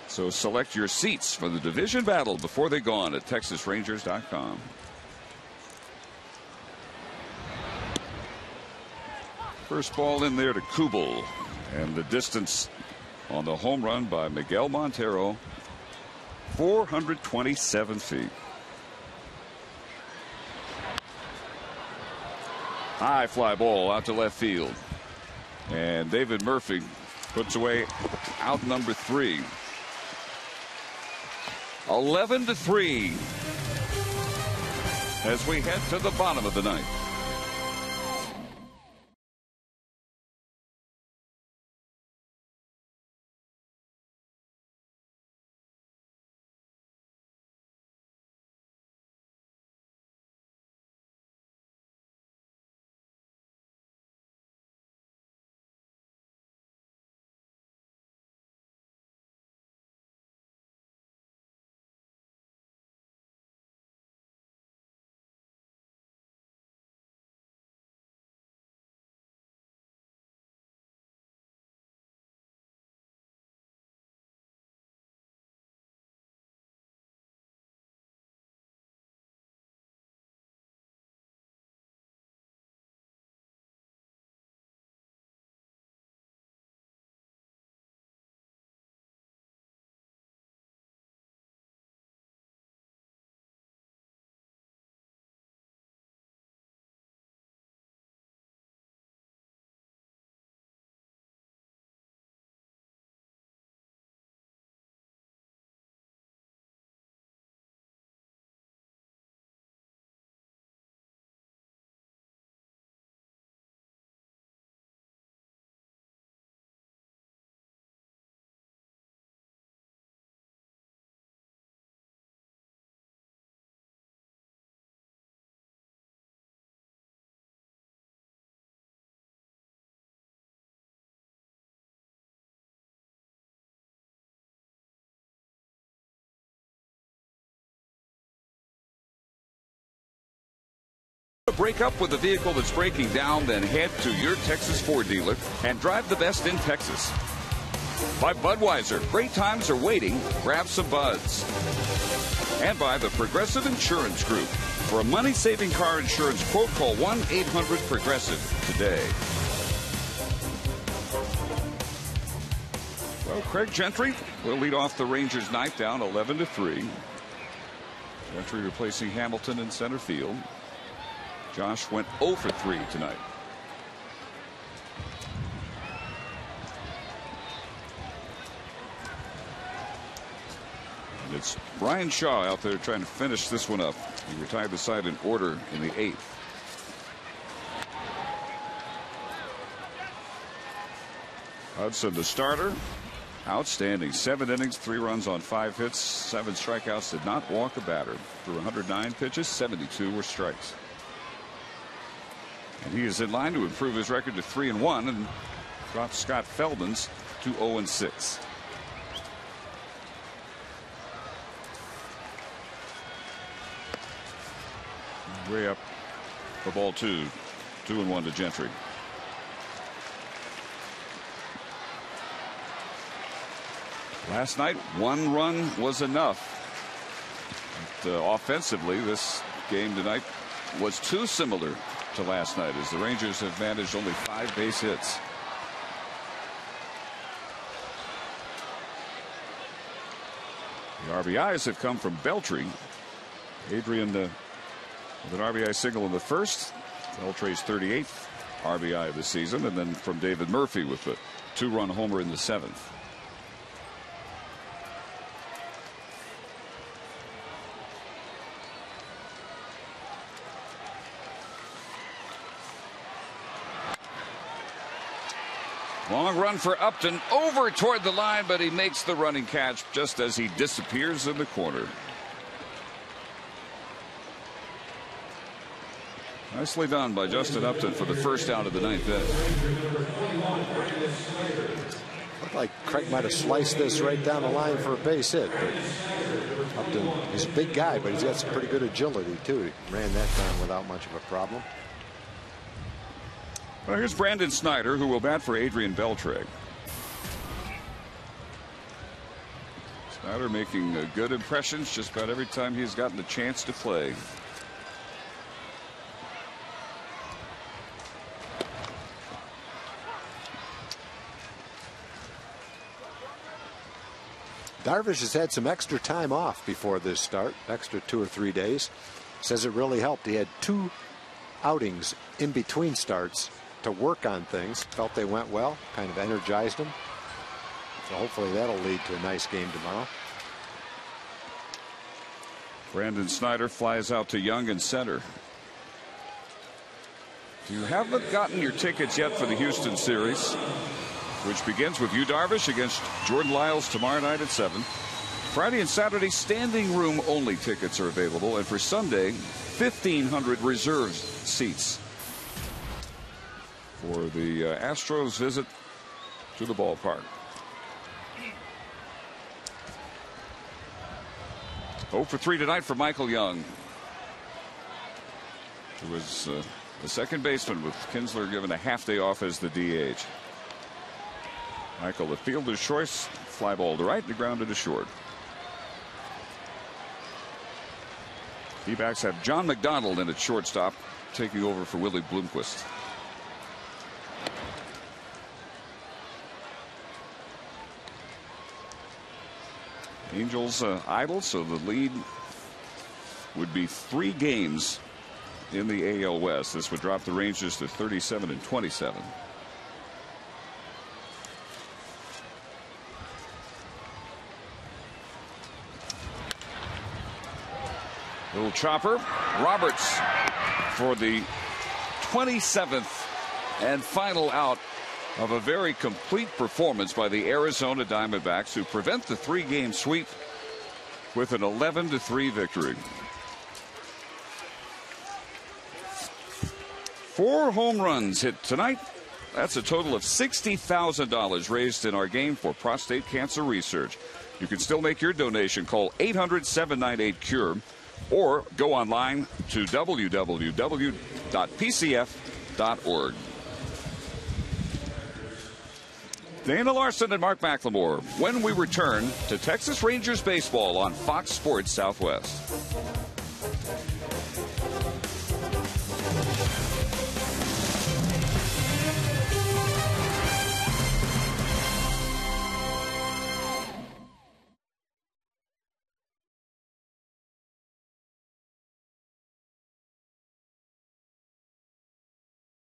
So select your seats for the division battle before they go on at TexasRangers.com. First ball in there to Kubel, and the distance on the home run by Miguel Montero, 427 feet. High fly ball out to left field, and David Murphy puts away out number 3. 11-3 as we head to the bottom of the ninth. Break up with a vehicle that's breaking down, then head to your Texas Ford dealer and drive the best in Texas. By Budweiser, great times are waiting. Grab some buds. And by the Progressive Insurance Group. For a money-saving car insurance quote, call 1-800-PROGRESSIVE today. Well, Craig Gentry will lead off the Rangers' ninth, down 11-3. Gentry replacing Hamilton in center field. Josh went 0 for 3 tonight. And it's Brian Shaw out there trying to finish this one up. He retired the side in order in the 8th. Hudson, the starter. Outstanding. 7 innings, 3 runs on 5 hits, 7 strikeouts, did not walk a batter. Through 109 pitches, 72 were strikes. And he is in line to improve his record to 3-1 and drop Scott Feldman's to 0-6. Way up for ball 2. 2-1 to Gentry. Last night, 1 run was enough. But, offensively, this game tonight was too similar to last night, as the Rangers have managed only 5 base hits. The RBIs have come from Beltry. Adrian with an RBI single in the first. Beltry's 38th RBI of the season, and then from David Murphy with the 2-run homer in the 7th. Long run for Upton, over toward the line, but he makes the running catch just as he disappears in the corner. Nicely done by Justin Upton for the first out of the ninth inning. Looked like Craig might have sliced this right down the line for a base hit, but Upton, he's a big guy, but he's got some pretty good agility too. He ran that down without much of a problem. Well, here's Brandon Snyder, who will bat for Adrian Beltre. Snyder making good impressions just about every time he's gotten the chance to play. Darvish has had some extra time off before this start, extra 2 or 3 days. Says it really helped. He had 2 outings in between starts to work on things. Felt they went well, kind of energized him. So hopefully that'll lead to a nice game tomorrow. Brandon Snyder flies out to Young in center. If you haven't gotten your tickets yet for the Houston series, which begins with Yu Darvish against Jordan Lyles tomorrow night at 7. Friday and Saturday standing room only tickets are available, and for Sunday 1,500 reserved seats for the Astros visit to the ballpark. 0 for 3 tonight for Michael Young, who was the second baseman with Kinsler given a half day off as the DH. Michael, the fielder's choice, fly ball to right and grounded to short. D-backs have John McDonald in at shortstop, taking over for Willie Bloomquist. Angels idle, so the lead would be 3 games in the AL West. This would drop the Rangers to 37 and 27. Little chopper. Roberts for the 27th and final out of a very complete performance by the Arizona Diamondbacks, who prevent the 3-game sweep with an 11-3 victory. 4 home runs hit tonight. That's a total of $60,000 raised in our game for prostate cancer research. You can still make your donation. Call 800-798-CURE or go online to www.pcf.org. Dana Larson and Mark McLemore when we return to Texas Rangers baseball on Fox Sports Southwest.